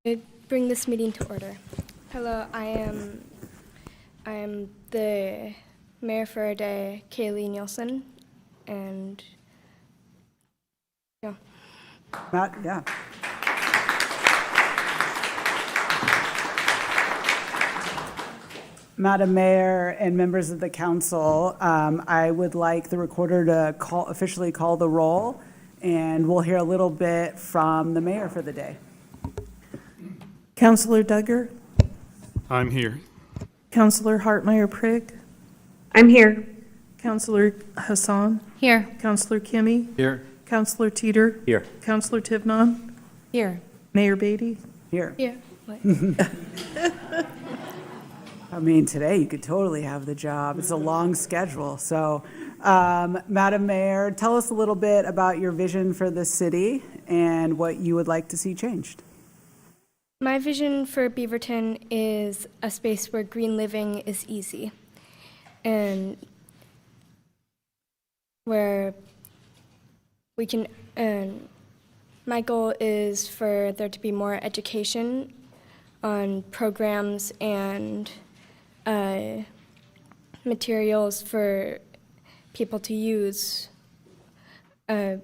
I bring this meeting to order. Hello, I am the mayor for a day, Kaylee Nielsen, and yeah. Matt, yeah. Madam Mayor and members of the council, I would like the recorder to officially call the roll, and we'll hear a little bit from the mayor for the day. Councillor Duggar, I'm here. Councillor Hartmeyer-Prigg, I'm here. Councillor Hassan, Here. Councillor Kimmy, Here. Councillor Teeter, Here. Councillor Tivnon, Here. Mayor Beatty. Here. Yeah. What? I mean, today you could totally have the job. It's a long schedule. So, Madam Mayor, tell us a little bit about your vision for the city and what you would like to see changed. My vision for Beaverton is a space where green living is easy, and where we can, and my goal is for there to be more education on programs and materials for people to use to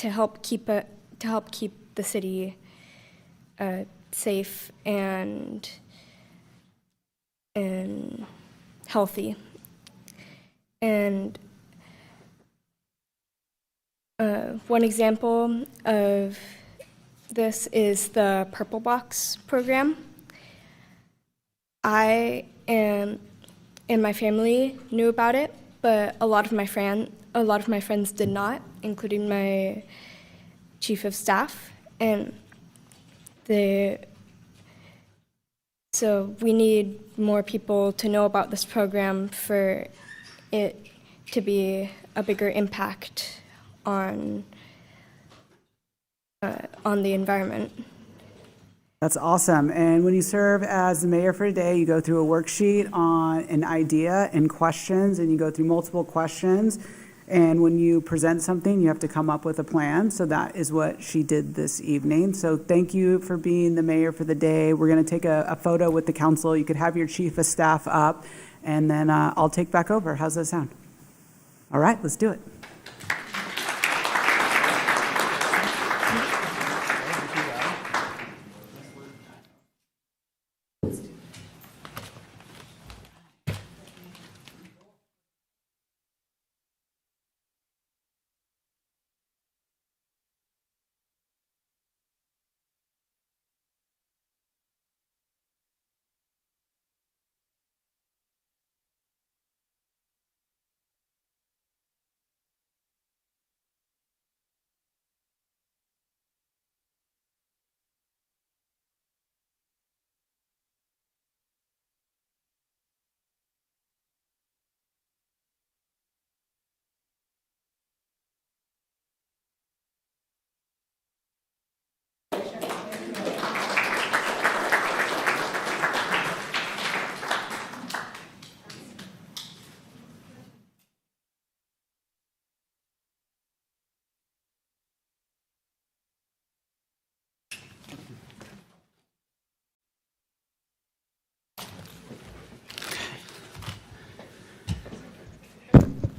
help keep the city safe and healthy. And one example of this is the Purple Box program. I and my family knew about it, but a lot of my friends did not, including my chief of staff, and so we need more people to know about this program for it to be a bigger impact on the environment. That's awesome. And when you serve as the mayor for a day, you go through a worksheet on an idea and questions, and you go through multiple questions. And when you present something, you have to come up with a plan. So that is what she did this evening. So thank you for being the mayor for the day. We're going to take a photo with the council. You could have your chief of staff up, and then I'll take back over. How's that sound? All right, let's do it.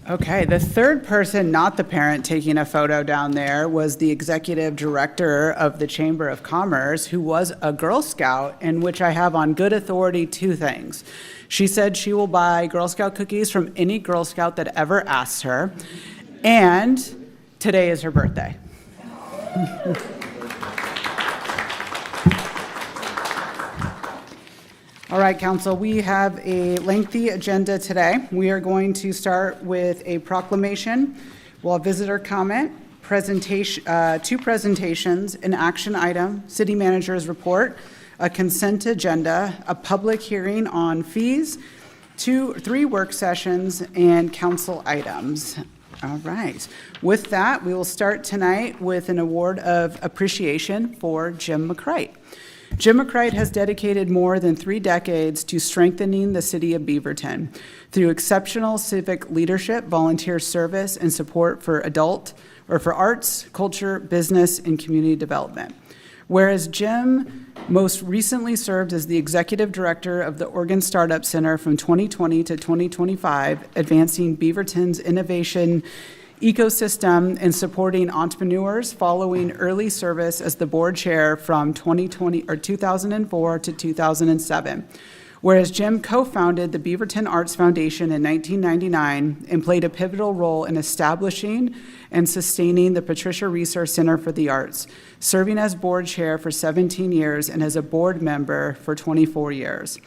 Okay, the third person, not the parent, taking a photo down there was the executive director of the Chamber of Commerce, who was a Girl Scout, in which I have on good authority two things. She said she will buy Girl Scout cookies from any Girl Scout that ever asks her, and today is her birthday. All right, Council, we have a lengthy agenda today. We are going to start with a proclamation. We'll have visitor comment, two presentations, an action item, city manager's report, a consent agenda, a public hearing on fees, three work sessions, and council items. All right. With that, we will start tonight with an award of appreciation for Jim McCreight. Jim McCreight has dedicated more than 3 decades to strengthening the city of Beaverton through exceptional civic leadership, volunteer service, and support for arts, culture, business, and community development. Whereas Jim Most recently served as the Executive Director of the Oregon Startup Center from 2020 to 2025, advancing Beaverton's innovation ecosystem and supporting entrepreneurs following early service as the board chair from 2004 to 2007. Whereas Jim co-founded the Beaverton Arts Foundation in 1999 and played a pivotal role in establishing and sustaining the Patricia Resource Center for the Arts, serving as board chair for 17 years and as a board member for 24 years.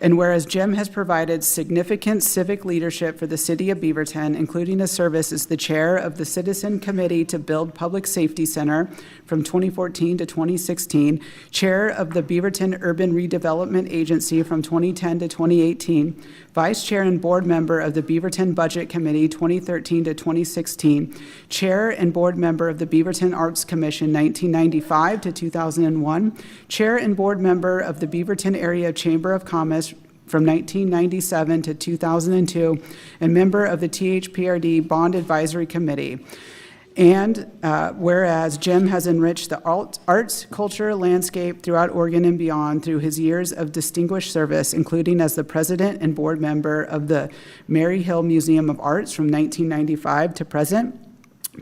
And whereas Jim has provided significant civic leadership for the city of Beaverton, including a service as the chair of the Citizen Committee to Build Public Safety Center from 2014 to 2016, chair of the Beaverton Urban Redevelopment Agency from 2010 to 2018, vice chair and board member of the Beaverton Budget Committee 2013 to 2016, chair and board member of the Beaverton Arts Commission 1995 to 2001, chair and board member of the Beaverton Area Chamber of Commerce from 1997 to 2002, and member of the THPRD Bond Advisory Committee. And whereas Jim has enriched the arts, culture, landscape throughout Oregon and beyond through his years of distinguished service, including as the president and board member of the Mary Hill Museum of Arts from 1995 to present,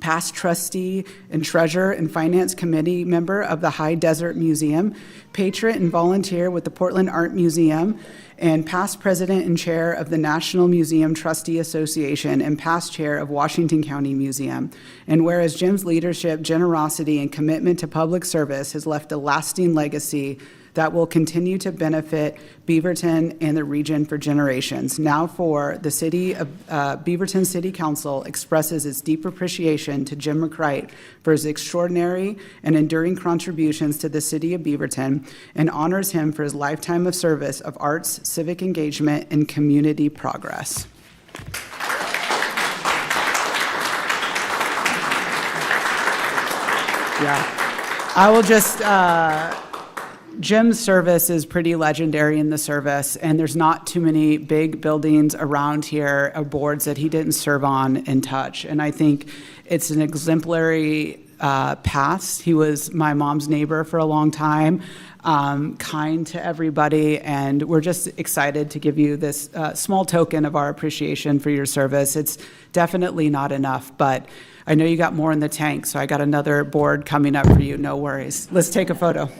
past trustee and treasurer and finance committee member of the High Desert Museum, patron and volunteer with the Portland Art Museum, and past president and chair of the National Museum Trustee Association and past chair of Washington County Museum. And whereas Jim's leadership, generosity, and commitment to public service has left a lasting legacy that will continue to benefit Beaverton and the region for generations. Now for the city of Beaverton City Council expresses its deep appreciation to Jim McCreight for his extraordinary and enduring contributions to the city of Beaverton and honors him for his lifetime of service of arts, civic engagement, and community progress. Yeah, I will just, Jim's service is pretty legendary in the service, and there's not too many big buildings around here or boards that he didn't serve on and touch. And I think it's an exemplary past. He was my mom's neighbor for a long time, kind to everybody, and we're just excited to give you this small token of our appreciation for your service. It's definitely not enough, but I know you got more in the tank, so I got another board coming up for you, no worries. Let's take a photo.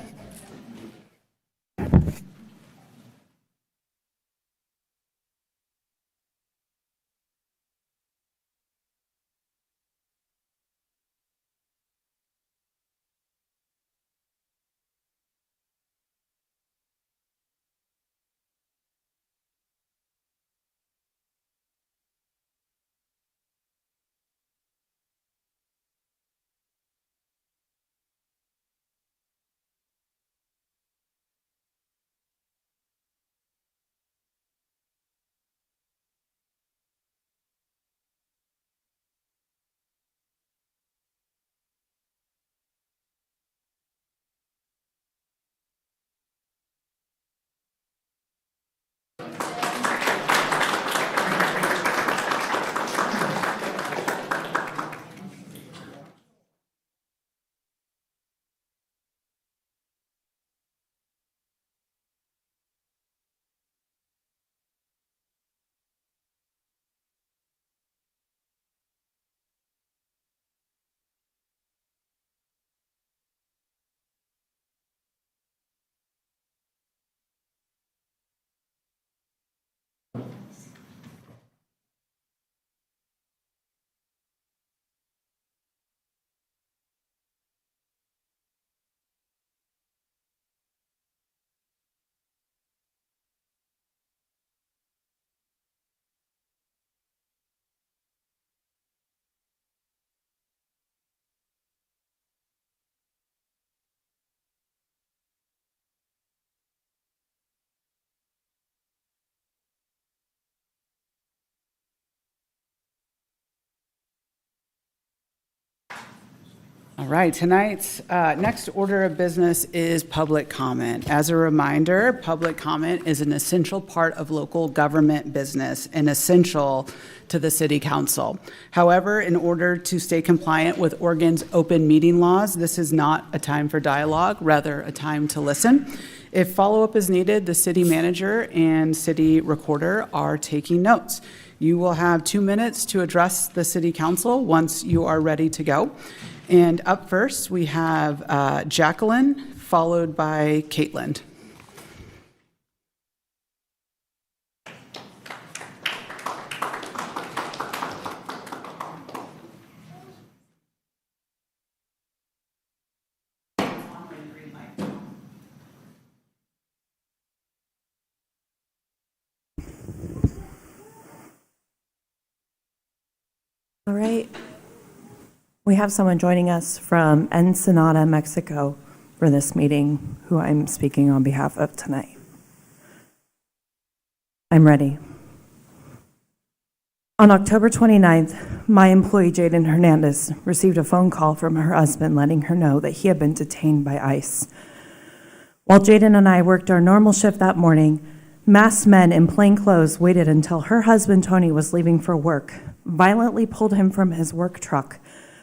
All right, tonight's next order of business is public comment. As a reminder, public comment is an essential part of local government business and essential to the City Council. However, in order to stay compliant with Oregon's open meeting laws, this is not a time for dialogue, rather a time to listen. If follow-up is needed, the city manager and city recorder are taking notes. You will have 2 minutes to address the City Council once you are ready to go. And up first, we have Jacqueline, followed by Caitlin. All right. We have someone joining us from Ensenada, Mexico for this meeting, who I'm speaking on behalf of tonight. I'm ready. On October 29th, my employee, Jaden Hernandez, received a phone call from her husband letting her know that he had been detained by ICE. While Jaden and I worked our normal shift that morning, masked men in plain clothes waited until her husband, Tony, was leaving for work, violently pulled him from his work truck,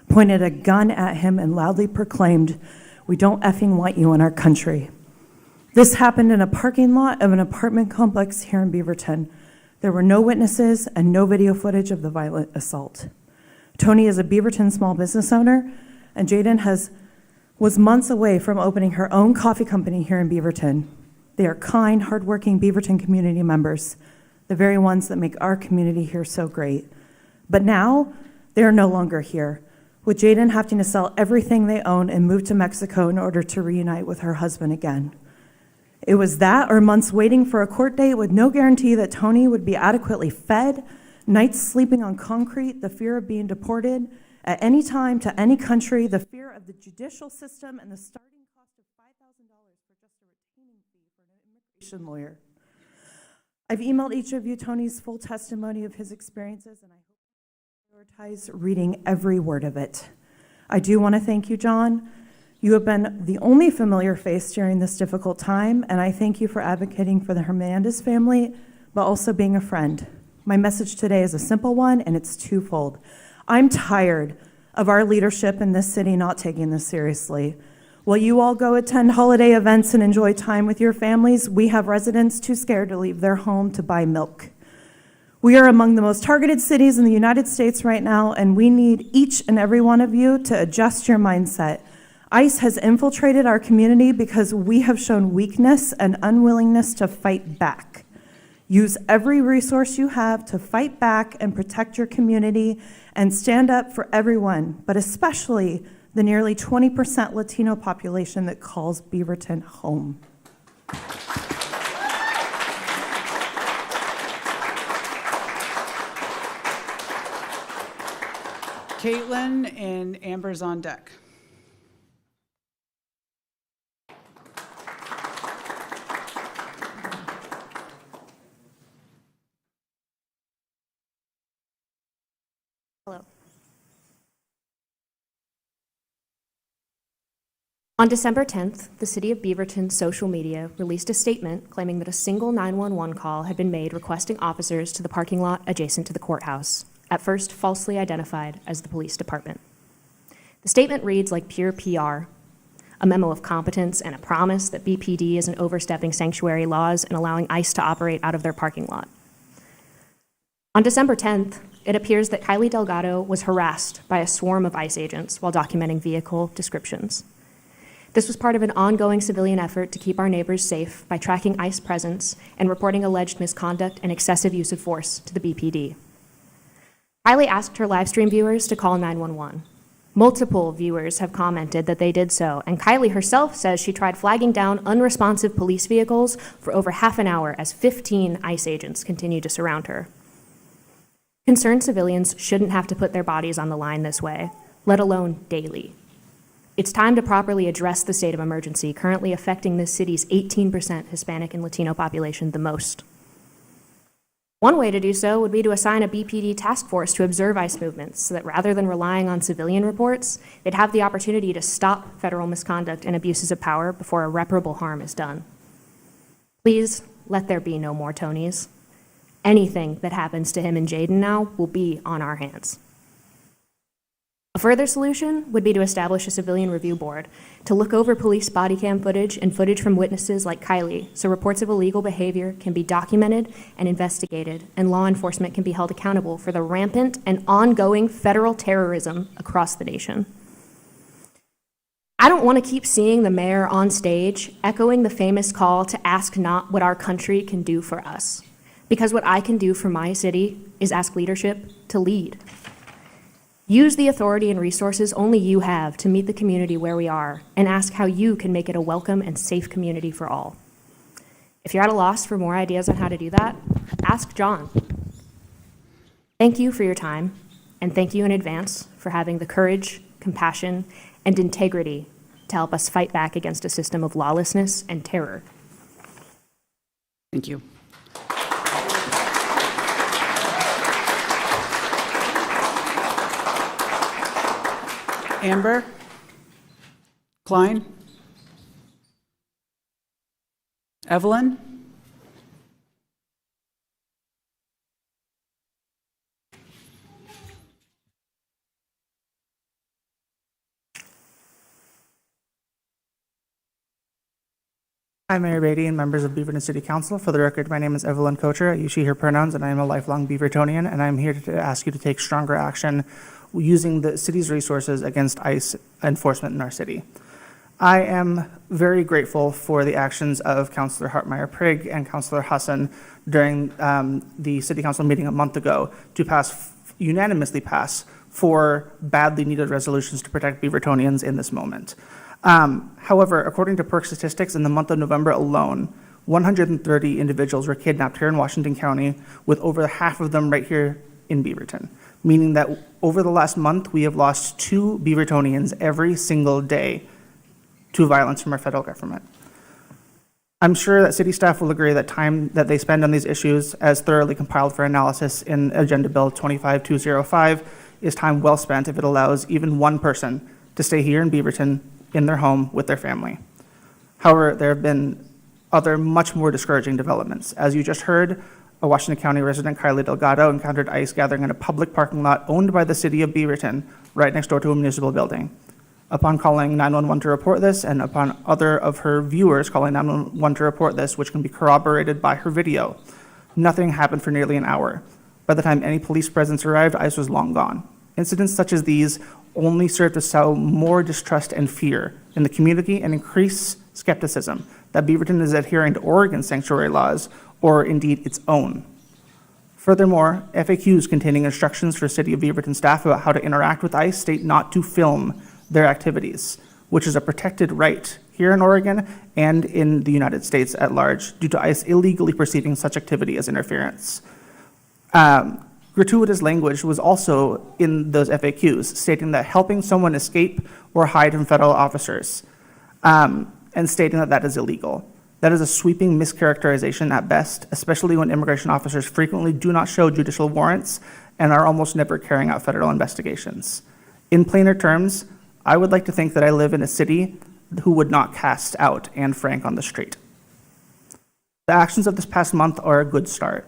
pointed a gun at him, and loudly proclaimed, "We don't effing want you in our country." This happened in a parking lot of an apartment complex here in Beaverton. There were no witnesses and no video footage of the violent assault. Tony is a Beaverton small business owner, and Jaden was months away from opening her own coffee company here in Beaverton. They are kind, hardworking Beaverton community members, the very ones that make our community here so great. But now, they are no longer here, with Jaden having to sell everything they own and move to Mexico in order to reunite with her husband again. It was that or months waiting for a court date with no guarantee that Tony would be adequately fed, nights sleeping on concrete, the fear of being deported at any time to any country, the fear of the judicial system, and the starting cost of $5,000 for just a retaining fee for an immigration lawyer. I've emailed each of you Tony's full testimony of his experiences, and I hope prioritize reading every word of it. I do want to thank you, John. You have been the only familiar face during this difficult time, and I thank you for advocating for the Hernandez family, but also being a friend. My message today is a simple one, and it's twofold. I'm tired of our leadership in this city not taking this seriously. While you all go attend holiday events and enjoy time with your families, we have residents too scared to leave their home to buy milk. We are among the most targeted cities in the United States right now, and we need each and every one of you to adjust your mindset. ICE has infiltrated our community because we have shown weakness and unwillingness to fight back. Use every resource you have to fight back and protect your community and stand up for everyone, but especially the nearly 20% Latino population that calls Beaverton home. Caitlin and Amber's on deck. Hello. On December 10th, the City of Beaverton's social media released a statement claiming that a single 911 call had been made requesting officers to the parking lot adjacent to the courthouse, at first falsely identified as the police department. The statement reads like pure PR, a memo of competence and a promise that BPD isn't overstepping sanctuary laws and allowing ICE to operate out of their parking lot. On December 10th, it appears that Kylie Delgado was harassed by a swarm of ICE agents while documenting vehicle descriptions. This was part of an ongoing civilian effort to keep our neighbors safe by tracking ICE presence and reporting alleged misconduct and excessive use of force to the BPD. Kylie asked her live stream viewers to call 911. Multiple viewers have commented that they did so, and Kylie herself says she tried flagging down unresponsive police vehicles for over half an hour as 15 ICE agents continued to surround her. Concerned civilians shouldn't have to put their bodies on the line this way, let alone daily. It's time to properly address the state of emergency currently affecting this city's 18% Hispanic and Latino population the most. One way to do so would be to assign a BPD task force to observe ICE movements so that rather than relying on civilian reports, they'd have the opportunity to stop federal misconduct and abuses of power before irreparable harm is done. Please let there be no more Tonys. Anything that happens to him and Jaden now will be on our hands. A further solution would be to establish a civilian review board to look over police body cam footage and footage from witnesses like Kylie so reports of illegal behavior can be documented and investigated and law enforcement can be held accountable for the rampant and ongoing federal terrorism across the nation. I don't want to keep seeing the mayor on stage echoing the famous call to ask not what our country can do for us, because what I can do for my city is ask leadership to lead. Use the authority and resources only you have to meet the community where we are and ask how you can make it a welcome and safe community for all. If you're at a loss for more ideas on how to do that, ask John. Thank you for your time, and thank you in advance for having the courage, compassion, and integrity to help us fight back against a system of lawlessness and terror. Thank you. Amber? Klein? Evelyn? Hi, Mayor Beatty and members of Beaverton City Council. For the record, my name is Evelyn Kocher. I use she, her pronouns, and I am a lifelong Beavertonian, and I'm here to ask you to take stronger action using the city's resources against ICE enforcement in our city. I am very grateful for the actions of Councillor Hartmeyer-Prigg and Councillor Hassan during the City Council meeting a month ago to unanimously pass 4 badly needed resolutions to protect Beavertonians in this moment. However, according to PERC statistics, in the month of November alone, 130 individuals were kidnapped here in Washington County, with over half of them right here in Beaverton, meaning that over the last month, we have lost 2 Beavertonians every single day to violence from our federal government. I'm sure that city staff will agree that time that they spend on these issues, as thoroughly compiled for analysis in Agenda Bill 25205, is time well spent if it allows even one person to stay here in Beaverton in their home with their family. However, there have been other much more discouraging developments. As you just heard, a Washington County resident, Kylie Delgado, encountered ICE gathering in a public parking lot owned by the city of Beaverton, right next door to a municipal building. Upon calling 911 to report this, and upon other of her viewers calling 911 to report this, which can be corroborated by her video, nothing happened for nearly an hour. By the time any police presence arrived, ICE was long gone. Incidents such as these only serve to sow more distrust and fear in the community and increase skepticism that Beaverton is adhering to Oregon's sanctuary laws, or indeed its own. Furthermore, FAQs containing instructions for City of Beaverton staff about how to interact with ICE state not to film their activities, which is a protected right here in Oregon and in the United States at large, due to ICE illegally perceiving such activity as interference. Gratuitous language was also in those FAQs, stating that helping someone escape or hide from federal officers, and stating that that is illegal. That is a sweeping mischaracterization at best, especially when immigration officers frequently do not show judicial warrants and are almost never carrying out federal investigations. In plainer terms, I would like to think that I live in a city who would not cast out Anne Frank on the street. The actions of this past month are a good start.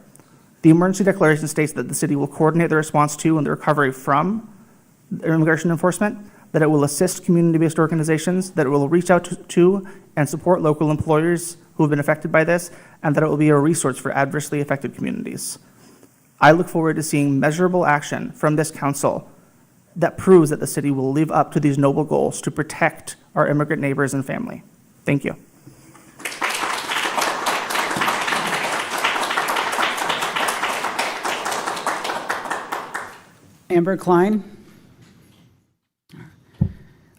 The emergency declaration states that the city will coordinate the response to and the recovery from immigration enforcement, that it will assist community-based organizations, that it will reach out to and support local employers who have been affected by this, and that it will be a resource for adversely affected communities. I look forward to seeing measurable action from this council that proves that the city will live up to these noble goals to protect our immigrant neighbors and family. Thank you. Amber Klein.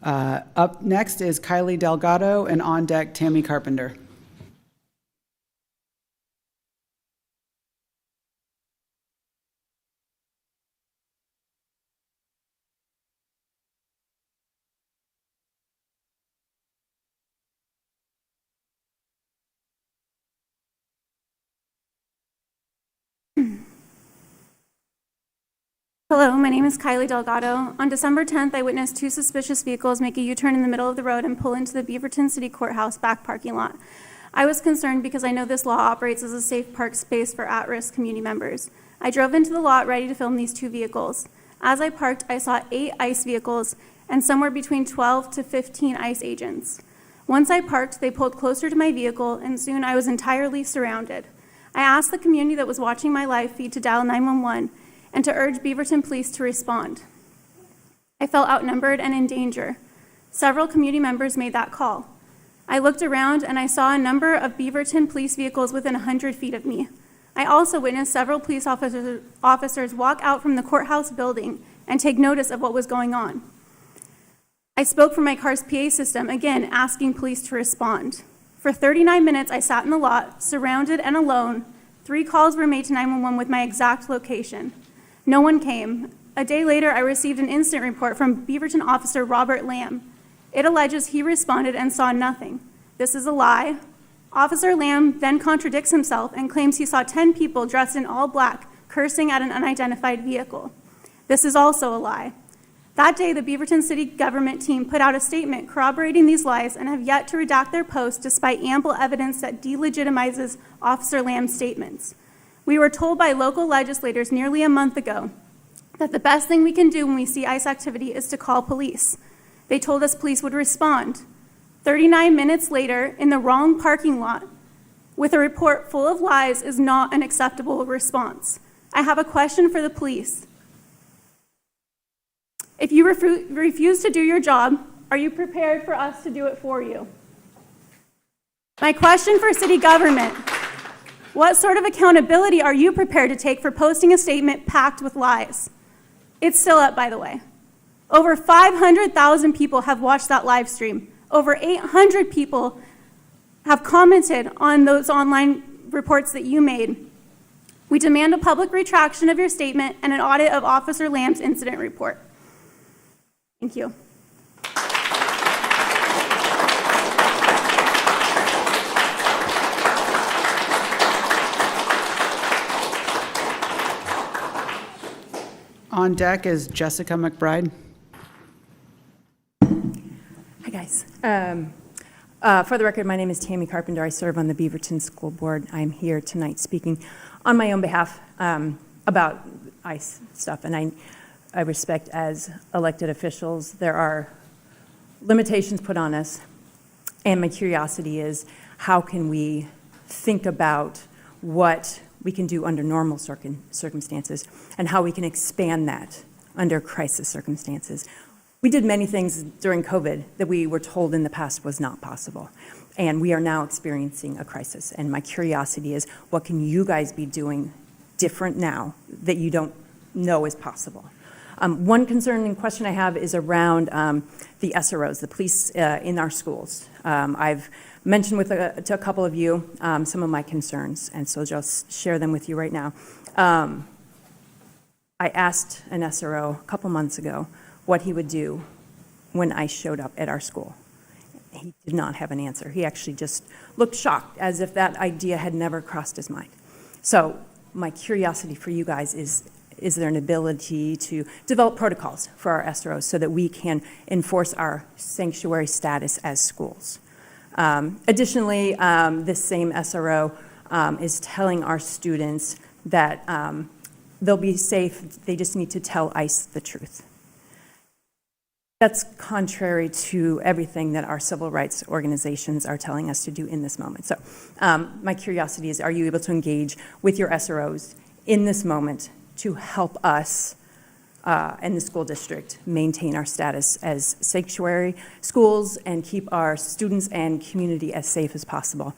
Up next is Kylie Delgado, and on deck, Tammy Carpenter. Hello, my name is Kylie Delgado. On December 10th, I witnessed two suspicious vehicles make a U-turn in the middle of the road and pull into the Beaverton City Courthouse back parking lot. I was concerned because I know this law operates as a safe park space for at-risk community members. I drove into the lot ready to film these two vehicles. As I parked, I saw 8 ICE vehicles and somewhere between 12 to 15 ICE agents. Once I parked, they pulled closer to my vehicle, and soon I was entirely surrounded. I asked the community that was watching my live feed to dial 911 and to urge Beaverton Police to respond. I felt outnumbered and in danger. Several community members made that call. I looked around and I saw a number of Beaverton police vehicles within 100 feet of me. I also witnessed several police officers walk out from the courthouse building and take notice of what was going on. I spoke from my car's PA system, again asking police to respond. For 39 minutes, I sat in the lot, surrounded and alone. 3 calls were made to 911 with my exact location. No one came. A day later, I received an incident report from Beaverton officer Robert Lamb. It alleges he responded and saw nothing. This is a lie. Officer Lamb then contradicts himself and claims he saw 10 people dressed in all black cursing at an unidentified vehicle. This is also a lie. That day, the Beaverton City government team put out a statement corroborating these lies and have yet to redact their post despite ample evidence that delegitimizes Officer Lamb's statements. We were told by local legislators nearly a month ago that the best thing we can do when we see ICE activity is to call police. They told us police would respond. 39 minutes later, in the wrong parking lot, with a report full of lies is not an acceptable response. I have a question for the police. If you refuse to do your job, are you prepared for us to do it for you? My question for city government: what sort of accountability are you prepared to take for posting a statement packed with lies? It's still up, by the way. Over 500,000 people have watched that live stream. Over 800 people have commented on those online reports that you made. We demand a public retraction of your statement and an audit of Officer Lamb's incident report. Thank you. On deck is Jessica McBride. Hi, guys. For the record, my name is Tammy Carpenter. I serve on the Beaverton School Board. I'm here tonight speaking on my own behalf about ICE stuff. And I respect, as elected officials, there are limitations put on us. And my curiosity is, how can we think about what we can do under normal circumstances and how we can expand that under crisis circumstances. We did many things during COVID that we were told in the past was not possible. And we are now experiencing a crisis. And my curiosity is, what can you guys be doing different now that you don't know is possible? One concerning question I have is around the SROs, the police in our schools. I've mentioned to a couple of you some of my concerns, and so just share them with you right now. I asked an SRO a couple months ago what he would do when I showed up at our school. He did not have an answer. He actually just looked shocked, as if that idea had never crossed his mind. So my curiosity for you guys is there an ability to develop protocols for our SROs so that we can enforce our sanctuary status as schools? Additionally, this same SRO is telling our students that they'll be safe, they just need to tell ICE the truth. That's contrary to everything that our civil rights organizations are telling us to do in this moment. So my curiosity is, are you able to engage with your SROs in this moment to help us and the school district maintain our status as sanctuary schools and keep our students and community as safe as possible?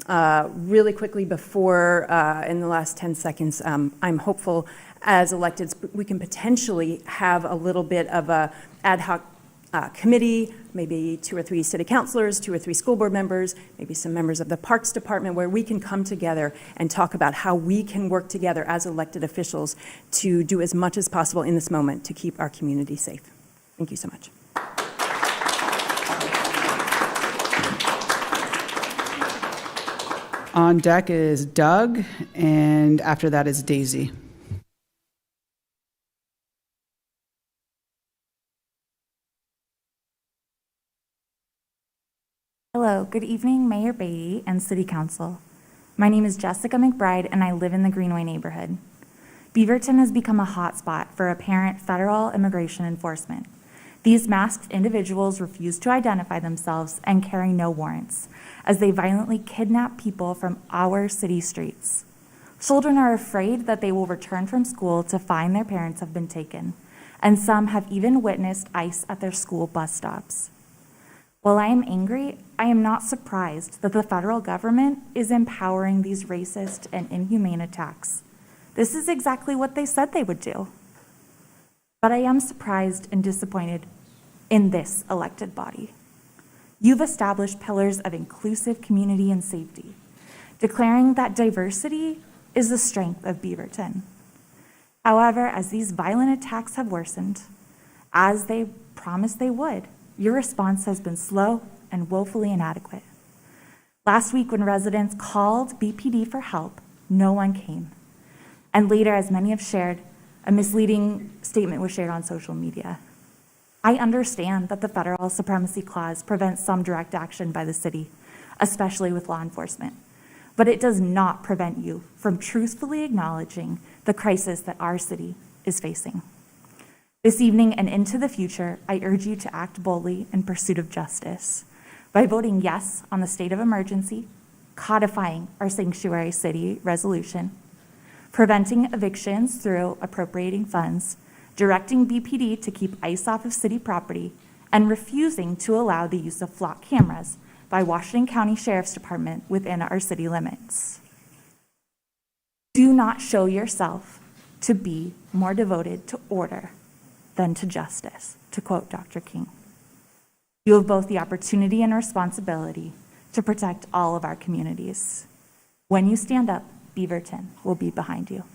Really quickly before, in the last 10 seconds, I'm hopeful as electeds we can potentially have a little bit of a ad hoc committee, maybe 2 or 3 city councilors, 2 or 3 school board members, maybe some members of the Parks Department, where we can come together and talk about how we can work together as elected officials to do as much as possible in this moment to keep our community safe. Thank you so much. On deck is Doug, and after that is Daisy. Hello, good evening, Mayor Beatty and City Council. My name is Jessica McBride, and I live in the Greenway neighborhood. Beaverton has become a hotspot for apparent federal immigration enforcement. These masked individuals refuse to identify themselves and carry no warrants, as they violently kidnap people from our city streets. Children are afraid that they will return from school to find their parents have been taken, and some have even witnessed ICE at their school bus stops. While I am angry, I am not surprised that the federal government is empowering these racist and inhumane attacks. This is exactly what they said they would do. But I am surprised and disappointed in this elected body. You've established pillars of inclusive community and safety, declaring that diversity is the strength of Beaverton. However, as these violent attacks have worsened, as they promised they would, your response has been slow and woefully inadequate. Last week, when residents called BPD for help, no one came. And later, as many have shared, a misleading statement was shared on social media. I understand that the Federal Supremacy Clause prevents some direct action by the city, especially with law enforcement, but it does not prevent you from truthfully acknowledging the crisis that our city is facing. This evening and into the future, I urge you to act boldly in pursuit of justice by voting yes on the state of emergency, codifying our sanctuary city resolution, preventing evictions through appropriating funds, directing BPD to keep ICE off of city property, and refusing to allow the use of flock cameras by Washington County Sheriff's Department within our city limits. Do not show yourself to be more devoted to order than to justice, to quote Dr. King. You have both the opportunity and responsibility to protect all of our communities. When you stand up, Beaverton will be behind you.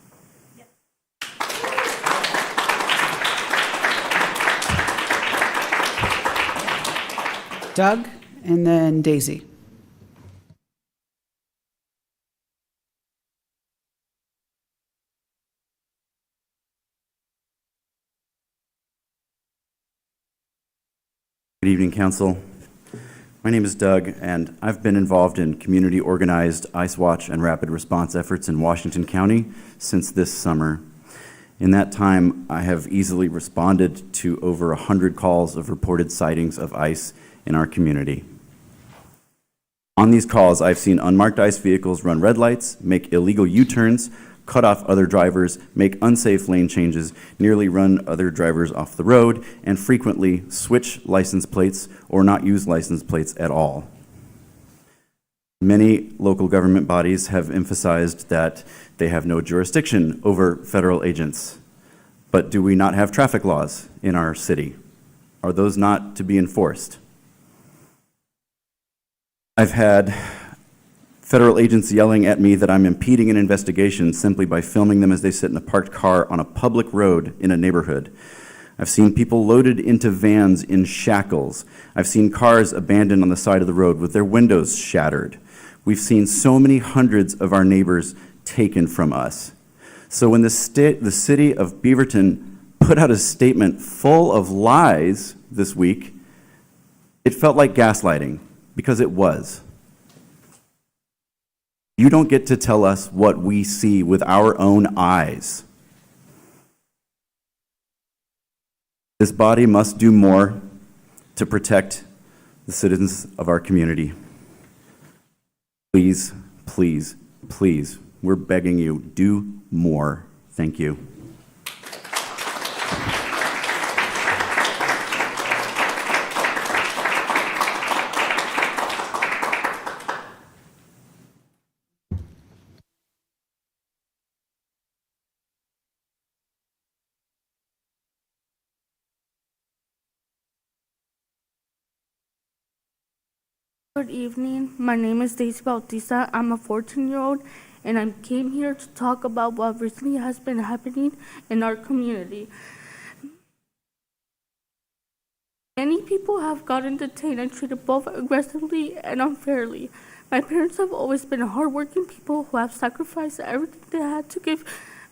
Doug, and then Daisy. Good evening, Council. My name is Doug, and I've been involved in community-organized ICE Watch and rapid response efforts in Washington County since this summer. In that time, I have easily responded to over 100 calls of reported sightings of ICE in our community. On these calls, I've seen unmarked ICE vehicles run red lights, make illegal U-turns, cut off other drivers, make unsafe lane changes, nearly run other drivers off the road, and frequently switch license plates or not use license plates at all. Many local government bodies have emphasized that they have no jurisdiction over federal agents. But do we not have traffic laws in our city? Are those not to be enforced? I've had federal agents yelling at me that I'm impeding an investigation simply by filming them as they sit in a parked car on a public road in a neighborhood. I've seen people loaded into vans in shackles. I've seen cars abandoned on the side of the road with their windows shattered. We've seen so many hundreds of our neighbors taken from us. So when the city of Beaverton put out a statement full of lies this week, it felt like gaslighting, because it was. You don't get to tell us what we see with our own eyes. This body must do more to protect the citizens of our community. Please, please, please, we're begging you, do more. Thank you. Good evening. My name is Daisy Bautista. I'm a 14-year-old, and I came here to talk about what recently has been happening in our community. Many people have gotten detained and treated both aggressively and unfairly. My parents have always been hardworking people who have sacrificed everything they had to give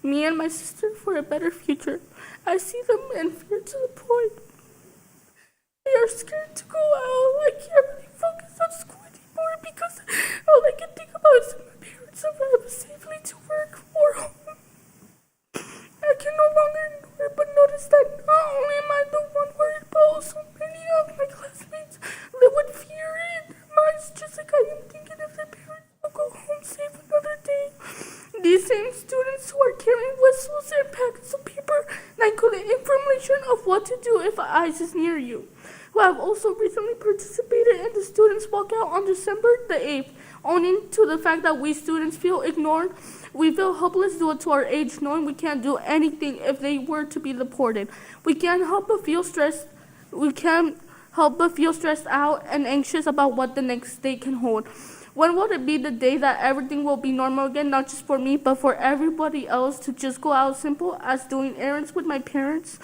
me and my sister for a better future. I see them in fear to the point they are scared to go out. I can't really focus on school ICE is near you, who have also recently participated in the students' walkout on December the 8th. Owing to the fact that we students feel ignored, we feel helpless due to our age, knowing we can't do anything if they were to be deported. We can't help but feel stressed. We can't help but feel stressed out and anxious about what the next day can hold. When will it be the day that everything will be normal again, not just for me, but for everybody else, to just go out simple as doing errands with my parents,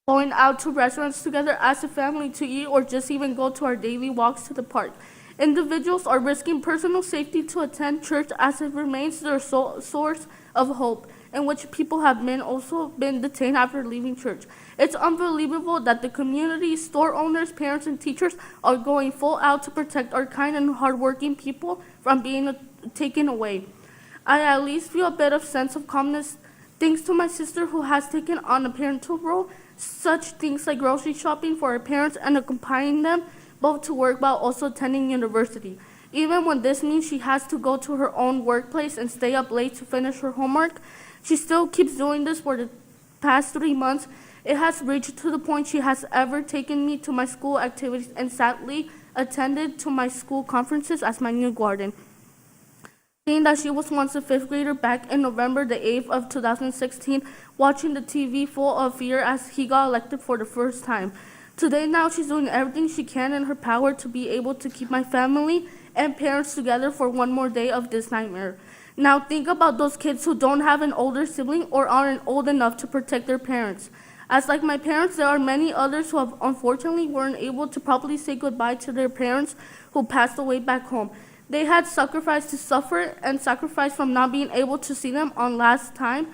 going out to restaurants together as a family to eat, or just even go to our daily walks to the park? Individuals are risking personal safety to attend church as it remains their sole source of hope, in which people have also been detained after leaving church. It's unbelievable that the community, store owners, parents, and teachers are going full out to protect our kind and hardworking people from being taken away. I at least feel a bit of sense of calmness thanks to my sister, who has taken on a parental role, such things like grocery shopping for her parents and accompanying them both to work while also attending university. Even when this means she has to go to her own workplace and stay up late to finish her homework, she still keeps doing this for the past 3 months. It has reached to the point she has ever taken me to my school activities and sadly attended to my school conferences as my new guardian. Seeing that she was once a 5th grader back in November the 8th of 2016, watching the TV full of fear as he got elected for the first time. Today now she's doing everything she can in her power to be able to keep my family and parents together for one more day of this nightmare. Now think about those kids who don't have an older sibling or aren't old enough to protect their parents. As like my parents, there are many others who have unfortunately weren't able to properly say goodbye to their parents who passed away back home. They had sacrificed to suffer and sacrificed from not being able to see them on last time,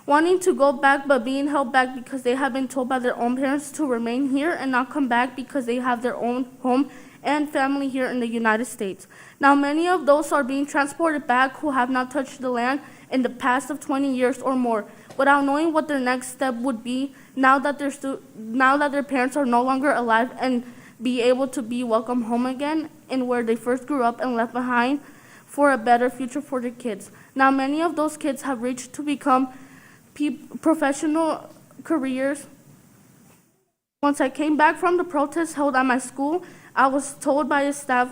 wanting to go back but being held back because they have been told by their own parents to remain here and not come back because they have their own home and family here in the United States. Now many of those are being transported back who have not touched the land in the past of 20 years or more, without knowing what their next step would be now that their parents are no longer alive, and be able to be welcomed home again in where they first grew up and left behind for a better future for their kids. Now many of those kids have reached to become professional careers. Once I came back from the protests held at my school, I was told by a staff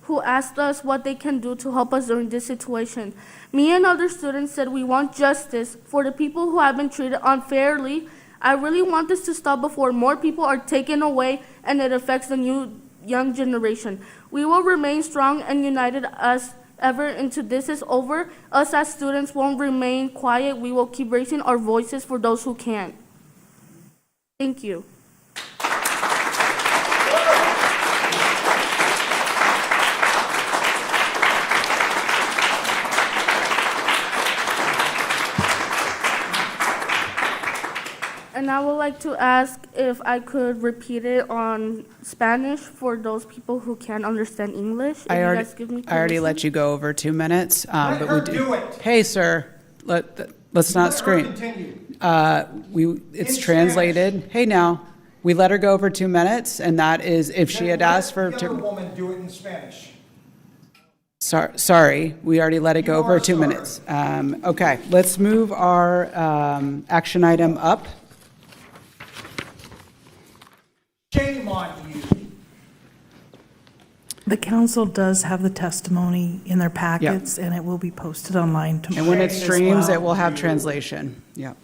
who asked us what they can do to help us during this situation. Me and other students said we want justice for the people who have been treated unfairly. I really want this to stop before more people are taken away and it affects the new young generation. We will remain strong and united as ever until this is over. Us as students won't remain quiet. We will keep raising our voices for those who can. Thank you. And I would like to ask if I could repeat it on Spanish for those people who can't understand English. If I you already, guys give me I already permission. let you go over 2 minutes. Let but her we do it. Hey, sir, let's not Let her scream. continue. It's In translated. Spanish. Hey, now, we let her go over 2 minutes, and that is if she had asked for. Let the other woman do it in Spanish. Sorry, we already let it go You over are 2 sorry. minutes. Okay, let's move our action item up. Shame on you. The council does have the testimony in their packets, and it will be posted online tomorrow. And when it as streams, well. it will have translation. Yep.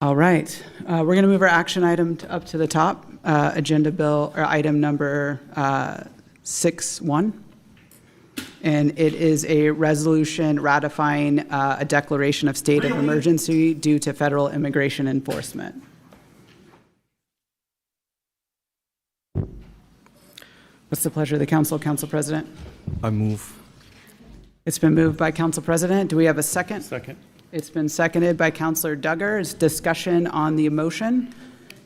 All right, we're going to move our action item up to the top, agenda bill, or item number 6.1. And it is a resolution ratifying a declaration of state of emergency due to federal immigration enforcement. What's the pleasure of the council, Council President? I move. It's been moved by Council President. Do we have a second? Second. It's been seconded by Councilor Duggar. Is discussion on the motion?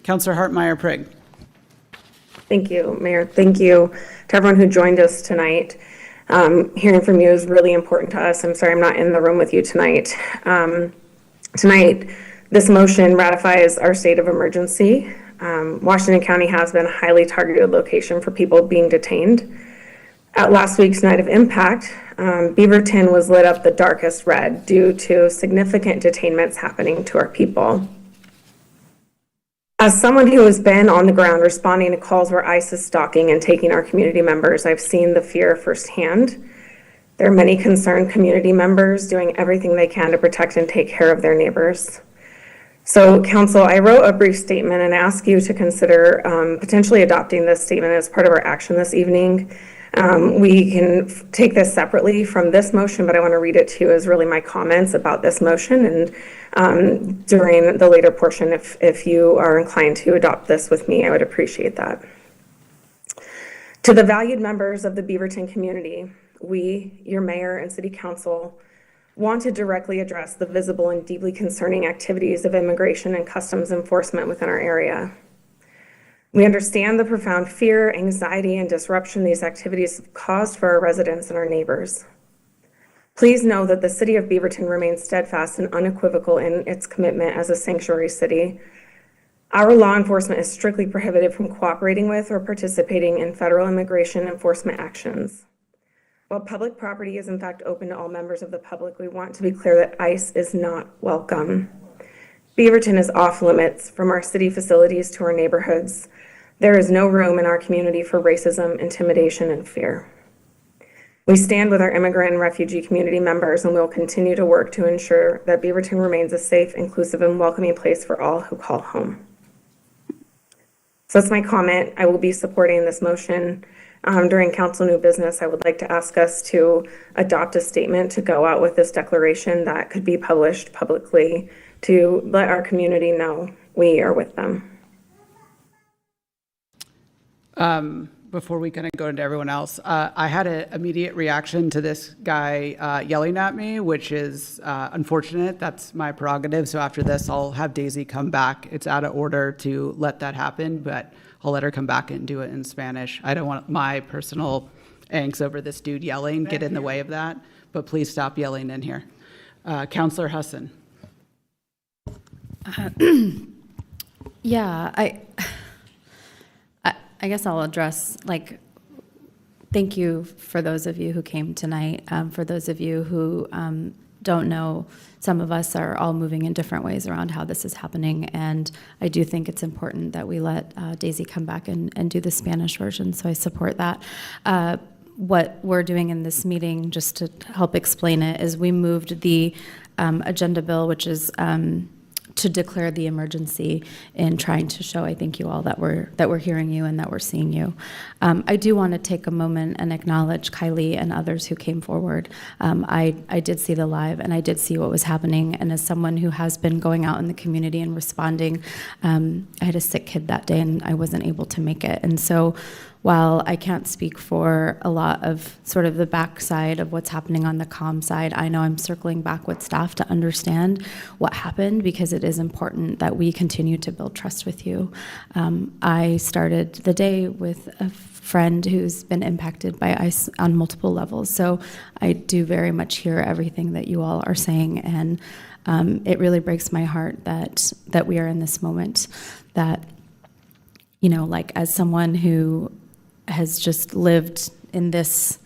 Councilor Hartmeyer-Prigg. Thank you, Mayor. Thank you to everyone who joined us tonight. Hearing from you is really important to us. I'm sorry I'm not in the room with you tonight. Tonight, this motion ratifies our state of emergency. Washington County has been a highly targeted location for people being detained. At last week's Night of Impact, Beaverton was lit up the darkest red due to significant detainments happening to our people. As someone who has been on the ground responding to calls where ICE is stalking and taking our community members, I've seen the fear firsthand. There are many concerned community members doing everything they can to protect and take care of their neighbors. So, Council, I wrote a brief statement and ask you to consider potentially adopting this statement as part of our action this evening. We can take this separately from this motion, but I want to read it to you as really my comments about this motion, and during the later portion, if you are inclined to adopt this with me, I would appreciate that. To the valued members of the Beaverton community, we, your mayor and city council, want to directly address the visible and deeply concerning activities of immigration and customs enforcement within our area. We understand the profound fear, anxiety, and disruption these activities have caused for our residents and our neighbors. Please know that the city of Beaverton remains steadfast and unequivocal in its commitment as a sanctuary city. Our law enforcement is strictly prohibited from cooperating with or participating in federal immigration enforcement actions. While public property is in fact open to all members of the public, we want to be clear that ICE is not welcome. Beaverton is off limits from our city facilities to our neighborhoods. There is no room in our community for racism, intimidation, and fear. We stand with our immigrant and refugee community members, and we'll continue to work to ensure that Beaverton remains a safe, inclusive, and welcoming place for all who call home. So that's my comment. I will be supporting this motion. During council new business, I would like to ask us to adopt a statement to go out with this declaration that could be published publicly to let our community know we are with them. Before we kind of go into everyone else, I had an immediate reaction to this guy yelling at me, which is unfortunate. That's my prerogative. So after this, I'll have Daisy come back. It's out of order to let that happen, but I'll let her come back and do it in Spanish. I don't want my personal angst over this dude yelling get in the way of that, but please stop yelling in here. Councillor Husson. Yeah, I guess I'll address, thank you for those of you who came tonight. For those of you who don't know, some of us are all moving in different ways around how this is happening, and I do think it's important that we let Daisy come back and do the Spanish version, so I support that. What we're doing in this meeting, just to help explain it, is we moved the agenda bill, which is to declare the emergency, in trying to show, I think, you all that we're hearing you and that we're seeing you. I do want to take a moment and acknowledge Kylie and others who came forward. I did see the live, and I did see what was happening, and as someone who has been going out in the community and responding, I had a sick kid that day and I wasn't able to make it. And so while I can't speak for a lot of sort of the backside of what's happening on the comm side, I know I'm circling back with staff to understand what happened, because it is important that we continue to build trust with you. I started the day with a friend who's been impacted by ICE on multiple levels, so I do very much hear everything that you all are saying, and it really breaks my heart that we are in this moment, that, you know, like, as someone who has just lived in this,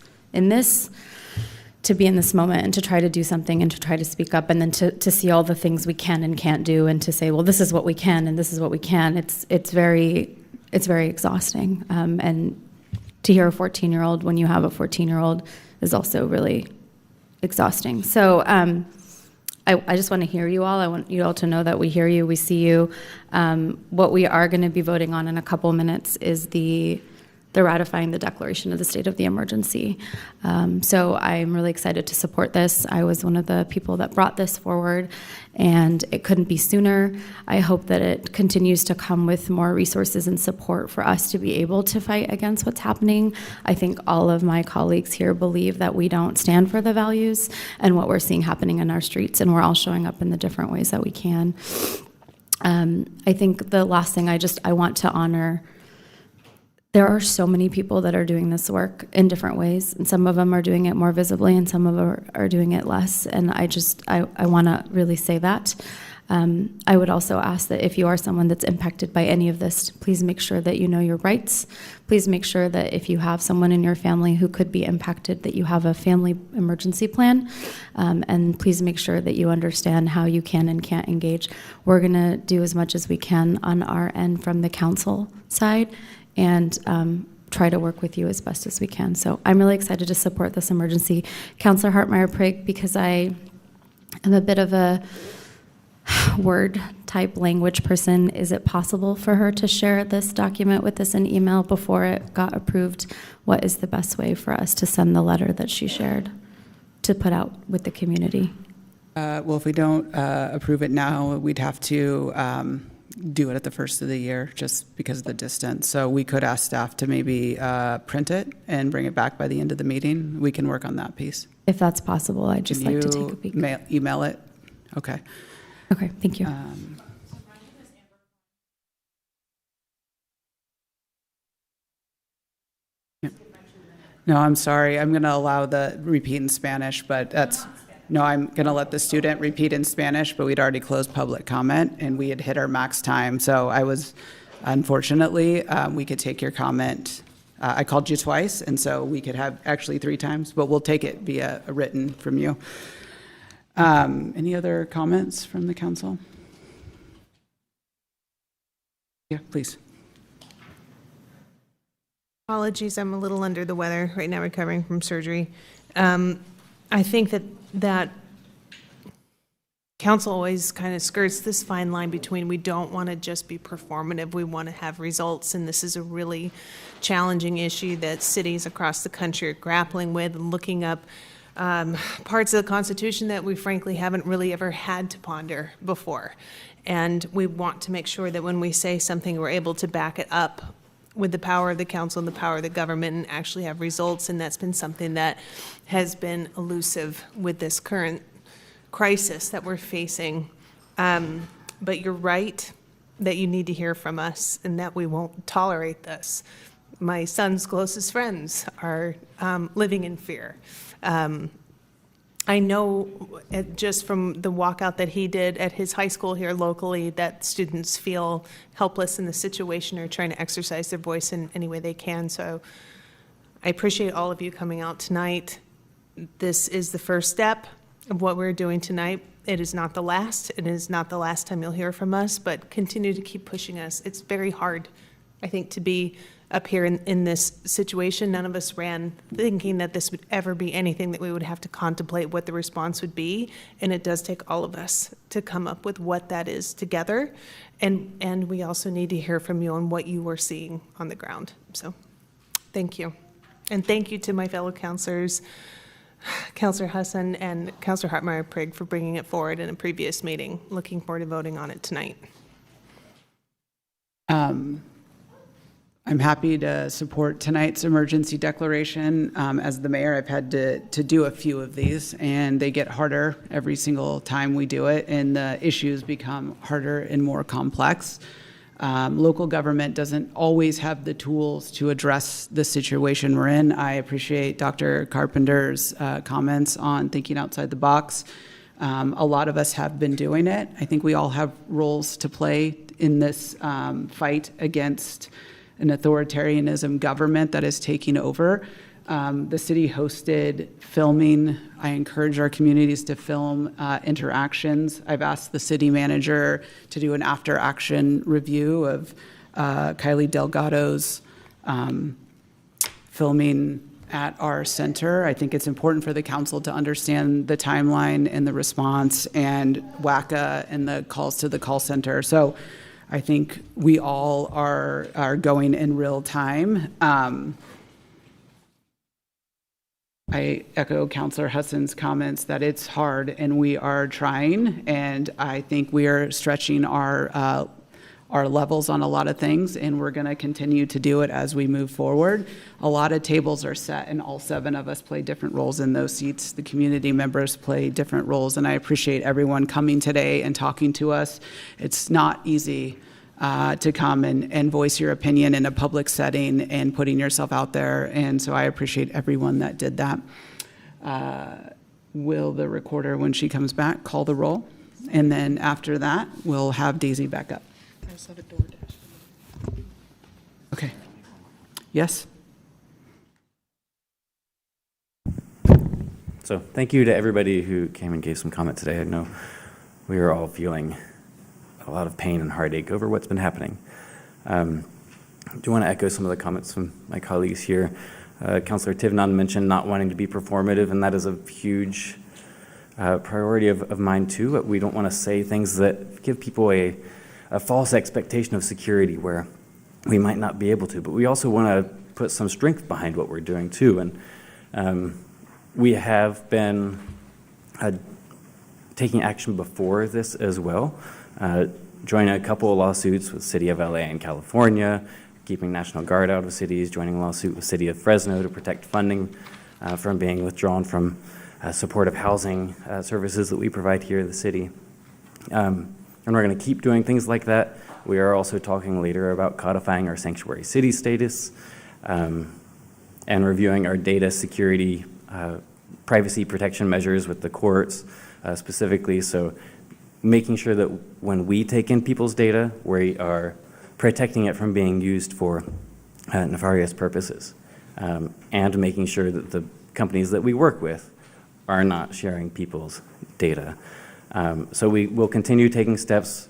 to be in this moment and to try to do something and to try to speak up, and then to see all the things we can and can't do, and to say, well, this is what we can and this is what we can. It's very exhausting. And to hear a 14-year-old when you have a 14-year-old is also really exhausting. So I just want to hear you all. I want you all to know that we hear you, we see you. What we are going to be voting on in a couple minutes is the ratifying the declaration of the state of the emergency. So I'm really excited to support this. I was one of the people that brought this forward, and it couldn't be sooner. I hope that it continues to come with more resources and support for us to be able to fight against what's happening. I think all of my colleagues here believe that we don't stand for the values and what we're seeing happening in our streets, and we're all showing up in the different ways that we can. I think the last thing I want to honor, there are so many people that are doing this work in different ways, and some of them are doing it more visibly and some of them are doing it less, and I want to really say that. I would also ask that if you are someone that's impacted by any of this, please make sure that you know your rights. Please make sure that if you have someone in your family who could be impacted, that you have a family emergency plan. And please make sure that you understand how you can and can't engage. We're going to do as much as we can on our end from the council side, and try to work with you as best as we can. So I'm really excited to support this emergency. Councillor Hartmeyer-Prigg, because I am a bit of a word type language person, is it possible for her to share this document with us in email before it got approved? What is the best way for us to send the letter that she shared to put out with the community? Well, if we don't approve it now, we'd have to do it at the first of the year just because of the distance. So we could ask staff to maybe print it and bring it back by the end of the meeting. We can work on that piece. If that's possible, I'd just like to take a peek. Email it? Okay. Okay, thank you. No, I'm sorry. I'm going to allow the repeat in Spanish, but that's, no, I'm going to let the student repeat in Spanish, but we'd already closed public comment and we had hit our max time. So I was, unfortunately, we could take your comment. I called you twice, and so we could have actually 3 times, but we'll take it via a written from you. Any other comments from the council? Yeah, please. Apologies, I'm a little under the weather right now, recovering from surgery. I think that council always kind of skirts this fine line between we don't want to just be performative, we want to have results, and this is a really challenging issue that cities across the country are grappling with and looking up parts of the Constitution that we frankly haven't really ever had to ponder before. And we want to make sure that when we say something, we're able to back it up with the power of the council and the power of the government and actually have results. And that's been something that has been elusive with this current crisis that we're facing. But you're right that you need to hear from us and that we won't tolerate this. My son's closest friends are living in fear. I know just from the walkout that he did at his high school here locally that students feel helpless in the situation or trying to exercise their voice in any way they can. So I appreciate all of you coming out tonight. This is the first step of what we're doing tonight. It is not the last. It is not the last time you'll hear from us, but continue to keep pushing us. It's very hard, I think, to be up here in this situation. None of us ran thinking that this would ever be anything that we would have to contemplate what the response would be. And it does take all of us to come up with what that is together. And we also need to hear from you on what you are seeing on the ground. So thank you. And thank you to my fellow councilors, Councillor Hassan and Councillor Hartmeyer-Prigg, for bringing it forward in a previous meeting. Looking forward to voting on it tonight. I'm happy to support tonight's emergency declaration. As the mayor, I've had to do a few of these, and they get harder every single time we do it, and the issues become harder and more complex. Local government doesn't always have the tools to address the situation we're in. I appreciate Dr. Carpenter's comments on thinking outside the box. A lot of us have been doing it. I think we all have roles to play in this fight against an authoritarianism government that is taking over. The city hosted filming. I encourage our communities to film interactions. I've asked the city manager to do an after-action review of Kylie Delgado's filming at our center. I think it's important for the council to understand the timeline and the response and WACA and the calls to the call center. So I think we all are going in real time. I echo Councillor Hassan's comments that it's hard and we are trying, and I think we are stretching our levels on a lot of things, and we're going to continue to do it as we move forward. A lot of tables are set, and all 7 of us play different roles in those seats. The community members play different roles, and I appreciate everyone coming today and talking to us. It's not easy to come and voice your opinion in a public setting and putting yourself out there, and so I appreciate everyone that did that. Will the recorder, when she comes back, call the roll? And then after that, we'll have Daisy back up. I just have a DoorDash. Okay. Yes? So thank you to everybody who came and gave some comment today. I know we are all feeling a lot of pain and heartache over what's been happening. I do want to echo some of the comments from my colleagues here. Councillor Tivnan mentioned not wanting to be performative, and that is a huge priority of mine too. We don't want to say things that give people a false expectation of security where we might not be able to, but we also want to put some strength behind what we're doing too. And we have been taking action before this as well, joining a couple of lawsuits with City of LA and California, keeping National Guard out of cities, joining a lawsuit with City of Fresno to protect funding from being withdrawn from supportive housing services that we provide here in the city. And we're going to keep doing things like that. We are also talking later about codifying our sanctuary city status and reviewing our data security privacy protection measures with the courts specifically. So making sure that when we take in people's data, we are protecting it from being used for nefarious purposes, and making sure that the companies that we work with are not sharing people's data. So we will continue taking steps.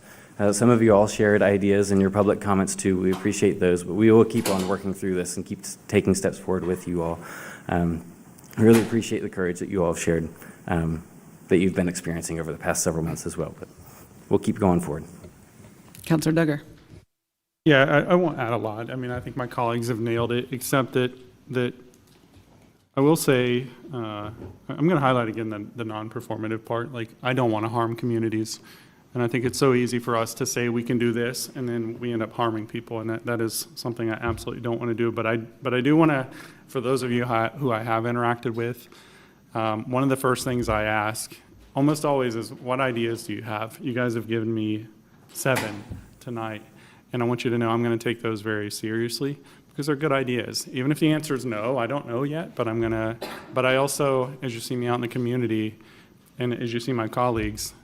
Some of you all shared ideas in your public comments too. We appreciate those, but we will keep on working through this and keep taking steps forward with you all. I really appreciate the courage that you all have shared, that you've been experiencing over the past several months as well, but we'll keep going forward. Councillor Duggar. Yeah, I won't add a lot. I mean, I think my colleagues have nailed it, except that I will say, I'm going to highlight again the non-performative part. Like, I don't want to harm communities. And I think it's so easy for us to say we can do this, and then we end up harming people, and that is something I absolutely don't want to do. But I do want to, for those of you who I have interacted with, one of the first things I ask almost always is, what ideas do you have? You guys have given me 7 tonight, and I want you to know I'm going to take those very seriously because they're good ideas. Even if the answer is no, I don't know yet, but but I also, as you see me out in the community, and as you see my colleagues,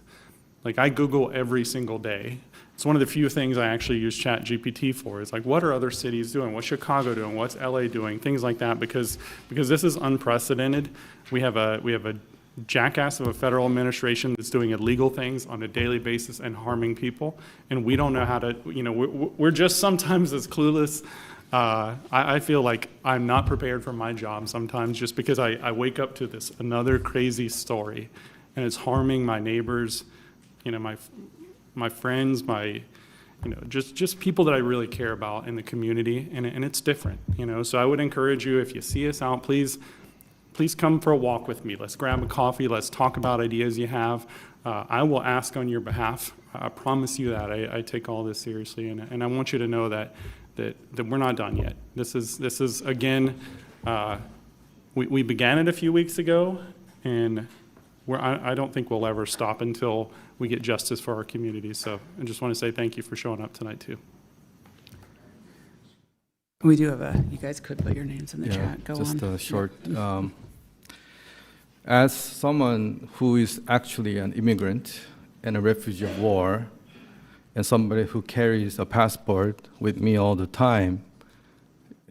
like, I Google every single day. It's one of the few things I actually use ChatGPT for. It's like, what are other cities doing? What's Chicago doing? What's LA doing? Things like that, because this is unprecedented. We have a jackass of a federal administration that's doing illegal things on a daily basis and harming people, and we don't know how to, we're just sometimes as clueless. I feel like I'm not prepared for my job sometimes, just because I wake up to this another crazy story, and it's harming my neighbors, my friends, just people that I really care about in the community, and it's different, So I would encourage you, if you see us out, please come for a walk with me. Let's grab a coffee. Let's talk about ideas you have. I will ask on your behalf. I promise you that. I take all this seriously, and I want you to know that we're not done yet. This is again, we began it a few weeks ago, and I don't think we'll ever stop until we get justice for our community. So I just want to say thank you for showing up tonight too. We do have you guys could put your names in the chat. Go just on. Just a short, as someone who is actually an immigrant and a refugee of war, and somebody who carries a passport with me all the time,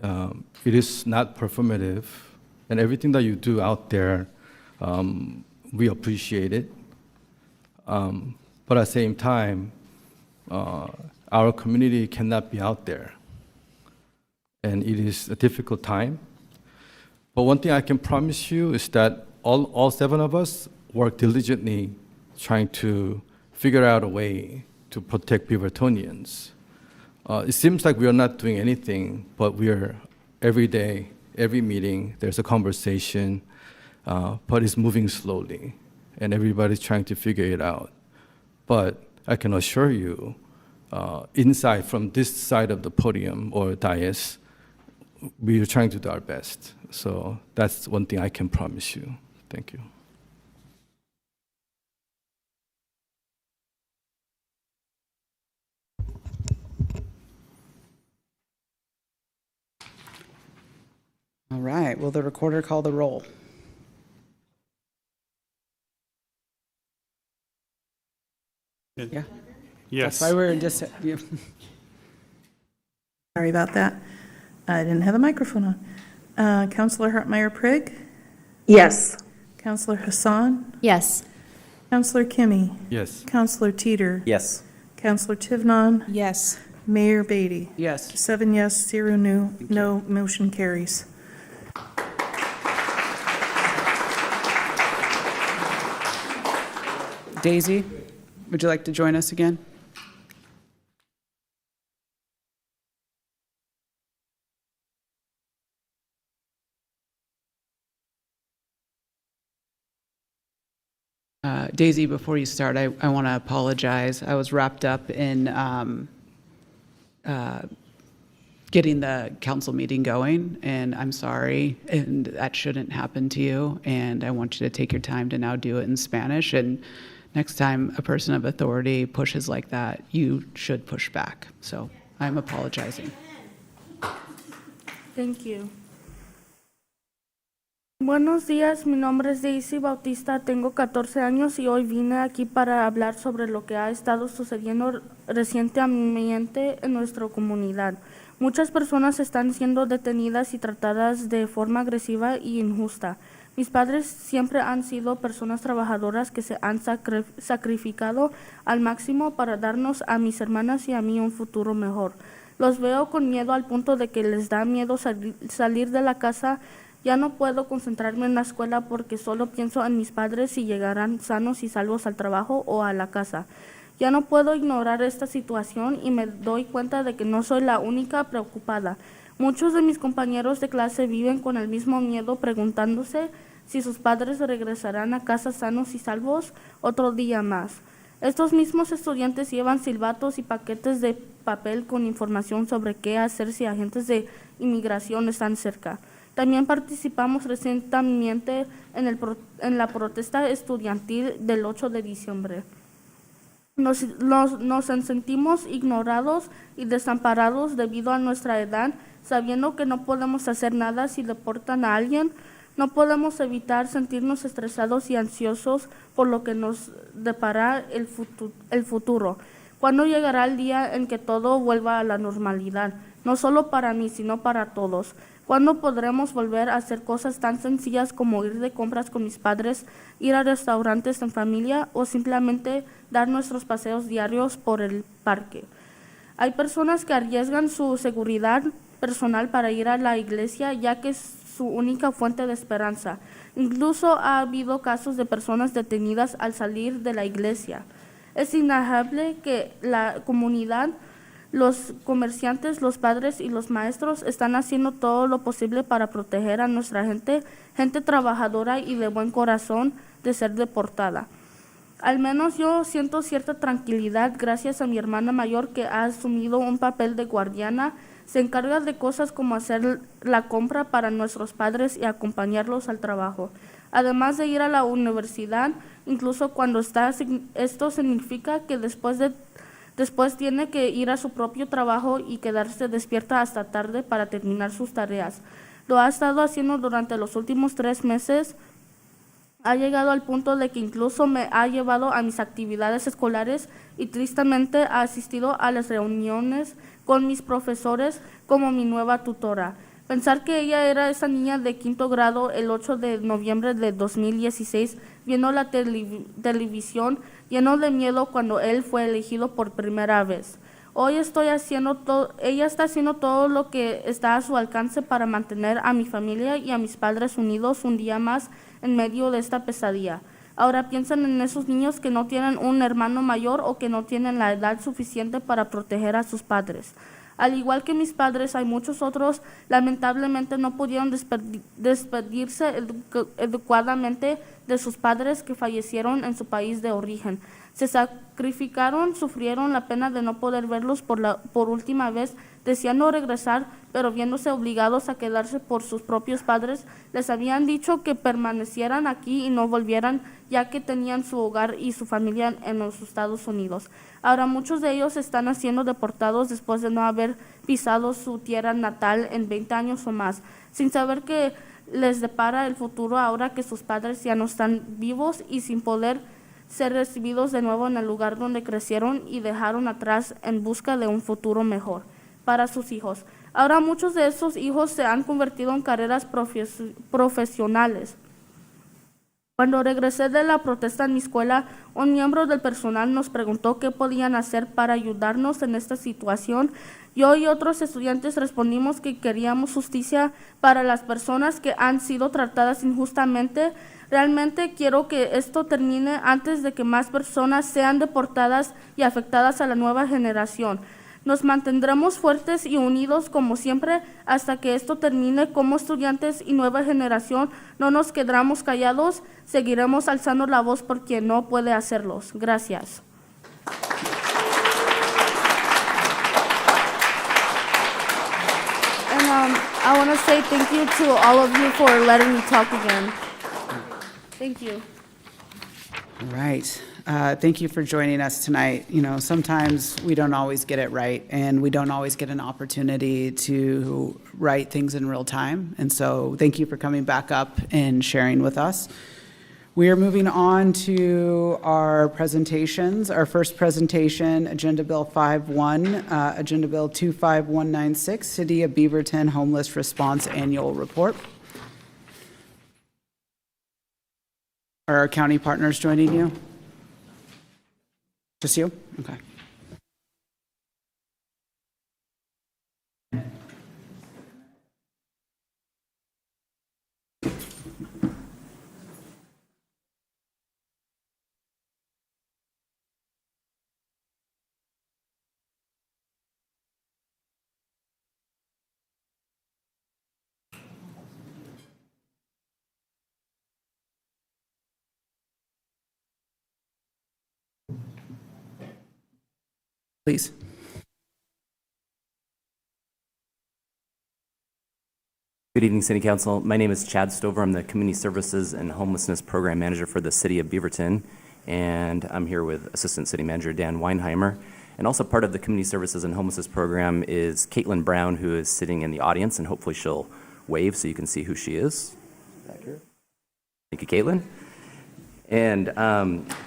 it is not performative, and everything that you do out there, we appreciate it. But at the same time, our community cannot be out there, and it is a difficult time. But one thing I can promise you is that all 7 of us work diligently trying to figure out a way to protect Beavertonians. It seems like we are not doing anything, but we are every day, every meeting, there's a conversation, but it's moving slowly, and everybody's trying to figure it out. But I can assure you, inside from this side of the podium or dais, we are trying to do our best. So that's one thing I can promise you. Thank you. All right. Will the recorder call the roll? Yeah. Yes. That's why we're just, yeah. Sorry about that. I didn't have the microphone on. Counselor Hartmeyer-Prigg? Yes. Counselor Hassan? Yes. Counselor Kimmy? Yes. Counselor Teeter? Yes. Counselor Tivnon? Yes. Mayor Beatty? Yes. 7 yes, 0 no, motion carries. Daisy, would you like to join us again? Daisy, before you start, I want to apologize. I was wrapped up in getting the council meeting going, and I'm sorry, and that shouldn't happen to you, and I want you to take your time to now do it in Spanish, and next time a person of authority pushes like that, you should push back. So I'm apologizing. Thank you. Buenos días, mi nombre es Daisy Bautista, tengo 14 años y hoy vine aquí para hablar sobre lo que ha estado sucediendo recientemente en nuestra comunidad. Muchas personas están siendo detenidas y tratadas de forma agresiva e injusta. Mis padres siempre han sido personas trabajadoras que se han sacrificado al máximo para darnos a mis hermanas y a mí un futuro mejor. Los veo con miedo al punto de que les da miedo salir de la casa. Ya no puedo concentrarme en la escuela porque solo pienso en mis padres si llegarán sanos y salvos al trabajo o a la casa. Ya no puedo ignorar esta situación y me doy cuenta de que no soy la única preocupada. Muchos de mis compañeros de clase viven con el mismo miedo preguntándose si sus padres regresarán a casa sanos y salvos otro día más. Estos mismos estudiantes llevan silbatos y paquetes de papel con información sobre qué hacer si agentes de inmigración están cerca. También participamos recientemente en la protesta estudiantil del 8 de diciembre. Nos sentimos ignorados y desamparados debido a nuestra edad, sabiendo que no podemos hacer nada si deportan a alguien. No podemos evitar sentirnos estresados y ansiosos por lo que nos depara el futuro. ¿Cuándo llegará el día en que todo vuelva a la normalidad? No solo para mí, sino para todos. ¿Cuándo podremos volver a hacer cosas tan sencillas como ir de compras con mis padres, ir a restaurantes en familia o simplemente dar nuestros paseos diarios por el parque? Hay personas que arriesgan su seguridad personal para ir a la iglesia, ya que es su única fuente de esperanza. Incluso ha habido casos de personas detenidas al salir de la iglesia. Es innegable que la comunidad, los comerciantes, los padres y los maestros están haciendo todo lo posible para proteger a nuestra gente trabajadora y de buen corazón de ser deportada. Al menos yo siento cierta tranquilidad gracias a mi hermana mayor que ha asumido un papel de guardiana. Se encarga de cosas como hacer la compra para nuestros padres y acompañarlos al trabajo. Además de ir a la universidad, incluso cuando esto significa que después tiene que ir a su propio trabajo y quedarse despierta hasta tarde para terminar sus tareas. Lo ha estado haciendo durante los últimos 3 meses. Ha llegado al punto de que incluso me ha llevado a mis actividades escolares y tristemente ha asistido a las reuniones con mis profesores como mi nueva tutora. Pensar que ella era esa niña de 5º grado el 8 de noviembre de 2016 viendo la televisión lleno de miedo cuando él fue elegido por primera vez. Hoy ella está haciendo todo lo que está a su alcance para mantener a mi familia y a mis padres unidos un día más en medio de esta pesadilla. Ahora piensan en esos niños que no tienen un hermano mayor o que no tienen la edad suficiente para proteger a sus padres. Al igual que mis padres, hay muchos otros, lamentablemente no pudieron despedirse adecuadamente de sus padres que fallecieron en su país de origen. Se sacrificaron, sufrieron la pena de no poder verlos por última vez, deseando regresar, pero viéndose obligados a quedarse por sus propios padres. Les habían dicho que permanecieran aquí y no volvieran, ya que tenían su hogar y su familia en los Estados Unidos. Ahora muchos de ellos están siendo deportados después de no haber pisado su tierra natal en 20 años o más, sin saber qué les depara el futuro ahora que sus padres ya no están vivos y sin poder ser recibidos de nuevo en el lugar donde crecieron y dejaron atrás en busca de un futuro mejor para sus hijos. Ahora muchos de esos hijos se han convertido en carreras profesionales. Cuando regresé de la protesta en mi escuela, un miembro del personal nos preguntó qué podían hacer para ayudarnos en esta situación. Yo y otros estudiantes respondimos que queríamos justicia para las personas que han sido tratadas injustamente. Realmente quiero que esto termine antes de que más personas sean deportadas y afectadas a la nueva generación. Nos mantendremos fuertes y unidos como siempre hasta que esto termine. Como estudiantes y nueva generación no nos quedaremos callados, seguiremos alzando la voz por quien no puede hacerlos. Gracias. And I want to say thank you to all of you for letting me talk again. Thank you. All right. Thank you for joining us tonight. You know, sometimes we don't always get it right, and we don't always get an opportunity to write things in real time. And so thank you for coming back up and sharing with us. We are moving on to our presentations. Our first presentation, Agenda Bill 5-1, Agenda Bill 25196, City of Beaverton Homeless Response Annual Report. Are our county partners joining you? Just you? Okay. Please. Good evening, City Council. My name is Chad Stover. I'm the Community Services and Homelessness Program Manager for the City of Beaverton, and I'm here with Assistant City Manager Dan Weinheimer. And also part of the Community Services and Homelessness Program is Caitlin Brown, who is sitting in the audience, and hopefully she'll wave so you can see who she is. Back here. Thank you, Caitlin. And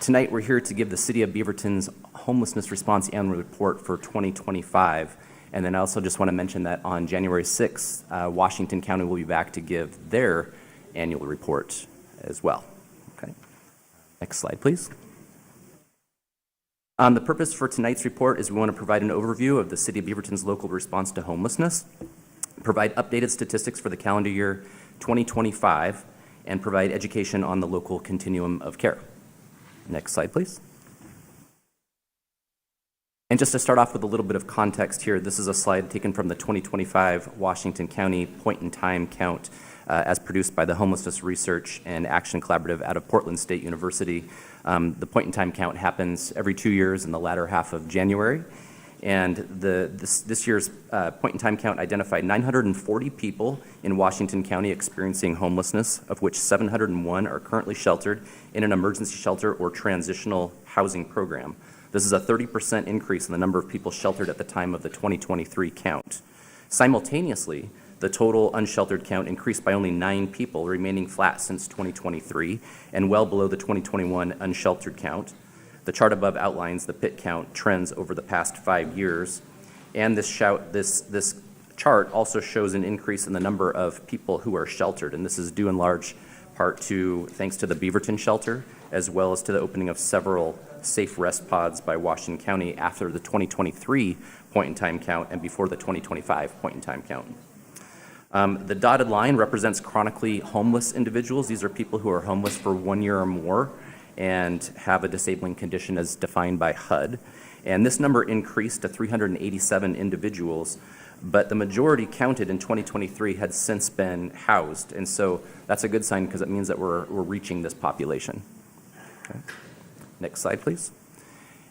tonight we're here to give the City of Beaverton's Homelessness Response Annual Report for 2025. And then I also just want to mention that on January 6th, Washington County will be back to give their annual report as well. Okay. Next slide, please. The purpose for tonight's report is we want to provide an overview of the City of Beaverton's local response to homelessness, provide updated statistics for the calendar year 2025, and provide education on the local continuum of care. Next slide, please. And just to start off with a little bit of context here, this is a slide taken from the 2025 Washington County point-in-time count as produced by the Homelessness Research and Action Collaborative out of Portland State University. The point-in-time count happens every 2 years in the latter half of January. And this year's point-in-time count identified 940 people in Washington County experiencing homelessness, of which 701 are currently sheltered in an emergency shelter or transitional housing program. This is a 30% increase in the number of people sheltered at the time of the 2023 count. Simultaneously, the total unsheltered count increased by only 9 people, remaining flat since 2023 and well below the 2021 unsheltered count. The chart above outlines the PIT count trends over the past 5 years. And this chart also shows an increase in the number of people who are sheltered. And this is due in large part to thanks to the Beaverton shelter, as well as to the opening of several safe rest pods by Washington County after the 2023 point-in-time count and before the 2025 point-in-time count. The dotted line represents chronically homeless individuals. These are people who are homeless for 1 year or more and have a disabling condition as defined by HUD. And this number increased to 387 individuals, but the majority counted in 2023 had since been housed. And so that's a good sign because it means that we're reaching this population. Okay. Next slide, please.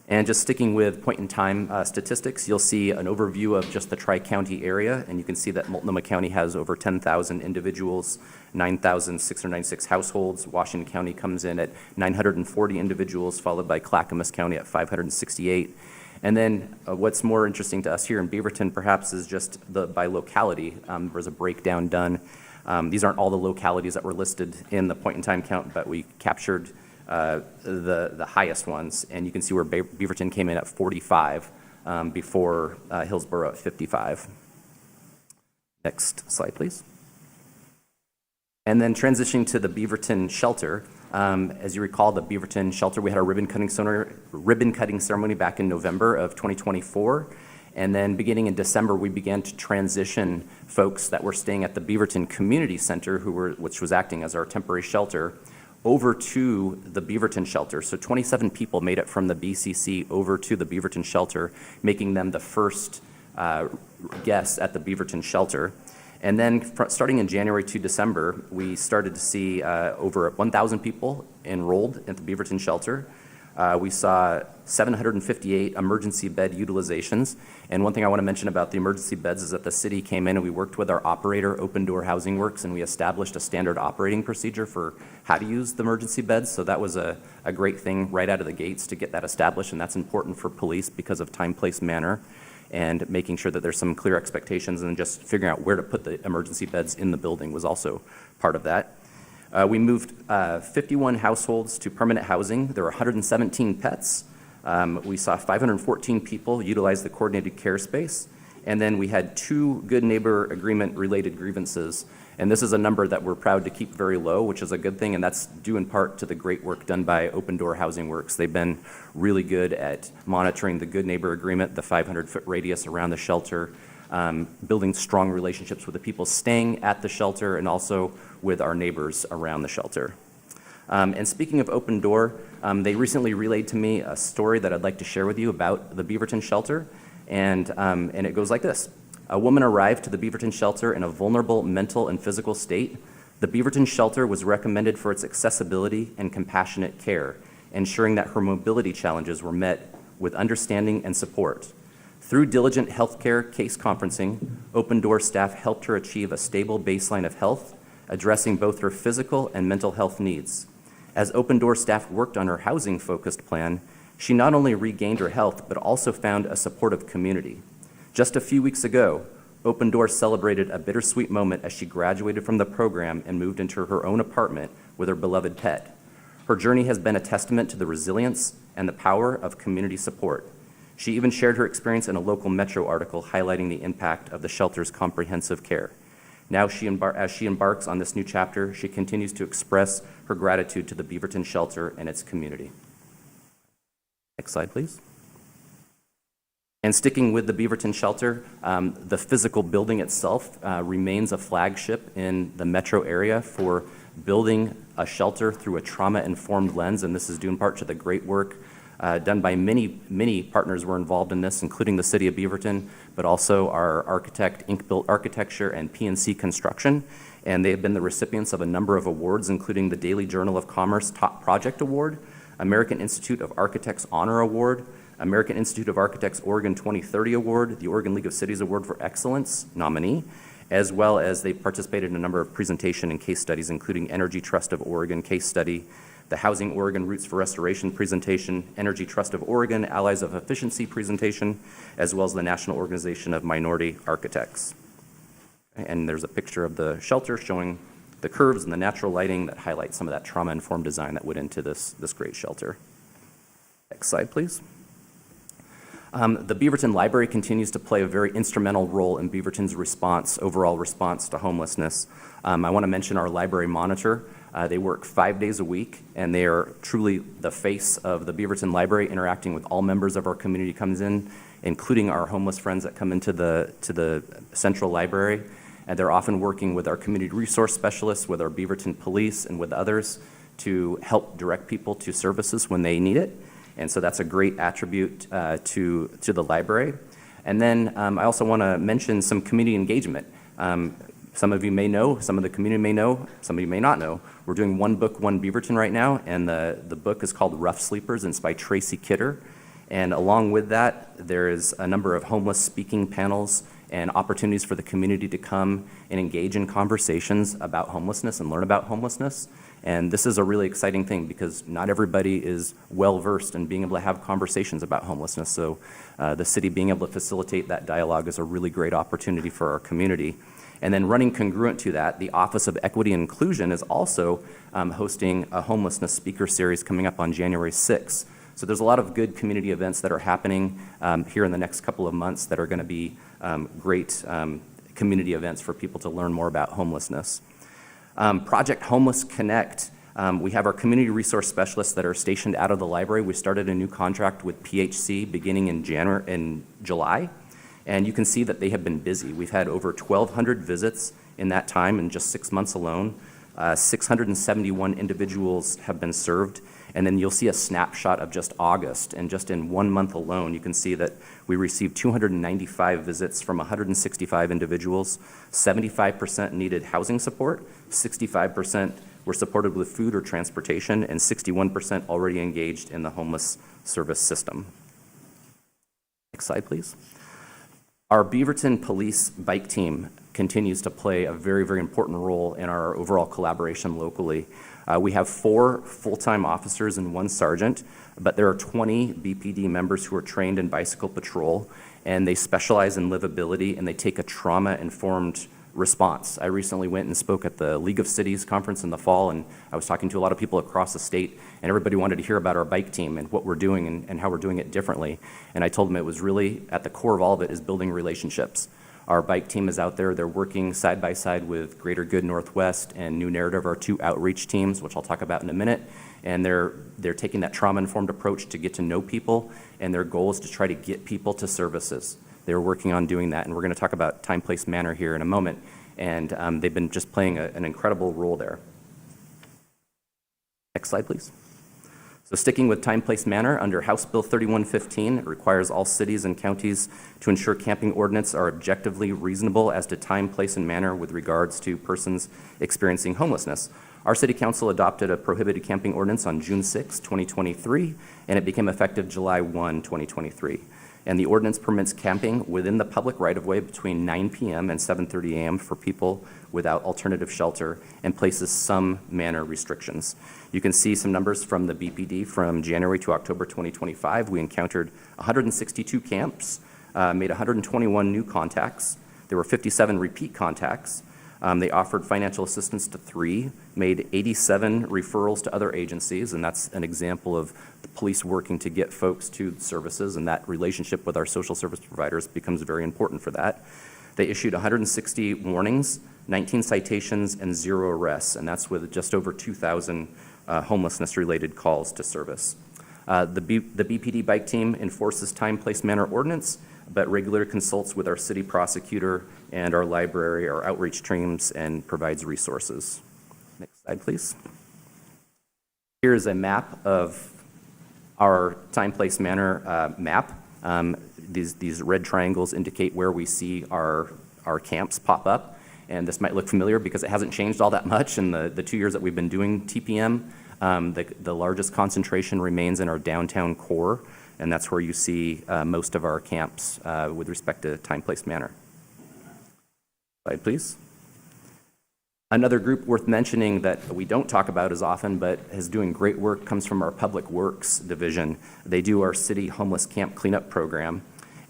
And just sticking with point-in-time statistics, you'll see an overview of just the Tri-County area, and you can see that Multnomah County has over 10,000 individuals, 9,696 households. Washington County comes in at 940 individuals, followed by Clackamas County at 568. And then what's more interesting to us here in Beaverton, perhaps, is just by locality. There's a breakdown done. These aren't all the localities that were listed in the point-in-time count, but we captured the highest ones. And you can see where Beaverton came in at 45 before Hillsborough at 55. Next slide, please. And then transitioning to the Beaverton shelter. As you recall, the Beaverton shelter, we had a ribbon cutting ceremony back in November of 2024. And then beginning in December, we began to transition folks that were staying at the Beaverton Community Center, which was acting as our temporary shelter, over to the Beaverton shelter. So 27 people made it from the BCC over to the Beaverton shelter, making them the first guests at the Beaverton shelter. And then starting in January to December, we started to see over 1,000 people enrolled at the Beaverton shelter. We saw 758 emergency bed utilizations. And one thing I want to mention about the emergency beds is that the city came in and we worked with our operator, Open Door Housing Works, and we established a standard operating procedure for how to use the emergency beds. So that was a great thing right out of the gates to get that established. And that's important for police because of time, place, manner, and making sure that there's some clear expectations, and just figuring out where to put the emergency beds in the building was also part of that. We moved 51 households to permanent housing. There were 117 pets. We saw 514 people utilize the coordinated care space. And then we had 2 good neighbor agreement related grievances. And this is a number that we're proud to keep very low, which is a good thing. And that's due in part to the great work done by Open Door Housing Works. They've been really good at monitoring the good neighbor agreement, the 500-foot radius around the shelter, building strong relationships with the people staying at the shelter and also with our neighbors around the shelter. And speaking of Open Door, they recently relayed to me a story that I'd like to share with you about the Beaverton shelter. And it goes like this. A woman arrived to the Beaverton shelter in a vulnerable mental and physical state. The Beaverton shelter was recommended for its accessibility and compassionate care, ensuring that her mobility challenges were met with understanding and support. Through diligent healthcare case conferencing, Open Door staff helped her achieve a stable baseline of health, addressing both her physical and mental health needs. As Open Door staff worked on her housing-focused plan, she not only regained her health, but also found a supportive community. Just a few weeks ago, Open Door celebrated a bittersweet moment as she graduated from the program and moved into her own apartment with her beloved pet. Her journey has been a testament to the resilience and the power of community support. She even shared her experience in a local Metro article highlighting the impact of the shelter's comprehensive care. Now, as she embarks on this new chapter, she continues to express her gratitude to the Beaverton shelter and its community. Next slide, please. And sticking with the Beaverton shelter, the physical building itself remains a flagship in the metro area for building a shelter through a trauma-informed lens, and this is due in part to the great work done by many partners were involved in this, including the City of Beaverton, but also our architect, Ink-Built Architecture, and PNC Construction. And they have been the recipients of a number of awards, including the Daily Journal of Commerce Top Project Award, American Institute of Architects Honor Award, American Institute of Architects Oregon 2030 Award, the Oregon League of Cities Award for Excellence nominee, as well as they participated in a number of presentation and case studies, including Energy Trust of Oregon case study, the Housing Oregon Roots for Restoration presentation, Energy Trust of Oregon Allies of Efficiency presentation, as well as the National Organization of Minority Architects. And there's a picture of the shelter showing the curves and the natural lighting that highlight some of that trauma-informed design that went into this great shelter. Next slide, please. The Beaverton Library continues to play a very instrumental role in Beaverton's overall response to homelessness. I want to mention our library monitor. They work 5 days a week, and they are truly the face of the Beaverton Library, interacting with all members of our community comes in, including our homeless friends that come into the central library. And they're often working with our community resource specialists, with our Beaverton police, and with others to help direct people to services when they need it. And so that's a great attribute to the library. And then I also want to mention some community engagement. Some of you may know, some of the community may know, some of you may not know. We're doing One Book, One Beaverton right now, and the book is called Rough Sleepers, and it's by Tracy Kidder. And along with that, there is a number of homeless speaking panels and opportunities for the community to come and engage in conversations about homelessness and learn about homelessness. And this is a really exciting thing because not everybody is well-versed in being able to have conversations about homelessness. So the city being able to facilitate that dialogue is a really great opportunity for our community. And then running congruent to that, the Office of Equity and Inclusion is also hosting a homelessness speaker series coming up on January 6th. So there's a lot of good community events that are happening here in the next couple of months that are going to be great community events for people to learn more about homelessness. Project Homeless Connect. We have our community resource specialists that are stationed out of the library. We started a new contract with PHC beginning in July, and you can see that they have been busy. We've had over 1,200 visits in that time in just 6 months alone. 671 individuals have been served, and then you'll see a snapshot of just August, and just in 1 month alone, you can see that we received 295 visits from 165 individuals. 75% needed housing support, 65% were supported with food or transportation, and 61% already engaged in the homeless service system. Next slide, please. Our Beaverton Police Bike Team continues to play a very, very important role in our overall collaboration locally. We have 4 full-time officers and 1 sergeant, but there are 20 BPD members who are trained in bicycle patrol, and they specialize in livability, and they take a trauma-informed response. I recently went and spoke at the League of Cities conference in the fall, and I was talking to a lot of people across the state, and everybody wanted to hear about our bike team and what we're doing and how we're doing it differently. And I told them it was really, at the core of all of it, is building relationships. Our bike team is out there. They're working side by side with Greater Good Northwest and New Narrative, our 2 outreach teams, which I'll talk about in a minute. And they're taking that trauma-informed approach to get to know people, and their goal is to try to get people to services. They're working on doing that, and we're going to talk about time, place, manner here in a moment. And they've been just playing an incredible role there. Next slide, please. So sticking with time, place, manner, under House Bill 3115, it requires all cities and counties to ensure camping ordinances are objectively reasonable as to time, place, and manner with regards to persons experiencing homelessness. Our City Council adopted a prohibited camping ordinance on June 6, 2023, and it became effective July 1, 2023. And the ordinance permits camping within the public right-of-way between 9 p.m. and 7:30 a.m. for people without alternative shelter, and places some manner restrictions. You can see some numbers from the BPD from January to October 2025. We encountered 162 camps, made 121 new contacts. There were 57 repeat contacts. They offered financial assistance to 3, made 87 referrals to other agencies, and that's an example of the police working to get folks to services, and that relationship with our social service providers becomes very important for that. They issued 160 warnings, 19 citations, and 0 arrests, and that's with just over 2,000 homelessness-related calls to service. The BPD bike team enforces time, place, manner ordinance, but regularly consults with our city prosecutor and our library, our outreach teams, and provides resources. Next slide, please. Here's a map of our time, place, manner map. These red triangles indicate where we see our camps pop up. And this might look familiar because it hasn't changed all that much in the 2 years that we've been doing TPM. The largest concentration remains in our downtown core, and that's where you see most of our camps with respect to time, place, manner. Slide, please. Another group worth mentioning that we don't talk about as often, but is doing great work, comes from our Public Works division. They do our city homeless camp cleanup program,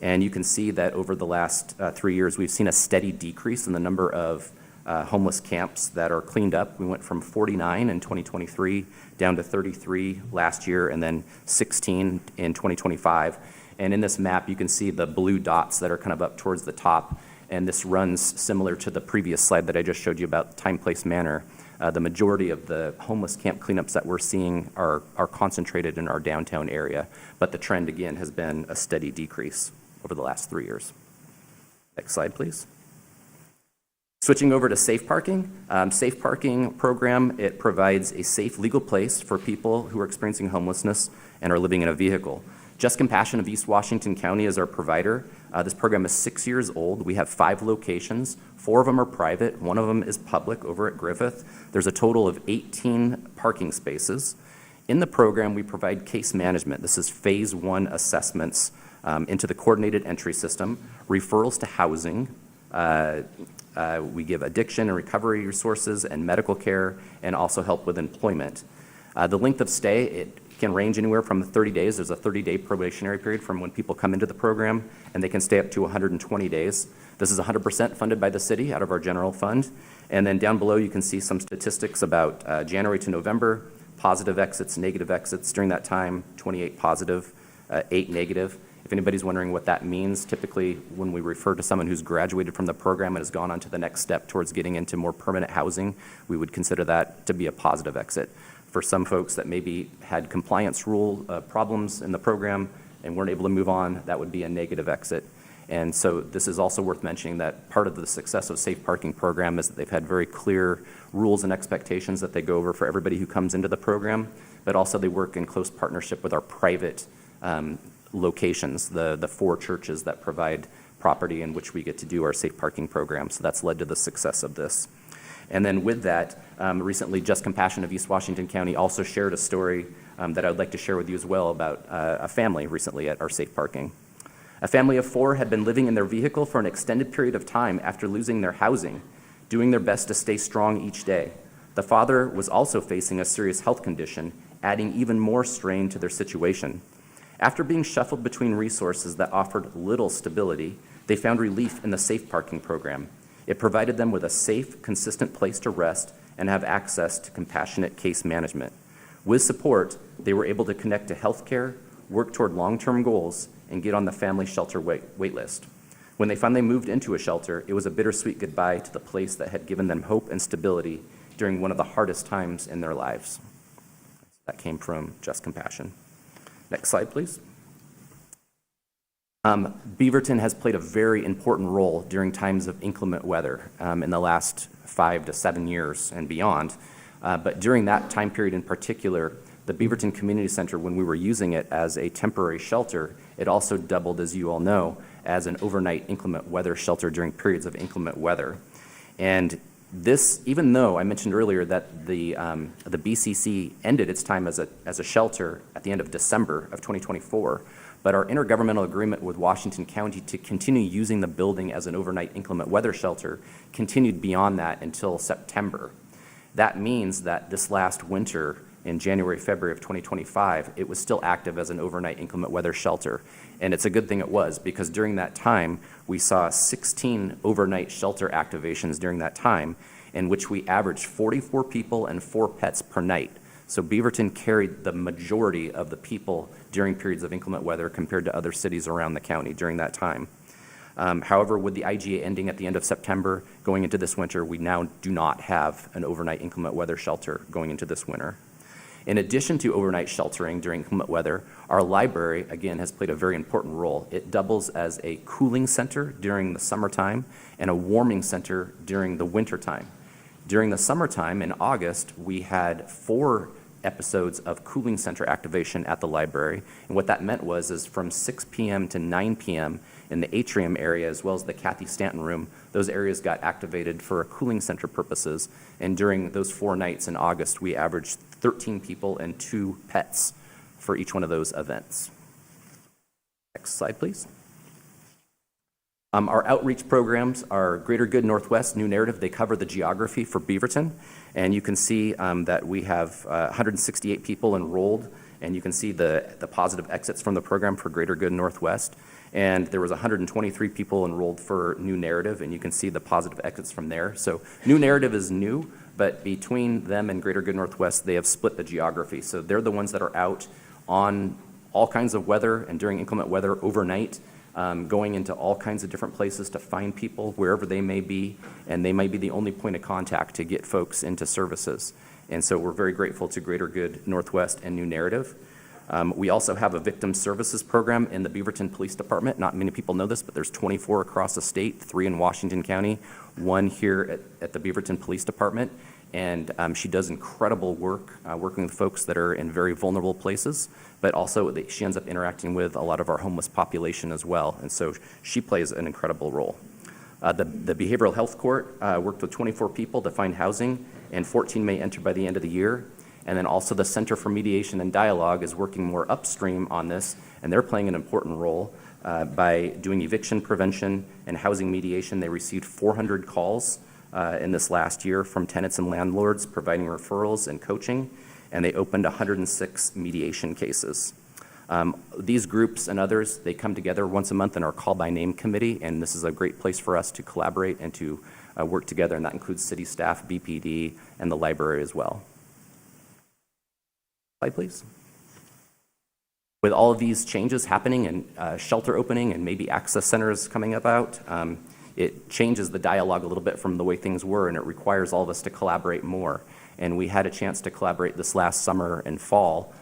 and you can see that over the last 3 years, we've seen a steady decrease in the number of homeless camps that are cleaned up. We went from 49 in 2023 down to 33 last year, and then 16 in 2025. And in this map, you can see the blue dots that are kind of up towards the top. And this runs similar to the previous slide that I just showed you about time, place, manner. The majority of the homeless camp cleanups that we're seeing are concentrated in our downtown area. But the trend, again, has been a steady decrease over the last 3 years. Next slide, please. Switching over to safe parking. Safe parking program, it provides a safe legal place for people who are experiencing homelessness and are living in a vehicle. Just Compassion of East Washington County is our provider. This program is 6 years old. We have 5 locations. 4 of them are private. 1 of them is public over at Griffith. There's a total of 18 parking spaces. In the program, we provide case management. This is phase 1 assessments into the coordinated entry system, referrals to housing. We give addiction and recovery resources and medical care, and also help with employment. The length of stay, it can range anywhere from 30 days. There's a 30-day probationary period from when people come into the program, and they can stay up to 120 days. This is 100% funded by the city out of our general fund. And then down below, you can see some statistics about January to November, positive exits, negative exits during that time, 28 positive, 8 negative. If anybody's wondering what that means, typically when we refer to someone who's graduated from the program and has gone on to the next step towards getting into more permanent housing, we would consider that to be a positive exit. For some folks that maybe had compliance rule problems in the program and weren't able to move on, that would be a negative exit. And so this is also worth mentioning that part of the success of Safe Parking program is that they've had very clear rules and expectations that they go over for everybody who comes into the program, but also they work in close partnership with our private locations, the 4 churches that provide property in which we get to do our Safe Parking program. So that's led to the success of this. And then with that, recently Just Compassion of East Washington County also shared a story that I would like to share with you as well about a family recently at our Safe Parking. A family of 4 had been living in their vehicle for an extended period of time after losing their housing, doing their best to stay strong each day. The father was also facing a serious health condition, adding even more strain to their situation. After being shuffled between resources that offered little stability, they found relief in the Safe Parking program. It provided them with a safe, consistent place to rest and have access to compassionate case management. With support, they were able to connect to healthcare, work toward long-term goals, and get on the family shelter wait list. When they finally moved into a shelter, it was a bittersweet goodbye to the place that had given them hope and stability during one of the hardest times in their lives. That came from Just Compassion. Next slide, please. Beaverton has played a very important role during times of inclement weather in the last 5 to 7 years and beyond. But during that time period in particular, the Beaverton Community Center, when we were using it as a temporary shelter, it also doubled, as you all know, as an overnight inclement weather shelter during periods of inclement weather. And this, even though I mentioned earlier that the BCC ended its time as a shelter at the end of December of 2024, but our intergovernmental agreement with Washington County to continue using the building as an overnight inclement weather shelter continued beyond that until September. That means that this last winter, in January, February of 2025, it was still active as an overnight inclement weather shelter. And it's a good thing it was, because during that time, we saw 16 overnight shelter activations during that time, in which we averaged 44 people and 4 pets per night. So Beaverton carried the majority of the people during periods of inclement weather compared to other cities around the county during that time. However, with the IGA ending at the end of September, going into this winter, we now do not have an overnight inclement weather shelter going into this winter. In addition to overnight sheltering during inclement weather, our library, again, has played a very important role. It doubles as a cooling center during the summertime and a warming center during the wintertime. During the summertime, in August, we had 4 episodes of cooling center activation at the library. And what that meant is from 6 p.m. to 9 p.m. in the atrium area, as well as the Kathy Stanton room, those areas got activated for cooling center purposes. And during those 4 nights in August, we averaged 13 people and 2 pets for each one of those events. Next slide, please. Our outreach programs are Greater Good Northwest, New Narrative. They cover the geography for Beaverton. And you can see that we have 168 people enrolled. And you can see the positive exits from the program for Greater Good Northwest. And there was 123 people enrolled for New Narrative. And you can see the positive exits from there. So New Narrative is new, but between them and Greater Good Northwest, they have split the geography. So they're the ones that are out on all kinds of weather and during inclement weather overnight, going into all kinds of different places to find people wherever they may be, and they might be the only point of contact to get folks into services. And so we're very grateful to Greater Good Northwest and New Narrative. We also have a victim services program in the Beaverton Police Department. Not many people know this, but there's 24 across the state, 3 in Washington County, 1 here at the Beaverton Police Department. And she does incredible work working with folks that are in very vulnerable places, but also she ends up interacting with a lot of our homeless population as well. And so she plays an incredible role. The Behavioral Health Court worked with 24 people to find housing, and 14 may enter by the end of the year. And then also the Center for Mediation and Dialogue is working more upstream on this, and they're playing an important role by doing eviction prevention and housing mediation. They received 400 calls in this last year from tenants and landlords providing referrals and coaching, and they opened 106 mediation cases. These groups and others, they come together once a month in our call by name committee, and this is a great place for us to collaborate and to work together, and that includes city staff, BPD, and the library as well. Slide, please. With all of these changes happening and shelter opening and maybe access centers coming about, it changes the dialogue a little bit from the way things were, and it requires all of us to collaborate more. And we had a chance to collaborate this last summer and fall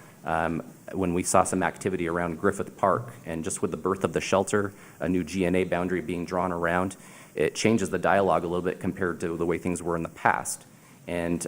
when we saw some activity around Griffith Park, and just with the birth of the shelter, a new GNA boundary being drawn around, it changes the dialogue a little bit compared to the way things were in the past. And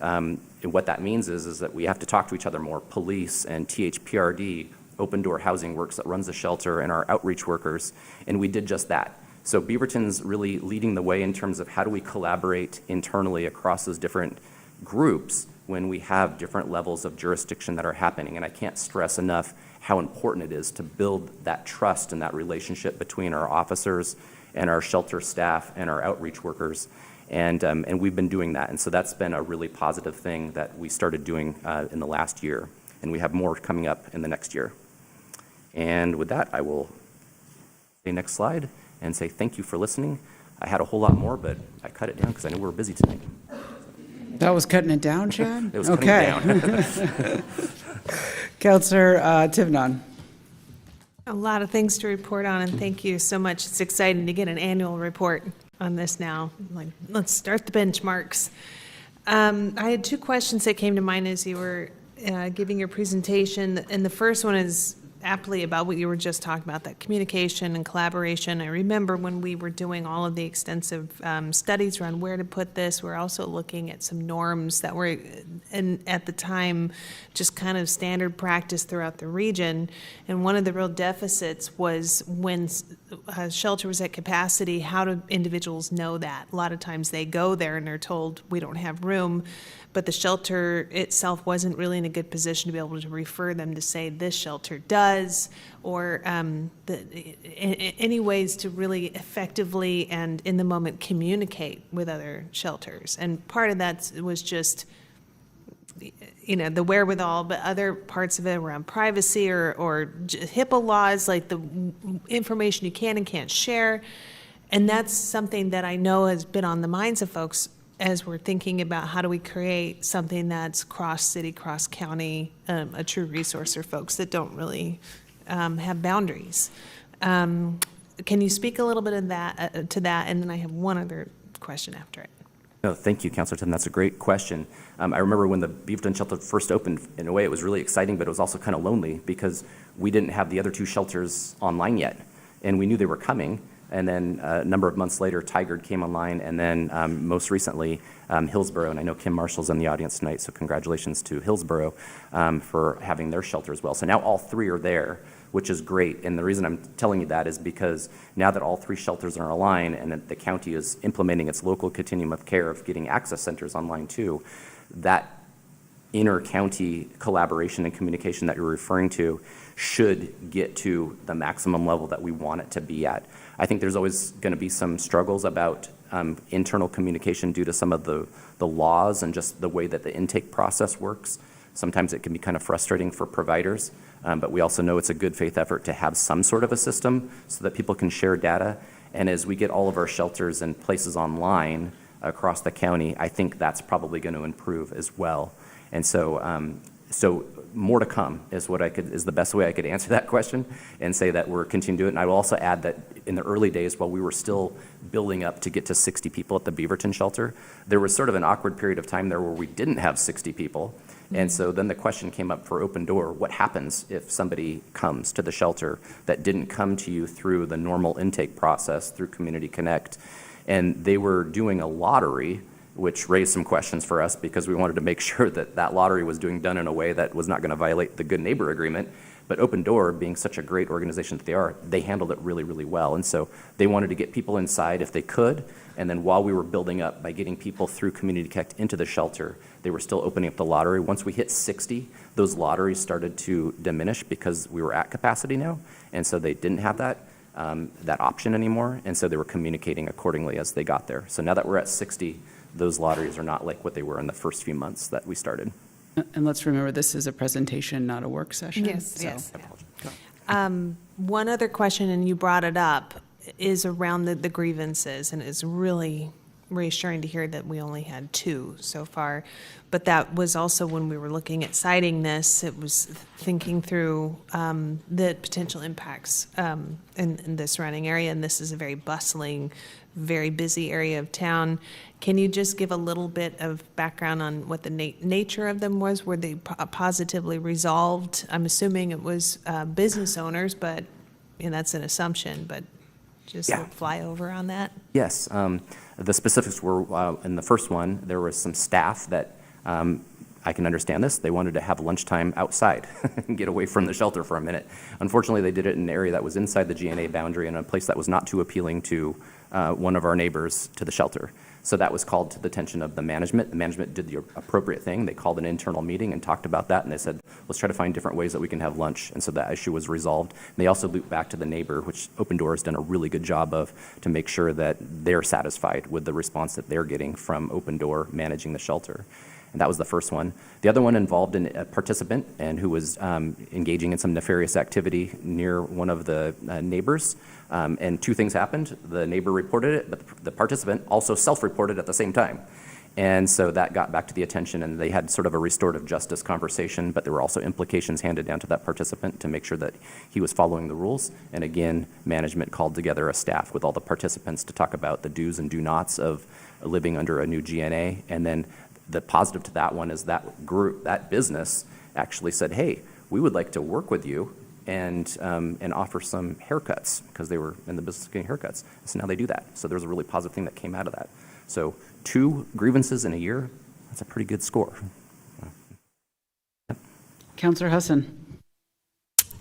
what that means is that we have to talk to each other more. Police and THPRD, Open Door Housing Works that runs the shelter, and our outreach workers, and we did just that. So Beaverton's really leading the way in terms of how do we collaborate internally across those different groups when we have different levels of jurisdiction that are happening. And I can't stress enough how important it is to build that trust and that relationship between our officers and our shelter staff and our outreach workers. And we've been doing that. And so that's been a really positive thing that we started doing in the last year. And we have more coming up in the next year. And with that, I will say next slide and say thank you for listening. I had a whole lot more, but I cut it down because I knew we were busy tonight. That was cutting it down, Chad? It was cutting it down. Councillor Tivnon. A lot of things to report on, and thank you so much. It's exciting to get an annual report on this now. Like, let's start the benchmarks. I had two questions that came to mind as you were giving your presentation, and the first one is aptly about what you were just talking about, that communication and collaboration. I remember when we were doing all of the extensive studies around where to put this, we're also looking at some norms that were, at the time, just kind of standard practice throughout the region. And one of the real deficits was when a shelter was at capacity, how do individuals know that? A lot of times they go there and they're told, we don't have room. But the shelter itself wasn't really in a good position to be able to refer them to say this shelter does, or any ways to really effectively and in the moment communicate with other shelters. And part of that was just, the wherewithal, but other parts of it around privacy or HIPAA laws, like the information you can and can't share. And that's something that I know has been on the minds of folks as we're thinking about how do we create something that's cross-city, cross-county, a true resource for folks that don't really have boundaries. Can you speak a little bit of that to that? And then I have one other question after it. No, thank you, Councilor Tim. That's a great question. I remember when the Beaverton shelter first opened, in a way it was really exciting, but it was also kind of lonely because we didn't have the other two shelters online yet. And we knew they were coming. And then a number of months later, Tigard came online, and then most recently, Hillsborough. And I know Kim Marshall's in the audience tonight, so congratulations to Hillsborough for having their shelter as well. So now all three are there, which is great. And the reason I'm telling you that is because now that all three shelters are online and that the county is implementing its local continuum of care of getting access centers online too, that inter-county collaboration and communication that you're referring to should get to the maximum level that we want it to be at. I think there's always going to be some struggles about internal communication due to some of the laws and just the way that the intake process works. Sometimes it can be kind of frustrating for providers, but we also know it's a good faith effort to have some sort of a system so that people can share data. And as we get all of our shelters and places online across the county, I think that's probably going to improve as well. And so, so more to come is the best way I could answer that question and say that we're continuing to do it. And I will also add that in the early days, while we were still building up to get to 60 people at the Beaverton shelter, there was sort of an awkward period of time there where we didn't have 60 people. And so then the question came up for Open Door, what happens if somebody comes to the shelter that didn't come to you through the normal intake process, through Community Connect? And they were doing a lottery, which raised some questions for us because we wanted to make sure that that lottery was done in a way that was not going to violate the Good Neighbor Agreement. But Open Door, being such a great organization that they are, they handled it really, really well. And so they wanted to get people inside if they could. And then while we were building up by getting people through Community Connect into the shelter, they were still opening up the lottery. Once we hit 60, those lotteries started to diminish because we were at capacity now. And so they didn't have that option anymore. And so they were communicating accordingly as they got there. So now that we're at 60, those lotteries are not like what they were in the first few months that we started. And let's remember, this is a presentation, not a work session. Yes, so. yes. One other question, and you brought it up, is around the grievances, and it's really reassuring to hear that we only had 2 so far. But that was also when we were looking at citing this, it was thinking through the potential impacts in the surrounding area, and this is a very bustling, very busy area of town. Can you just give a little bit of background on what the nature of them was? Were they positively resolved? I'm assuming it was business owners, but that's an assumption, but just a flyover on that? Yes. The specifics were, in the first one, there was some staff that, I can understand this, they wanted to have lunchtime outside and get away from the shelter for a minute. Unfortunately, they did it in an area that was inside the GNA boundary and a place that was not too appealing to one of our neighbors to the shelter. So that was called to the attention of the management. The management did the appropriate thing. They called an internal meeting and talked about that, and they said, let's try to find different ways that we can have lunch. And so that issue was resolved. And they also looped back to the neighbor, which Open Door has done a really good job of, to make sure that they're satisfied with the response that they're getting from Open Door managing the shelter. And that was the first one. The other one involved a participant and who was engaging in some nefarious activity near one of the neighbors. And 2 things happened. The neighbor reported it, but the participant also self-reported at the same time. And so that got back to the attention, and they had sort of a restorative justice conversation, but there were also implications handed down to that participant to make sure that he was following the rules. And again, management called together a staff with all the participants to talk about the do's and do nots of living under a new GNA. And then the positive to that one is that group, that business actually said, hey, we would like to work with you and offer some haircuts, because they were in the business of getting haircuts. So now they do that. So there's a really positive thing that came out of that. So 2 grievances in a year, that's a pretty good score. Councillor Husson.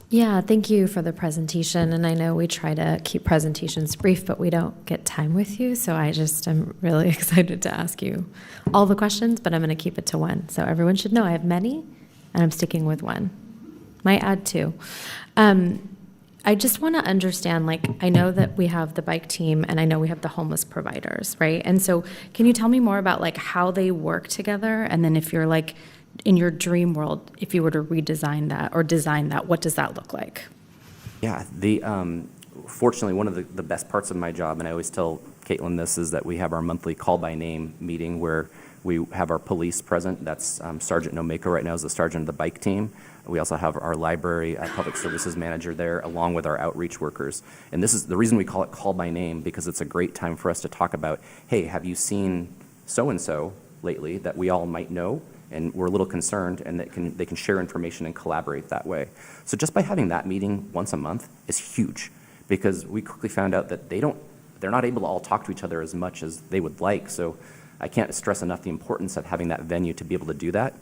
Yeah, thank you for the presentation. And I know we try to keep presentations brief, but we don't get time with you. So I'm really excited to ask you all the questions, but I'm going to keep it to 1. So everyone should know I have many, and I'm sticking with 1. Might add 2. I just want to understand, I know that we have the bike team and I know we have the homeless providers, right? And so can you tell me more about how they work together? And then if you're in your dream world, if you were to redesign that or design that, what does that look like? Yeah, fortunately, one of the best parts of my job, and I always tell Caitlin this, is that we have our monthly call by name meeting where we have our police present. That's Sergeant Nomeko right now is the sergeant of the bike team. We also have our library public services manager there, along with our outreach workers. And this is the reason we call it call by name, because it's a great time for us to talk about, hey, have you seen so-and-so lately that we all might know? And we're a little concerned, and they can share information and collaborate that way. So just by having that meeting once a month is huge, because we quickly found out that they're not able to all talk to each other as much as they would like. So I can't stress enough the importance of having that venue to be able to do that.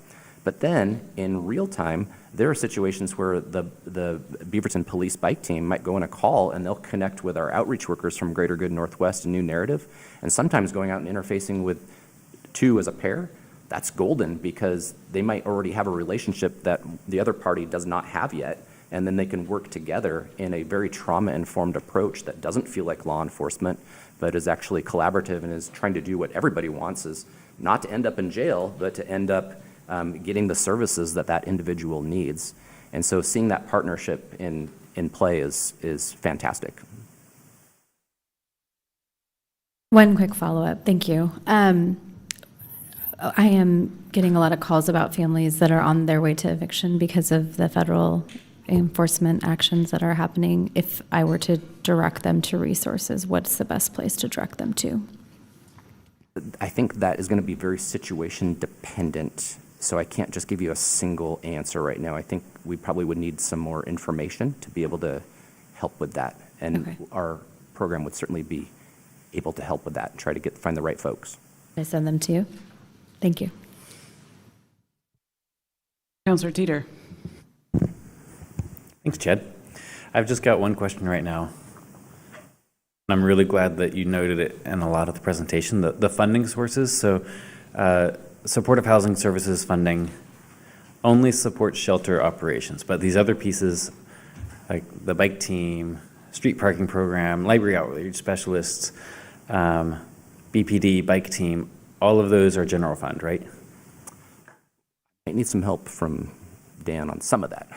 But then in real time, there are situations where the Beaverton Police Bike Team might go on a call and they'll connect with our outreach workers from Greater Good Northwest and New Narrative, and sometimes going out and interfacing with 2 as a pair. That's golden, because they might already have a relationship that the other party does not have yet, and then they can work together in a very trauma-informed approach that doesn't feel like law enforcement, but is actually collaborative and is trying to do what everybody wants, is not to end up in jail, but to end up getting the services that individual needs. And so seeing that partnership in play is fantastic. One quick follow-up. Thank you. I am getting a lot of calls about families that are on their way to eviction because of the federal enforcement actions that are happening. If I were to direct them to resources, what's the best place to direct them to? I think that is going to be very situation dependent. So I can't just give you a single answer right now. I think we probably would need some more information to be able to help with that. And our program would certainly be able to help with that and try to find the right folks. I send them to you. Thank you. Councillor Teeter. Thanks, Chad. I've just got one question right now. I'm really glad that you noted it in a lot of the presentation, the funding sources. So supportive housing services funding only supports shelter operations, but these other pieces, like the bike team, street parking program, library outreach specialists, BPD, bike team, all of those are general fund, right? I need some help from Dan on some of that.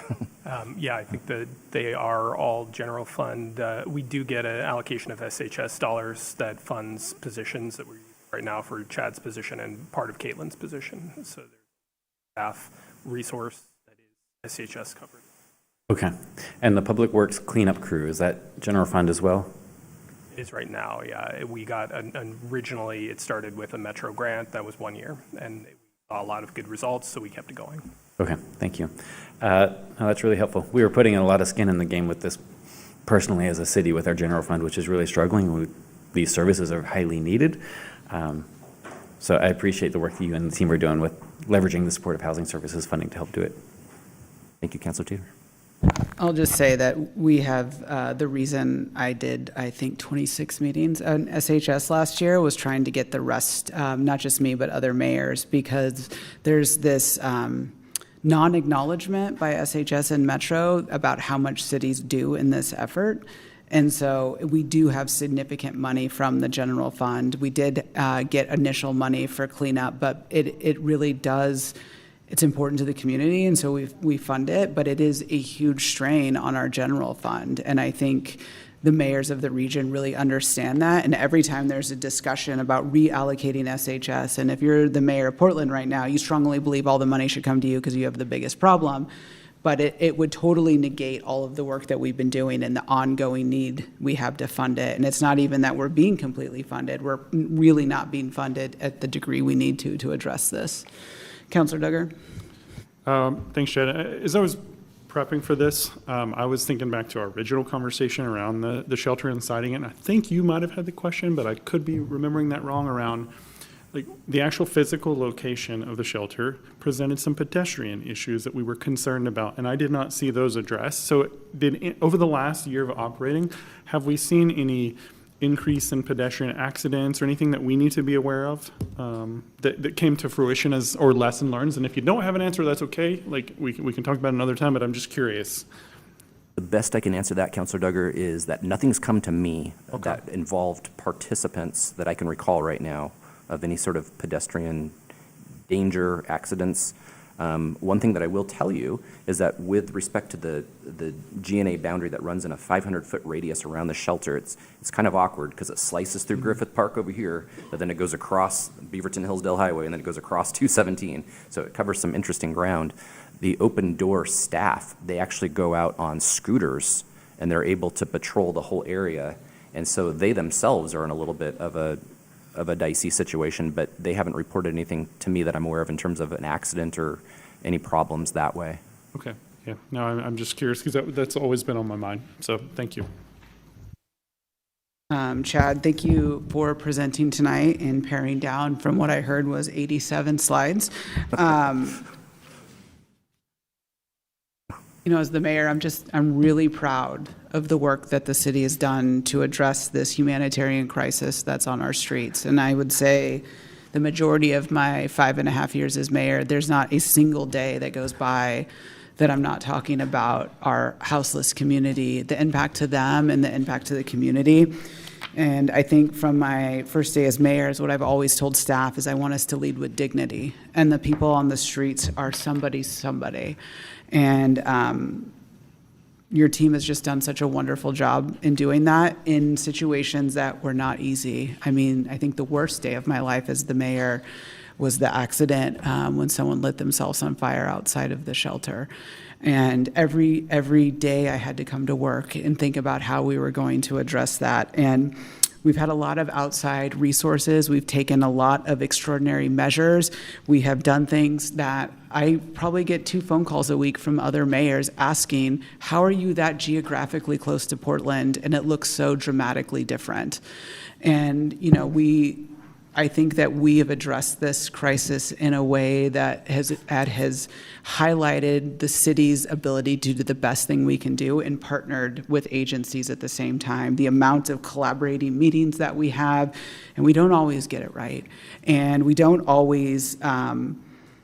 Yeah, I think that they are all general fund. We do get an allocation of SHS dollars that funds positions that we're using right now for Chad's position and part of Caitlin's position. So there's staff resource that is SHS covered. Okay. And the Public Works cleanup crew, is that general fund as well? It is right now, yeah. We got, originally it started with a Metro grant, that was 1 year, and we saw a lot of good results, so we kept it going. Okay, thank you. No, that's really helpful. We were putting in a lot of skin in the game with this personally as a city with our general fund, which is really struggling. These services are highly needed. So I appreciate the work that you and the team are doing with leveraging the supportive housing services funding to help do it. Thank you, Councilor Taylor. I'll just say that we have, the reason I did, I think, 26 meetings on SHS last year was trying to get the rest, not just me, but other mayors, because there's this non-acknowledgement by SHS and Metro about how much cities do in this effort. And so we do have significant money from the general fund. We did get initial money for cleanup, but it really does, it's important to the community, and so we fund it, but it is a huge strain on our general fund. And I think the mayors of the region really understand that. And every time there's a discussion about reallocating SHS, and if you're the mayor of Portland right now, you strongly believe all the money should come to you because you have the biggest problem. But it would totally negate all of the work that we've been doing and the ongoing need we have to fund it. And it's not even that we're being completely funded. We're really not being funded at the degree we need to address this. Councilor Duggar. Thanks, Chad. As I was prepping for this, I was thinking back to our original conversation around the shelter and siding it. And I think you might have had the question, but I could be remembering that wrong, around like the actual physical location of the shelter presented some pedestrian issues that we were concerned about, and I did not see those addressed. So over the last year of operating, have we seen any increase in pedestrian accidents or anything that we need to be aware of that came to fruition or lesson learned? And if you don't have an answer, that's okay. Like we can talk about it another time, but I'm just curious. The best I can answer that, Councilor Duggar, is that nothing's come to me that involved participants that I can recall right now of any sort of pedestrian danger, accidents. One thing that I will tell you is that with respect to the GNA boundary that runs in a 500-foot radius around the shelter, it's kind of awkward because it slices through Griffith Park over here, but then it goes across Beaverton Hillsdale Highway, and then it goes across 217. So it covers some interesting ground. The open door staff, they actually go out on scooters, and they're able to patrol the whole area. And so they themselves are in a little bit of a dicey situation, but they haven't reported anything to me that I'm aware of in terms of an accident or any problems that way. Okay, yeah, no, I'm just curious because that's always been on my mind, so thank you. Chad, thank you for presenting tonight and paring down from what I heard was 87 slides. You know, as the mayor, I'm really proud of the work that the city has done to address this humanitarian crisis that's on our streets. And I would say the majority of my 5.5 years as mayor, there's not a single day that goes by that I'm not talking about our houseless community, the impact to them and the impact to the community. And I think from my first day as mayor, is what I've always told staff is I want us to lead with dignity. And the people on the streets are somebody. And your team has just done such a wonderful job in doing that in situations that were not easy. I mean, I think the worst day of my life as the mayor was the accident when someone lit themselves on fire outside of the shelter. And every day I had to come to work and think about how we were going to address that. And we've had a lot of outside resources. We've taken a lot of extraordinary measures. We have done things that I probably get 2 phone calls a week from other mayors asking, how are you that geographically close to Portland and it looks so dramatically different? And, you know, I think that we have addressed this crisis in a way that has highlighted the city's ability to do the best thing we can do and partnered with agencies at the same time. The amount of collaborating meetings that we have, and we don't always get it right. And we don't always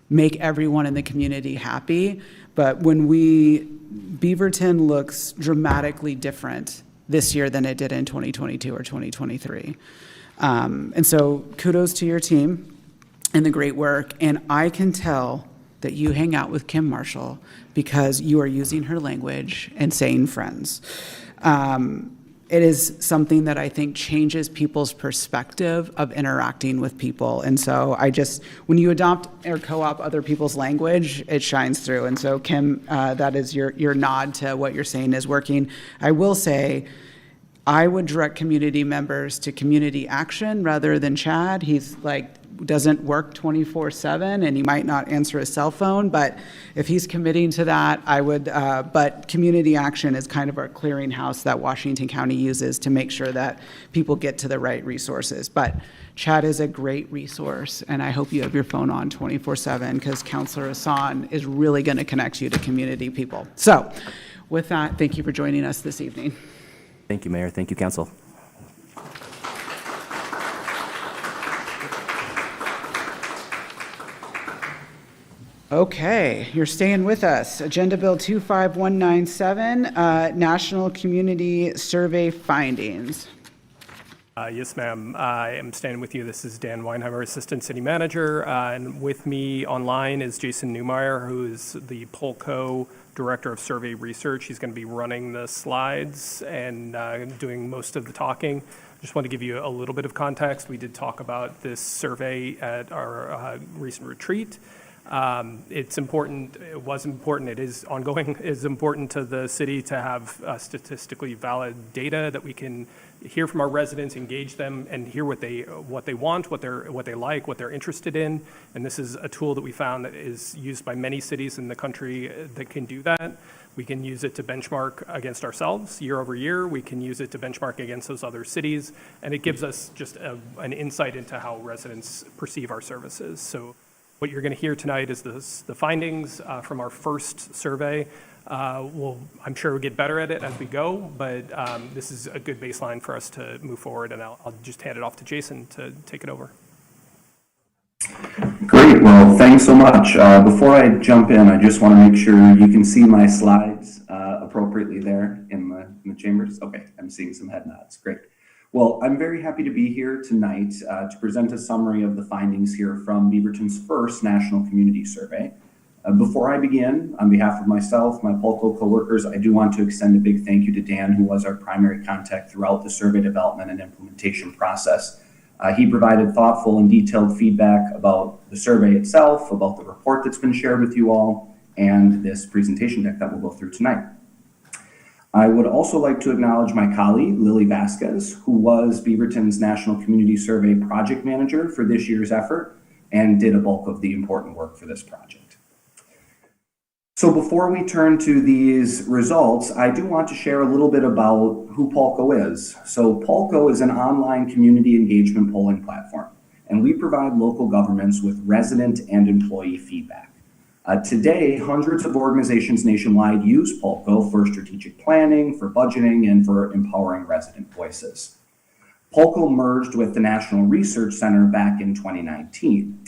make everyone in the community happy. But when Beaverton looks dramatically different this year than it did in 2022 or 2023. And so kudos to your team and the great work. And I can tell that you hang out with Kim Marshall because you are using her language and saying friends. It is something that I think changes people's perspective of interacting with people. And so when you adopt or co-opt other people's language, it shines through. And so Kim, that is your nod to what you're saying is working. I will say, I would direct community members to community action rather than Chad. He's doesn't work 24/7 and he might not answer a cell phone, but if he's committing to that, I would, but community action is kind of our clearinghouse that Washington County uses to make sure that people get to the right resources. But Chad is a great resource, and I hope you have your phone on 24/7 because Counselor Hassan is really going to connect you to community people. So with that, thank you for joining us this evening. Thank you, Mayor. Thank you, Council. Okay, you're staying with us. Agenda Bill 25197, National Community Survey Findings. Yes, ma'am. I am standing with you. This is Dan Weinheimer, Assistant City Manager. And with me online is Jason Newmeyer, who is the Polco Director of Survey Research. He's going to be running the slides and doing most of the talking. Just want to give you a little bit of context. We did talk about this survey at our recent retreat. It's important, it was important, it is ongoing, it's important to the city to have statistically valid data that we can hear from our residents, engage them, and hear what they want, what they like, what they're interested in. And this is a tool that we found that is used by many cities in the country that can do that. We can use it to benchmark against ourselves year over year. We can use it to benchmark against those other cities. And it gives us just an insight into how residents perceive our services. So what you're going to hear tonight is the findings from our first survey. I'm sure we'll get better at it as we go, but this is a good baseline for us to move forward, and I'll just hand it off to Jason to take it over. Great. Well, thanks so much. Before I jump in, I just want to make sure you can see my slides appropriately there in the chambers. Okay, I'm seeing some head nods. Great. Well, I'm very happy to be here tonight to present a summary of the findings here from Beaverton's first National Community Survey. Before I begin, on behalf of myself, my Polco coworkers, I do want to extend a big thank you to Dan, who was our primary contact throughout the survey development and implementation process. He provided thoughtful and detailed feedback about the survey itself, about the report that's been shared with you all, and this presentation deck that we'll go through tonight. I would also like to acknowledge my colleague, Lily Vasquez, who was Beaverton's National Community Survey Project Manager for this year's effort and did a bulk of the important work for this project. So before we turn to these results, I do want to share a little bit about who Polco is. So Polco is an online community engagement polling platform, and we provide local governments with resident and employee feedback. Today, hundreds of organizations nationwide use Polco for strategic planning, for budgeting, and for empowering resident voices. Polco merged with the National Research Center back in 2019.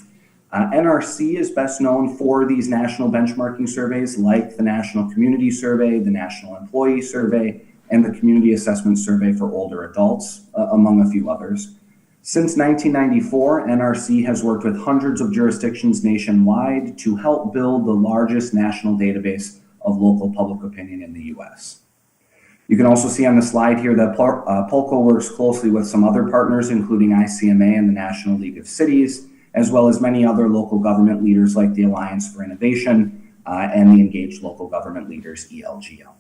NRC is best known for these national benchmarking surveys like the National Community Survey, the National Employee Survey, and the Community Assessment Survey for older adults, among a few others. Since 1994, NRC has worked with hundreds of jurisdictions nationwide to help build the largest national database of local public opinion in the U.S. You can also see on the slide here that Polco works closely with some other partners, including ICMA and the National League of Cities, as well as many other local government leaders like the Alliance for Innovation and the Engaged Local Government Leaders, ELGL.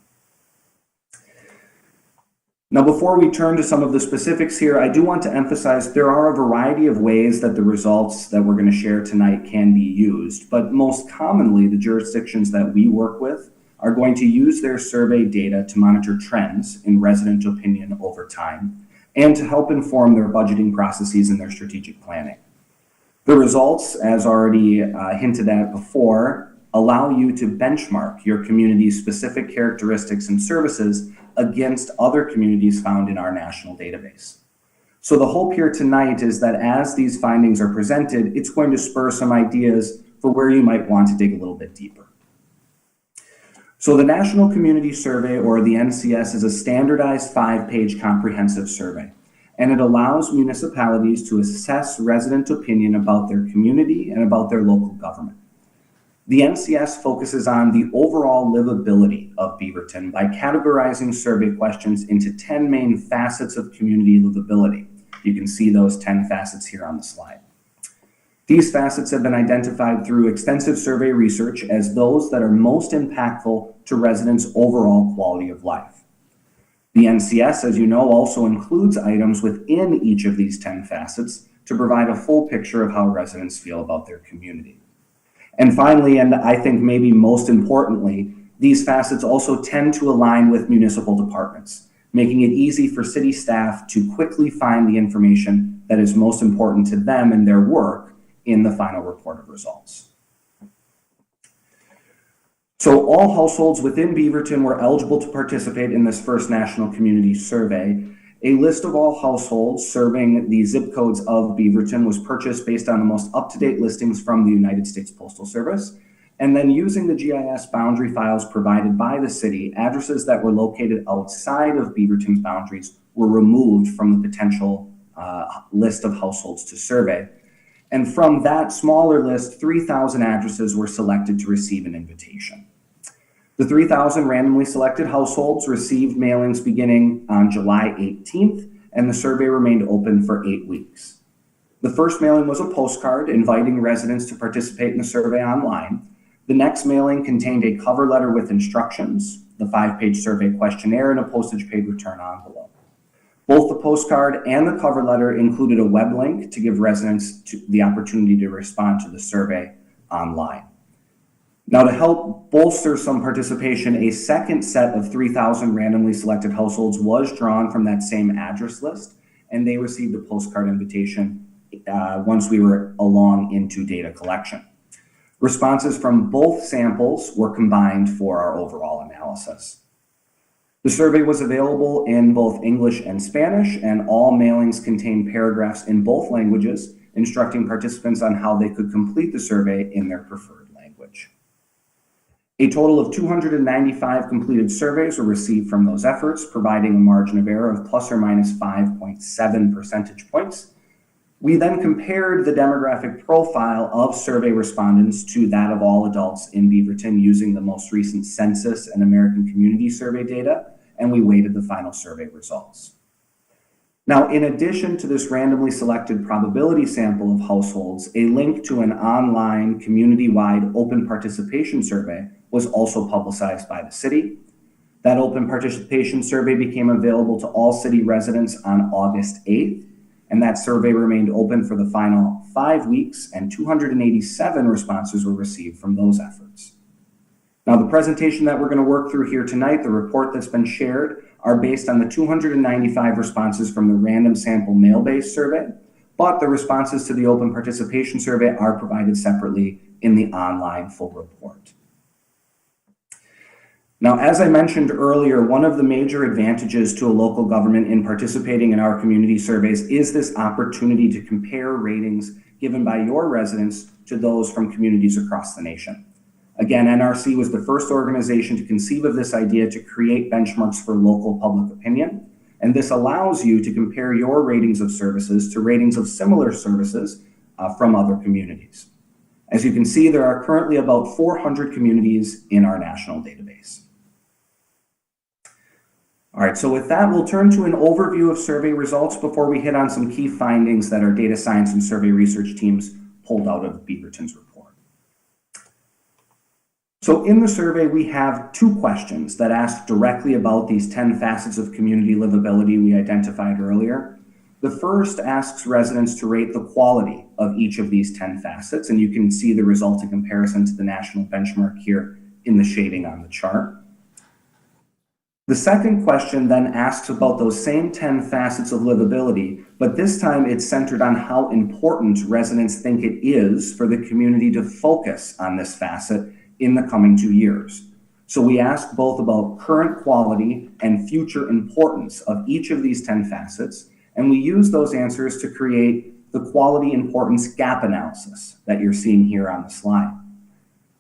Now, before we turn to some of the specifics here, I do want to emphasize there are a variety of ways that the results that we're going to share tonight can be used, but most commonly the jurisdictions that we work with are going to use their survey data to monitor trends in resident opinion over time and to help inform their budgeting processes and their strategic planning. The results, as already hinted at before, allow you to benchmark your community's specific characteristics and services against other communities found in our national database. So the hope here tonight is that as these findings are presented, it's going to spur some ideas for where you might want to dig a little bit deeper. So the National Community Survey, or the NCS, is a standardized 5-page comprehensive survey, and it allows municipalities to assess resident opinion about their community and about their local government. The NCS focuses on the overall livability of Beaverton by categorizing survey questions into 10 main facets of community livability. You can see those 10 facets here on the slide. These facets have been identified through extensive survey research as those that are most impactful to residents' overall quality of life. The NCS, as you know, also includes items within each of these 10 facets to provide a full picture of how residents feel about their community. And finally, and I think maybe most importantly, these facets also tend to align with municipal departments, making it easy for city staff to quickly find the information that is most important to them in their work in the final report of results. So all households within Beaverton were eligible to participate in this first national community survey. A list of all households serving the zip codes of Beaverton was purchased based on the most up-to-date listings from the United States Postal Service. And then using the GIS boundary files provided by the city, addresses that were located outside of Beaverton's boundaries were removed from the potential list of households to survey. And from that smaller list, 3,000 addresses were selected to receive an invitation. The 3,000 randomly selected households received mailings beginning on July 18th, and the survey remained open for 8 weeks. The first mailing was a postcard inviting residents to participate in the survey online. The next mailing contained a cover letter with instructions, the 5-page survey questionnaire, and a postage-paid return envelope. Both the postcard and the cover letter included a web link to give residents the opportunity to respond to the survey online. Now, to help bolster some participation, a second set of 3,000 randomly selected households was drawn from that same address list, and they received a postcard invitation once we were along into data collection. Responses from both samples were combined for our overall analysis. The survey was available in both English and Spanish, and all mailings contained paragraphs in both languages, instructing participants on how they could complete the survey in their preferred language. A total of 295 completed surveys were received from those efforts, providing a margin of error of plus or minus 5.7 percentage points. We then compared the demographic profile of survey respondents to that of all adults in Beaverton using the most recent census and American Community Survey data, and we weighted the final survey results. Now, in addition to this randomly selected probability sample of households, a link to an online community-wide open participation survey was also publicized by the city. That open participation survey became available to all city residents on August 8th, and that survey remained open for the final 5 weeks, and 287 responses were received from those efforts. Now, the presentation that we're going to work through here tonight, the report that's been shared, are based on the 295 responses from the random sample mail-based survey, but the responses to the open participation survey are provided separately in the online full report. Now, as I mentioned earlier, one of the major advantages to a local government in participating in our community surveys is this opportunity to compare ratings given by your residents to those from communities across the nation. Again, NRC was the first organization to conceive of this idea to create benchmarks for local public opinion, and this allows you to compare your ratings of services to ratings of similar services from other communities. As you can see, there are currently about 400 communities in our national database. All right, so with that, we'll turn to an overview of survey results before we hit on some key findings that our data science and survey research teams pulled out of Beaverton's report. So in the survey, we have 2 questions that ask directly about these 10 facets of community livability we identified earlier. The first asks residents to rate the quality of each of these 10 facets, and you can see the resulting comparison to the national benchmark here in the shading on the chart. The second question then asks about those same 10 facets of livability, but this time it's centered on how important residents think it is for the community to focus on this facet in the coming 2 years. So we ask both about current quality and future importance of each of these 10 facets, and we use those answers to create the quality importance gap analysis that you're seeing here on the slide.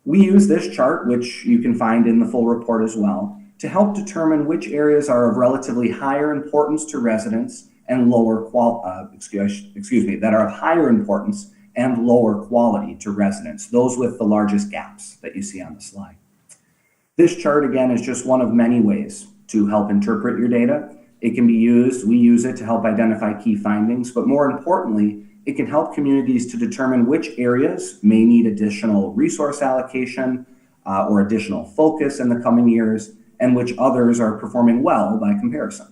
We use this chart, which you can find in the full report as well, to help determine which areas are of relatively higher importance to residents and that are of higher importance and lower quality to residents, those with the largest gaps that you see on the slide. This chart, again, is just one of many ways to help interpret your data. It can be used, we use it to help identify key findings, but more importantly, it can help communities to determine which areas may need additional resource allocation or additional focus in the coming years, and which others are performing well by comparison.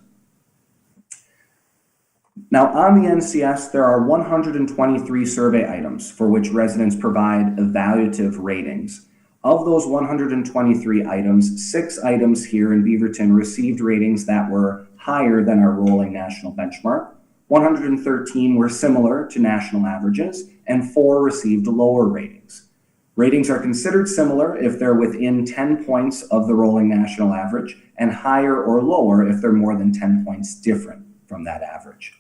Now, on the NCS, there are 123 survey items for which residents provide evaluative ratings. Of those 123 items, 6 items here in Beaverton received ratings that were higher than our rolling national benchmark. 113 were similar to national averages, and 4 received lower ratings. Ratings are considered similar if they're within 10 points of the rolling national average, and higher or lower if they're more than 10 points different from that average.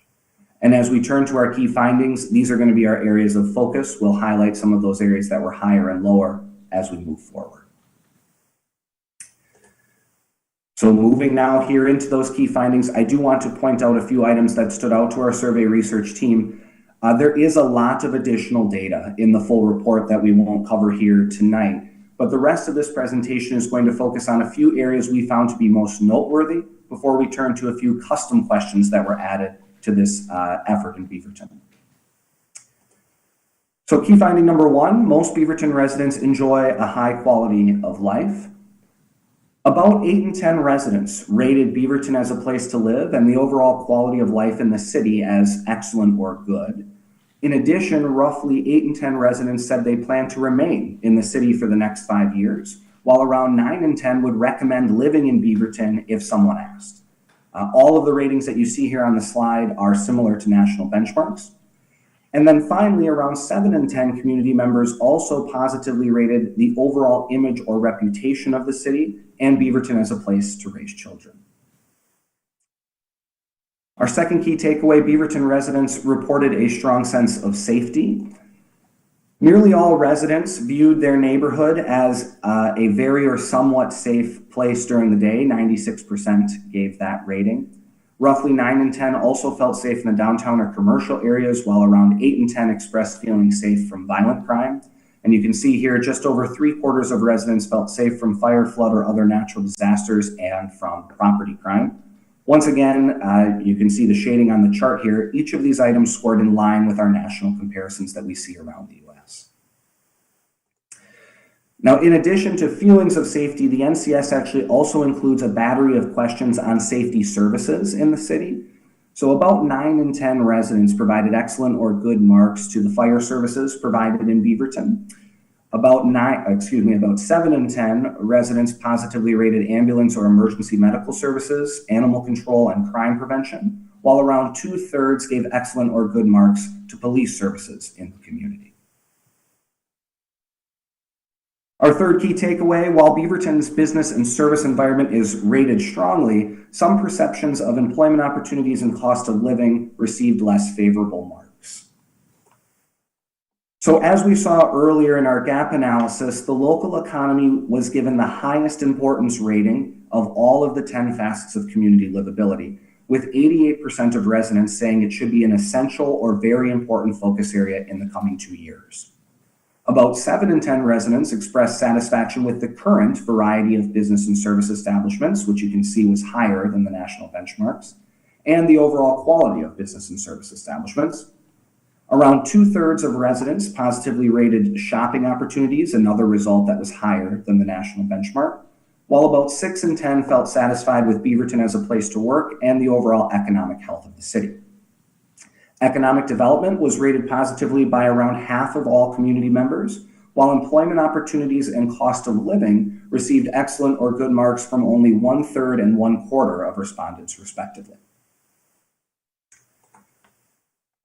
And as we turn to our key findings, these are going to be our areas of focus. We'll highlight some of those areas that were higher and lower as we move forward. So moving now here into those key findings, I do want to point out a few items that stood out to our survey research team. There is a lot of additional data in the full report that we won't cover here tonight, but the rest of this presentation is going to focus on a few areas we found to be most noteworthy before we turn to a few custom questions that were added to this effort in Beaverton. So key finding number 1, most Beaverton residents enjoy a high quality of life. About 8 in 10 residents rated Beaverton as a place to live and the overall quality of life in the city as excellent or good. In addition, roughly 8 in 10 residents said they plan to remain in the city for the next 5 years, while around 9 in 10 would recommend living in Beaverton if someone asked. All of the ratings that you see here on the slide are similar to national benchmarks. And then finally, around 7 in 10 community members also positively rated the overall image or reputation of the city and Beaverton as a place to raise children. Our second key takeaway, Beaverton residents reported a strong sense of safety. Nearly all residents viewed their neighborhood as a very or somewhat safe place during the day. 96% gave that rating. Roughly 9 in 10 also felt safe in the downtown or commercial areas, while around 8 in 10 expressed feeling safe from violent crime. And you can see here just over 3/4 of residents felt safe from fire, flood, or other natural disasters and from property crime. Once again, you can see the shading on the chart here. Each of these items scored in line with our national comparisons that we see around the U.S. Now, in addition to feelings of safety, the NCS actually also includes a battery of questions on safety services in the city. So about 9 in 10 residents provided excellent or good marks to the fire services provided in Beaverton. About 7 in 10 residents positively rated ambulance or emergency medical services, animal control, and crime prevention, while around 2/3 gave excellent or good marks to police services in the community. Our third key takeaway, while Beaverton's business and service environment is rated strongly, some perceptions of employment opportunities and cost of living received less favorable marks. So as we saw earlier in our gap analysis, the local economy was given the highest importance rating of all of the 10 facets of community livability, with 88% of residents saying it should be an essential or very important focus area in the coming 2 years. About 7 in 10 residents expressed satisfaction with the current variety of business and service establishments, which you can see was higher than the national benchmarks, and the overall quality of business and service establishments. Around 2/3 of residents positively rated shopping opportunities, another result that was higher than the national benchmark, while about 6 in 10 felt satisfied with Beaverton as a place to work and the overall economic health of the city. Economic development was rated positively by around half of all community members, while employment opportunities and cost of living received excellent or good marks from only 1/3 and 1/4 of respondents, respectively.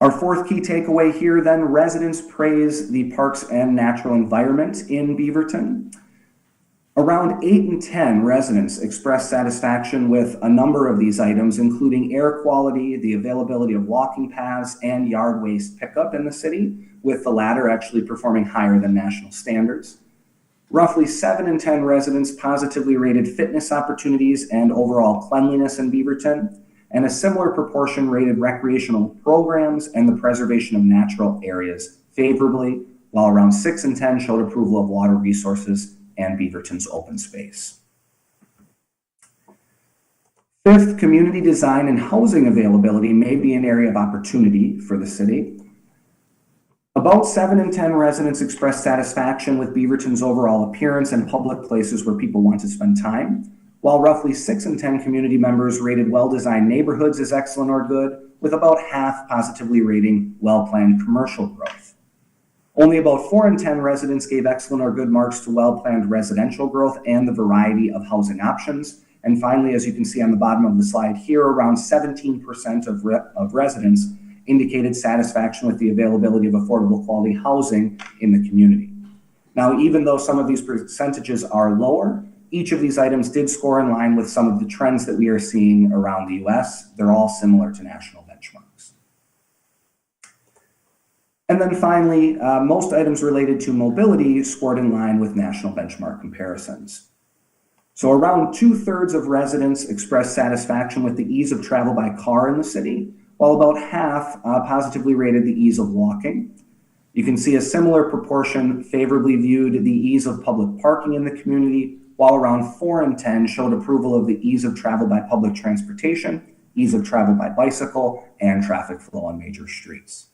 Our fourth key takeaway here then, residents praise the parks and natural environment in Beaverton. Around 8 in 10 residents expressed satisfaction with a number of these items, including air quality, the availability of walking paths, and yard waste pickup in the city, with the latter actually performing higher than national standards. Roughly 7 in 10 residents positively rated fitness opportunities and overall cleanliness in Beaverton, and a similar proportion rated recreational programs and the preservation of natural areas favorably, while around 6 and 10 showed approval of water resources and Beaverton's open space. Fifth, community design and housing availability may be an area of opportunity for the city. About 7 in 10 residents expressed satisfaction with Beaverton's overall appearance and public places where people want to spend time, while roughly 6 in 10 community members rated well-designed neighborhoods as excellent or good, with about half positively rating well-planned commercial growth. Only about 4 in 10 residents gave excellent or good marks to well-planned residential growth and the variety of housing options. And finally, as you can see on the bottom of the slide here, around 17% of residents indicated satisfaction with the availability of affordable quality housing in the community. Now, even though some of these percentages are lower, each of these items did score in line with some of the trends that we are seeing around the US. They're all similar to national benchmarks. And then finally, most items related to mobility scored in line with national benchmark comparisons. So around 2/3 of residents expressed satisfaction with the ease of travel by car in the city, while about half positively rated the ease of walking. You can see a similar proportion favorably viewed the ease of public parking in the community, while around 4 in 10 showed approval of the ease of travel by public transportation, ease of travel by bicycle, and traffic flow on major streets.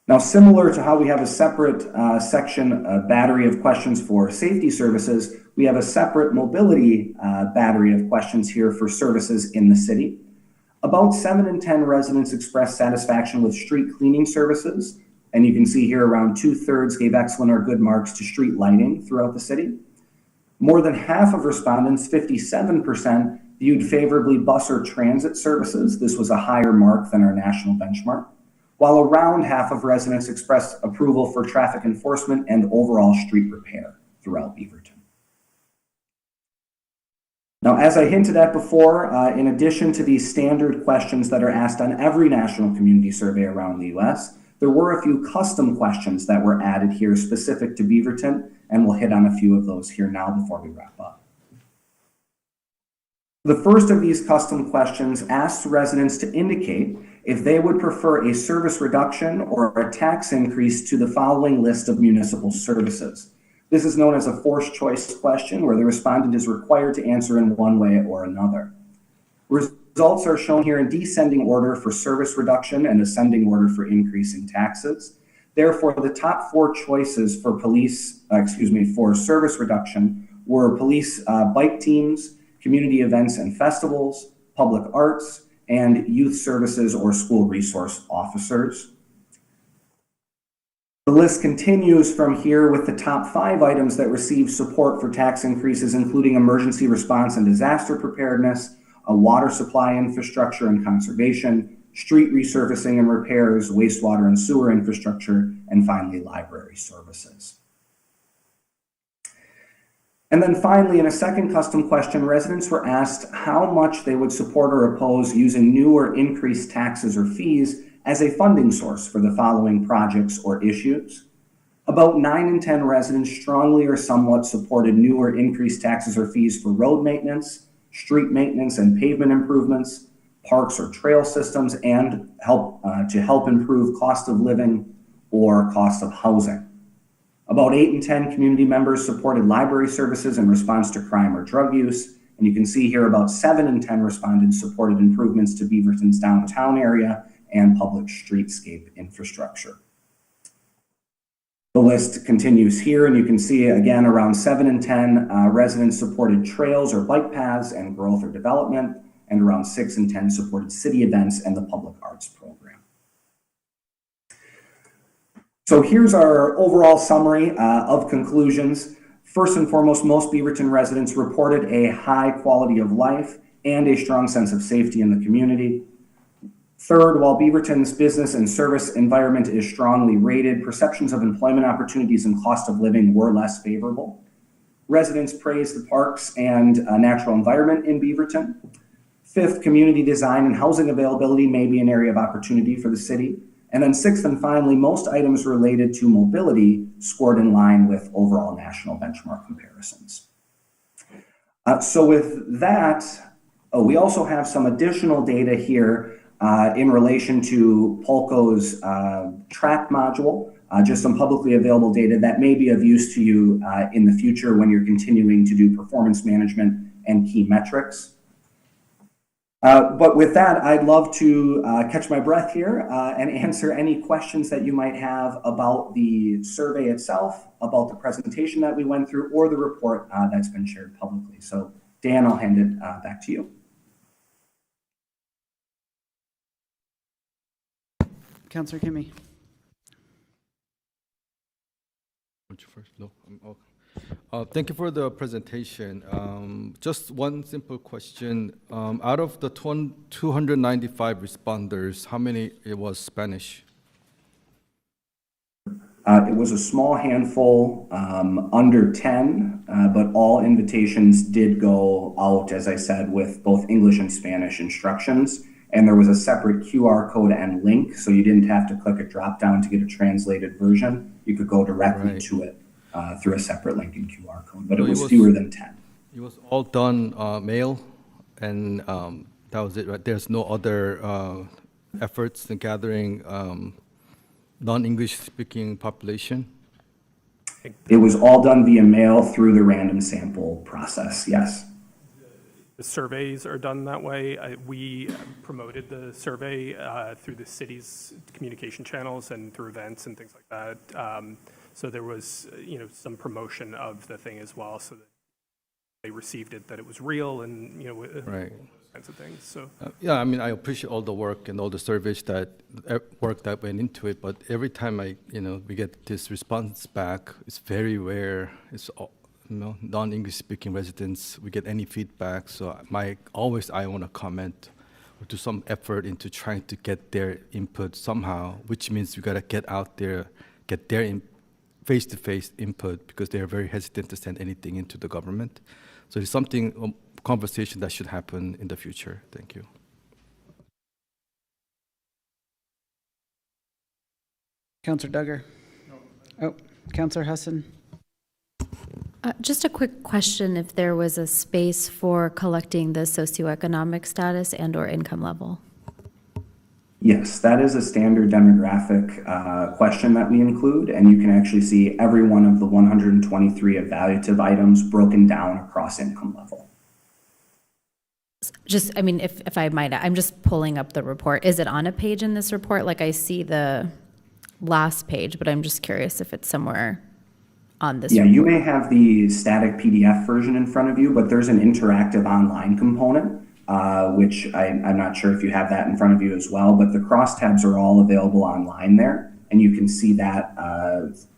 Now, similar to how we have a separate section, a battery of questions for safety services, we have a separate mobility battery of questions here for services in the city. About 7 in 10 residents expressed satisfaction with street cleaning services. And you can see here around 2/3 gave excellent or good marks to street lighting throughout the city. More than half of respondents, 57%, viewed favorably bus or transit services. This was a higher mark than our national benchmark, while around half of residents expressed approval for traffic enforcement and overall street repair throughout Beaverton. Now, as I hinted at before, in addition to these standard questions that are asked on every national community survey around the US, there were a few custom questions that were added here specific to Beaverton, and we'll hit on a few of those here now before we wrap up. The first of these custom questions asks residents to indicate if they would prefer a service reduction or a tax increase to the following list of municipal services. This is known as a forced choice question, where the respondent is required to answer in one way or another. Results are shown here in descending order for service reduction and ascending order for increasing taxes. Therefore, the top 4 choices for for service reduction were police bike teams, community events and festivals, public arts, and youth services or school resource officers. The list continues from here with the top 5 items that receive support for tax increases, including emergency response and disaster preparedness, a water supply infrastructure and conservation, street resurfacing and repairs, wastewater and sewer infrastructure, and finally, library services. And then finally, in a second custom question, residents were asked how much they would support or oppose using new or increased taxes or fees as a funding source for the following projects or issues. About 9 in 10 residents strongly or somewhat supported new or increased taxes or fees for road maintenance, street maintenance and pavement improvements, parks or trail systems, and to help improve cost of living or cost of housing. About 8 in 10 community members supported library services in response to crime or drug use. And you can see here about 7 in 10 respondents supported improvements to Beaverton's downtown area and public streetscape infrastructure. The list continues here, and you can see again around 7 in 10 residents supported trails or bike paths and growth or development, and around 6 in 10 supported city events and the public arts program. So here's our overall summary of conclusions. First and foremost, most Beaverton residents reported a high quality of life and a strong sense of safety in the community. Third, while Beaverton's business and service environment is strongly rated, perceptions of employment opportunities and cost of living were less favorable. Residents praised the parks and natural environment in Beaverton. Fifth, community design and housing availability may be an area of opportunity for the city. And then sixth and finally, most items related to mobility scored in line with overall national benchmark comparisons. So with that, we also have some additional data here in relation to Polko's track module, just some publicly available data that may be of use to you in the future when you're continuing to do performance management and key metrics. But with that, I'd love to catch my breath here and answer any questions that you might have about the survey itself, about the presentation that we went through, or the report that's been shared publicly. So Dan, I'll hand it back to you. Councillor Kimmy. First? No. Thank you for the presentation. Just one simple question. Out of the 295 responders, how many it was Spanish? It was a small handful, under 10, but all invitations did go out, as I said, with both English and Spanish instructions. And there was a separate QR code and link, so you didn't have to click a drop down to get a translated version. You could go directly to it through a separate link and QR code, but it was fewer than 10. It was all done mail, and that was it, right? There's no other efforts in gathering non-English speaking population? It was all done via mail through the random sample process, yes. The surveys are done that way. We promoted the survey through the city's communication channels and through events and things like that. So there was, some promotion of the thing as well, so that they received it, that it was real, and right. Those kinds of things. So yeah, I mean, I appreciate all the work and all the surveys work that went into it. But every time we get this response back, it's very rare. It's non-English speaking residents, we get any feedback. So I want to comment or do some effort into trying to get their input somehow, which means we got to get out there, get their face-to-face input, because they're very hesitant to send anything into the government. So it's something, conversation that should happen in the future. Thank you. Councillor Duggar. Oh, Councillor Husson. Just a quick question, if there was a space for collecting the socioeconomic status and or income level? Yes, that is a standard demographic question that we include, and you can actually see every one of the 123 evaluative items broken down across income level. Just, if I might, I'm just pulling up the report. Is it on a page in this report? Like, I see the last page, but I'm just curious if it's somewhere on this. Yeah, report. you may have the static PDF version in front of you, but there's an interactive online component, which I'm not sure if you have that in front of you as well, but the crosstabs are all available online there. And you can see that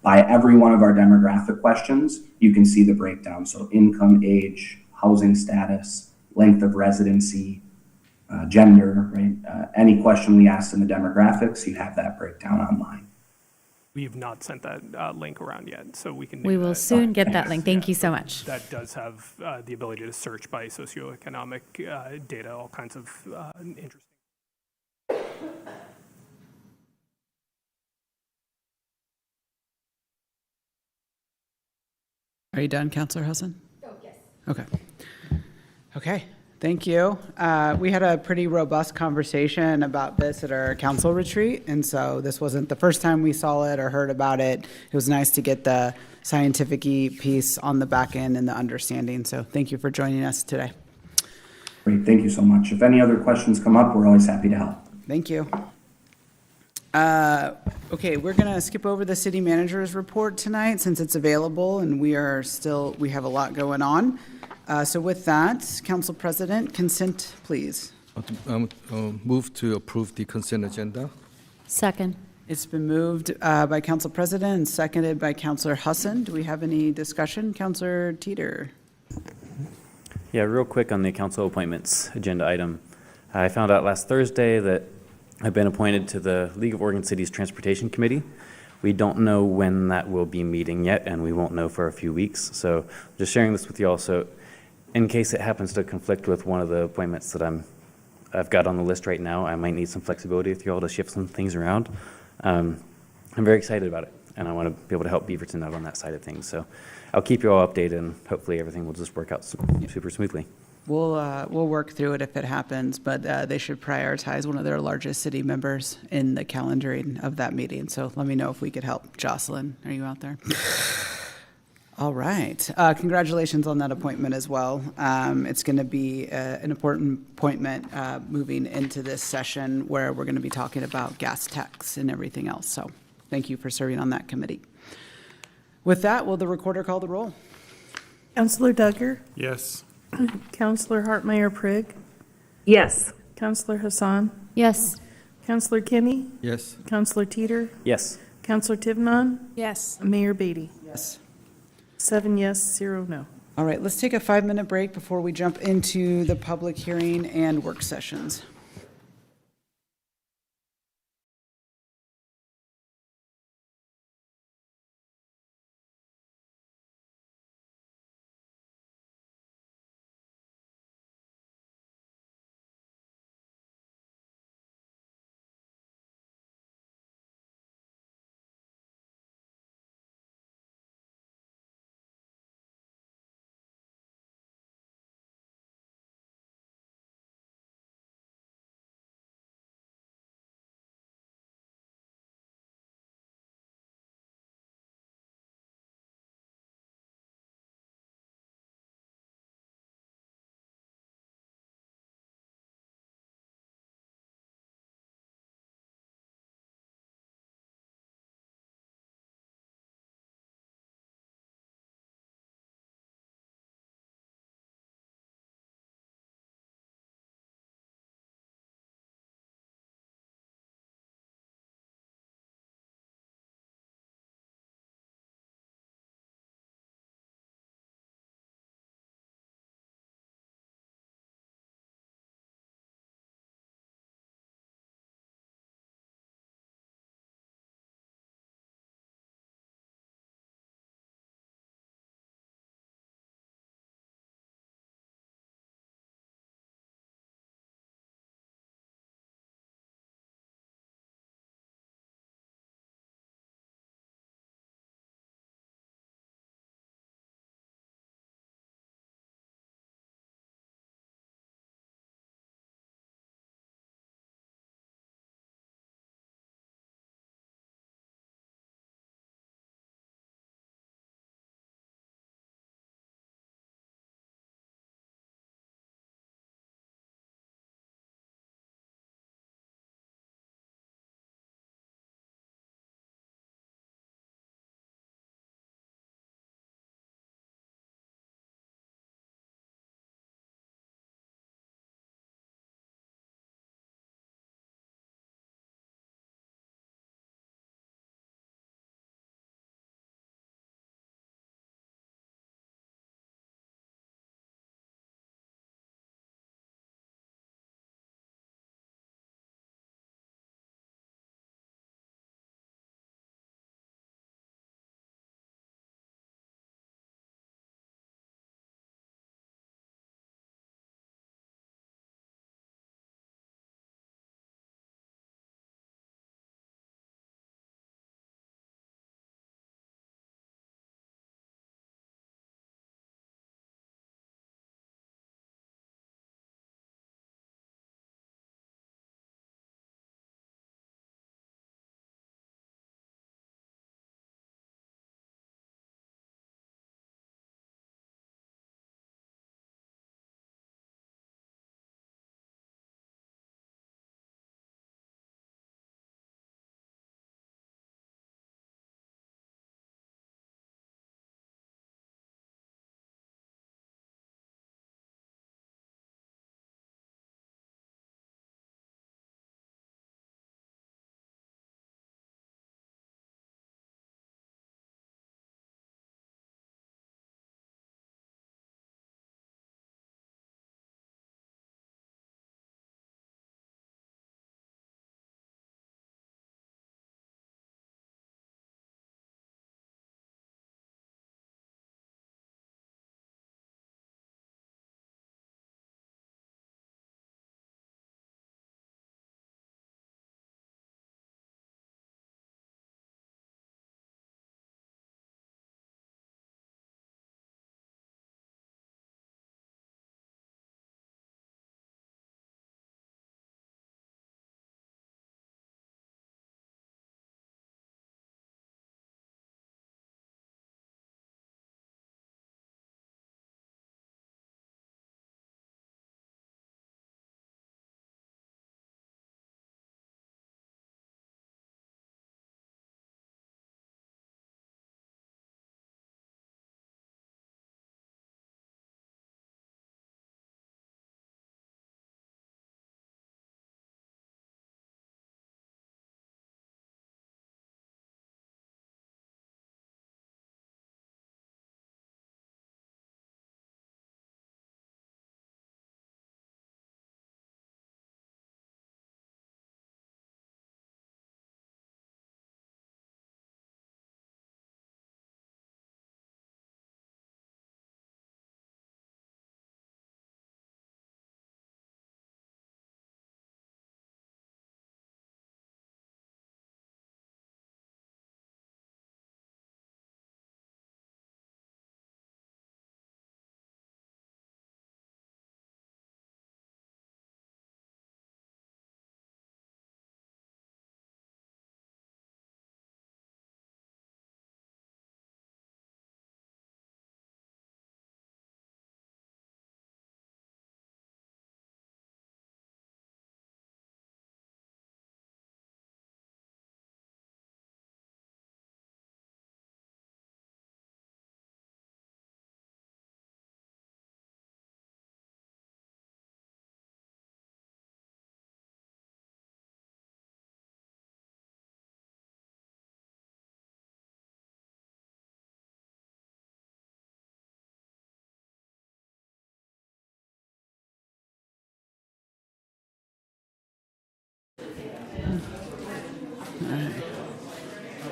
by every one of our demographic questions, you can see the breakdown. So income, age, housing status, length of residency, gender, right? Any question we asked in the demographics, you have that breakdown online. we have not sent that link around yet, so we can do We will that. soon get that link. Thank you so much. That does have the ability to search by socioeconomic data, all kinds of interesting. Are you done, Councillor Husson? Oh, yes. Okay. Okay, thank you. We had a pretty robust conversation about this at our council retreat, and so this wasn't the first time we saw it or heard about it. It was nice to get the scientific-y piece on the back end and the understanding, so thank you for joining us today. Great, thank you so much. If any other questions come up, we're always happy to help. Thank you. Okay, we're going to skip over the city manager's report tonight since it's available and we have a lot going on. So with that, Council President, consent, please. Move to approve the consent agenda. Second. It's been moved by Council President and seconded by Councillor Husson. Do we have any discussion? Councillor Teeter. Yeah, real quick on the council appointments agenda item. I found out last Thursday that I've been appointed to the League of Oregon Cities Transportation Committee. We don't know when that will be meeting yet, and we won't know for a few weeks. So just sharing this with you all. So in case it happens to conflict with one of the appointments that I've got on the list right now, I might need some flexibility with you all to shift some things around. I'm very excited about it, and I want to be able to help Beaverton out on that side of things. So I'll keep you all updated, and hopefully everything will just work out super smoothly. We'll work through it if it happens, but they should prioritize one of their largest city members in the calendaring of that meeting. So let me know if we could help. Jocelyn, are you out there? All right. Congratulations on that appointment as well. It's going to be an important appointment moving into this session where we're going to be talking about gas tax and everything else. So thank you for serving on that committee. With that, will the recorder call the roll? Counselor Duggar? Yes. Counselor Hartmeyer Prigg? Yes. Counselor Hassan? Yes. Counselor Kinney? Yes. Counselor Teeter? Yes. Counselor Tivnon? Yes. Mayor Beatty? Yes. 7 yes, 0 no. All right, let's take a 5-minute break before we jump into the public hearing and work sessions.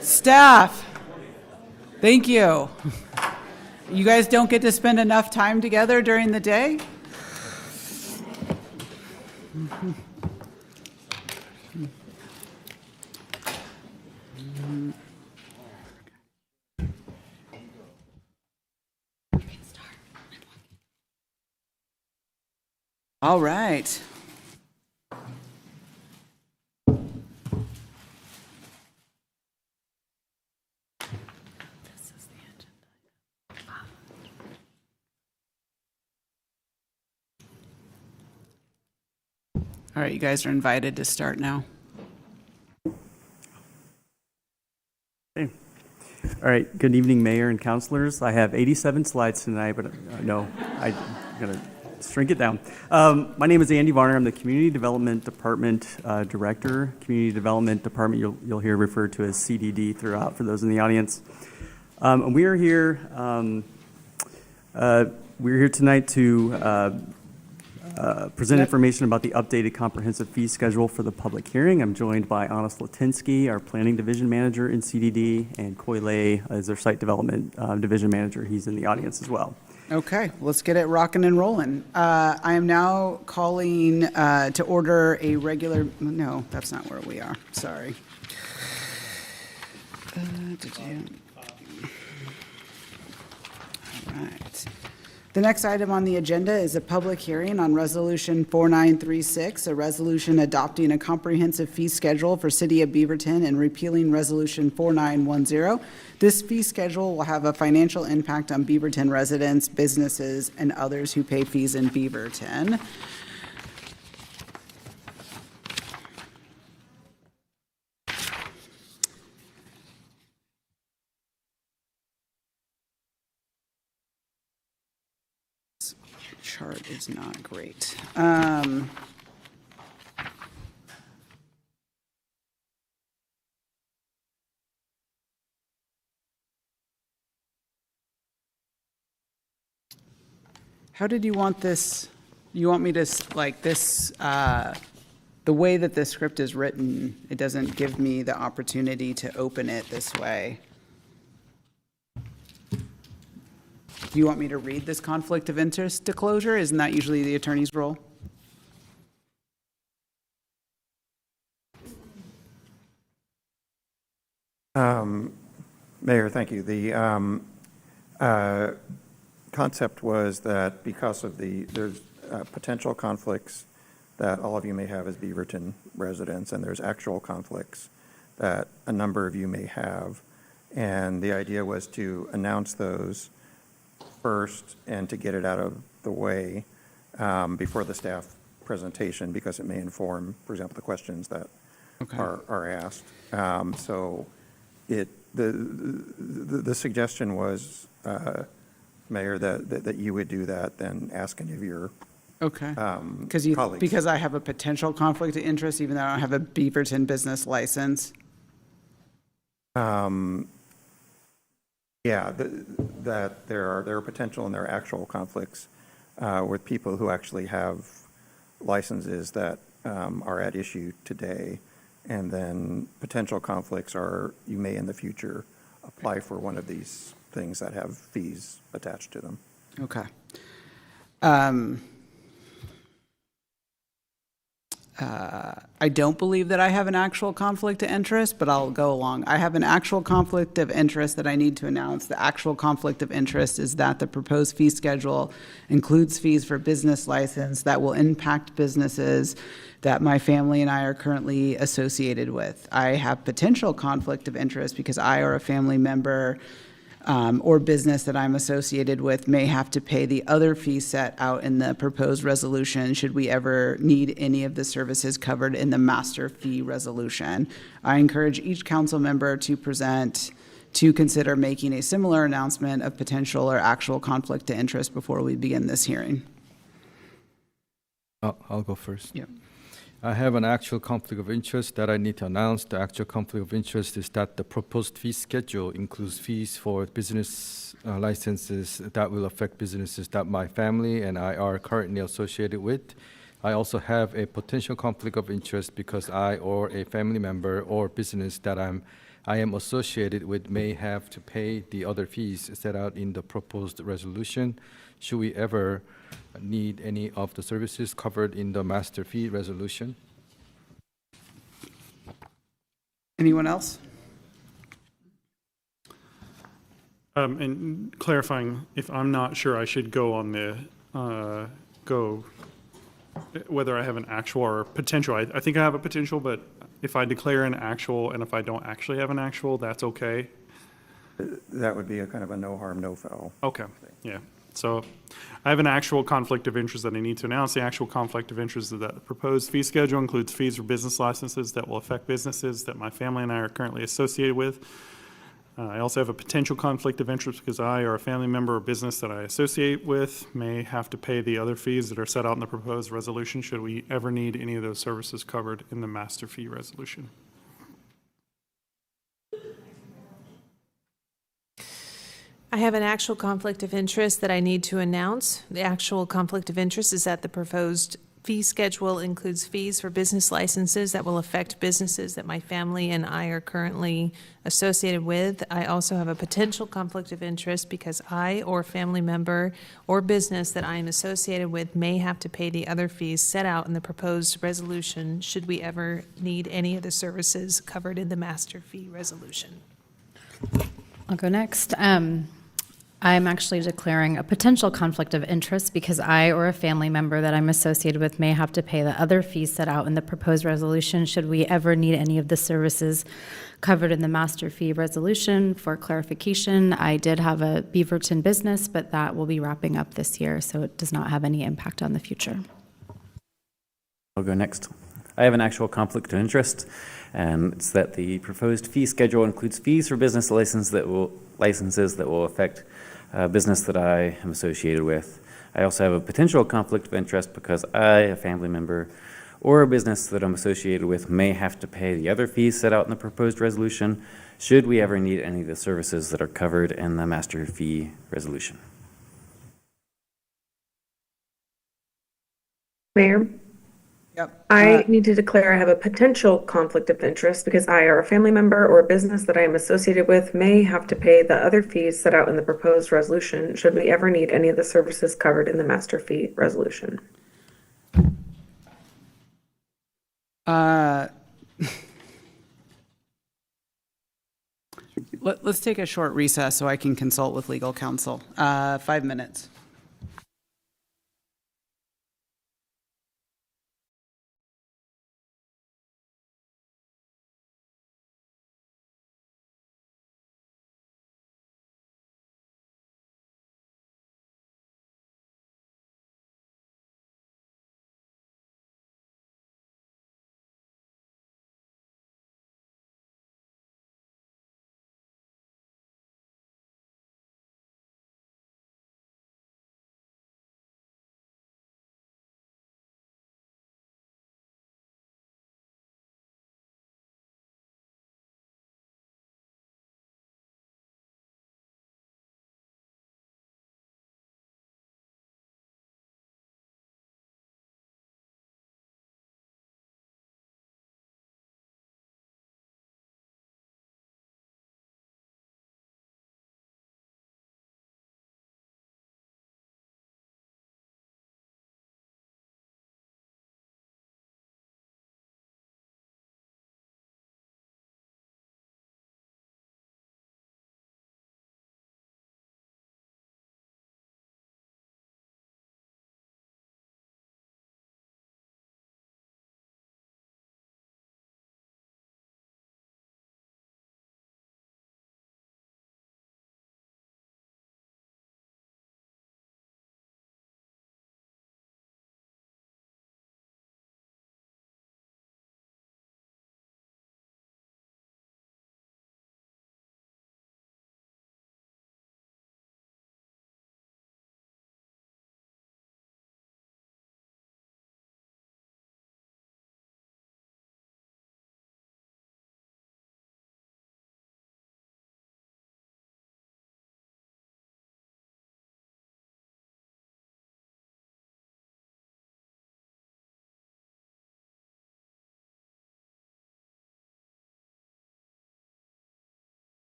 Staff, thank you. You guys don't get to spend enough time together during the day? All right. All right, you guys are invited to start now. Okay. All right, good evening, Mayor and councilors. I have 87 slides tonight, but no, I'm going to shrink it down. My name is Andy Varner. I'm the Community Development Department Director. Community Development Department, you'll hear referred to as CDD throughout for those in the audience. And we are here tonight to present information about the updated comprehensive fee schedule for the public hearing. I'm joined by Anna Slatinsky, our Planning Division Manager in CDD, and Coy Lay is our Site Development Division Manager. He's in the audience as well. Okay, let's get it rocking and rolling. I am now calling to order a regular, no, that's not where we are, sorry. All right. The next item on the agenda is a public hearing on Resolution 4936, a resolution adopting a comprehensive fee schedule for City of Beaverton and repealing Resolution 4910. This fee schedule will have a financial impact on Beaverton residents, businesses, and others who pay fees in Beaverton. Chart is not great. How did you want this? You want me to, like this, the way that the script is written, it doesn't give me the opportunity to open it this way. Do you want me to read this conflict of interest disclosure? Isn't that usually the attorney's role? Mayor, thank you. The concept was that because of there's potential conflicts that all of you may have as Beaverton residents, and there's actual conflicts that a number of you may have. And the idea was to announce those first and to get it out of the way before the staff presentation, because it may inform, for example, the questions that are asked. So the suggestion was, Mayor, that you would do that, then ask any of your colleagues. Because I have a potential conflict of interest, even though I don't have a Beaverton business license. Yeah, that there are potential and there are actual conflicts with people who actually have licenses that are at issue today. And then potential conflicts are, you may in the future apply for one of these things that have fees attached to them. Okay. I don't believe that I have an actual conflict of interest, but I'll go along. I have an actual conflict of interest that I need to announce. The actual conflict of interest is that the proposed fee schedule includes fees for business license that will impact businesses that my family and I are currently associated with. I have potential conflict of interest because I or a family member or business that I'm associated with may have to pay the other fee set out in the proposed resolution should we ever need any of the services covered in the master fee resolution. I encourage each council member to consider making a similar announcement of potential or actual conflict of interest before we begin this hearing. I'll go first. Yeah. I have an actual conflict of interest that I need to announce. The actual conflict of interest is that the proposed fee schedule includes fees for business licenses that will affect businesses that my family and I are currently associated with. I also have a potential conflict of interest because I or a family member or business that I am associated with may have to pay the other fees set out in the proposed resolution, should we ever need any of the services covered in the master fee resolution. Anyone else? And clarifying, if I'm not sure I should go on the, whether I have an actual or potential. I think I have a potential, but if I declare an actual and if I don't actually have an actual, that's okay? That would be a kind of a no harm, no foul. Okay, yeah. So I have an actual conflict of interest that I need to announce. The actual conflict of interest is that the proposed fee schedule includes fees for business licenses that will affect businesses that my family and I are currently associated with. I also have a potential conflict of interest because I or a family member or business that I associate with may have to pay the other fees that are set out in the proposed resolution should we ever need any of those services covered in the master fee resolution. I have an actual conflict of interest that I need to announce. The actual conflict of interest is that the proposed fee schedule includes fees for business licenses that will affect businesses that my family and I are currently associated with. I also have a potential conflict of interest because I or family member or business that I am associated with may have to pay the other fees set out in the proposed resolution should we ever need any of the services covered in the master fee resolution. I'll go next. I'm actually declaring a potential conflict of interest because I or a family member that I'm associated with may have to pay the other fees set out in the proposed resolution should we ever need any of the services covered in the master fee resolution. For clarification, I did have a Beaverton business, but that will be wrapping up this year, so it does not have any impact on the future. I'll go next. I have an actual conflict of interest, and it's that the proposed fee schedule includes fees for business licenses that will affect business that I am associated with. I also have a potential conflict of interest because I, a family member, or a business that I'm associated with may have to pay the other fees set out in the proposed resolution should we ever need any of the services that are covered in the master fee resolution. Mayor? Yep. I need to declare I have a potential conflict of interest because I or a family member or a business that I am associated with may have to pay the other fees set out in the proposed resolution should we ever need any of the services covered in the master fee resolution. Let's take a short recess so I can consult with legal counsel. 5 minutes.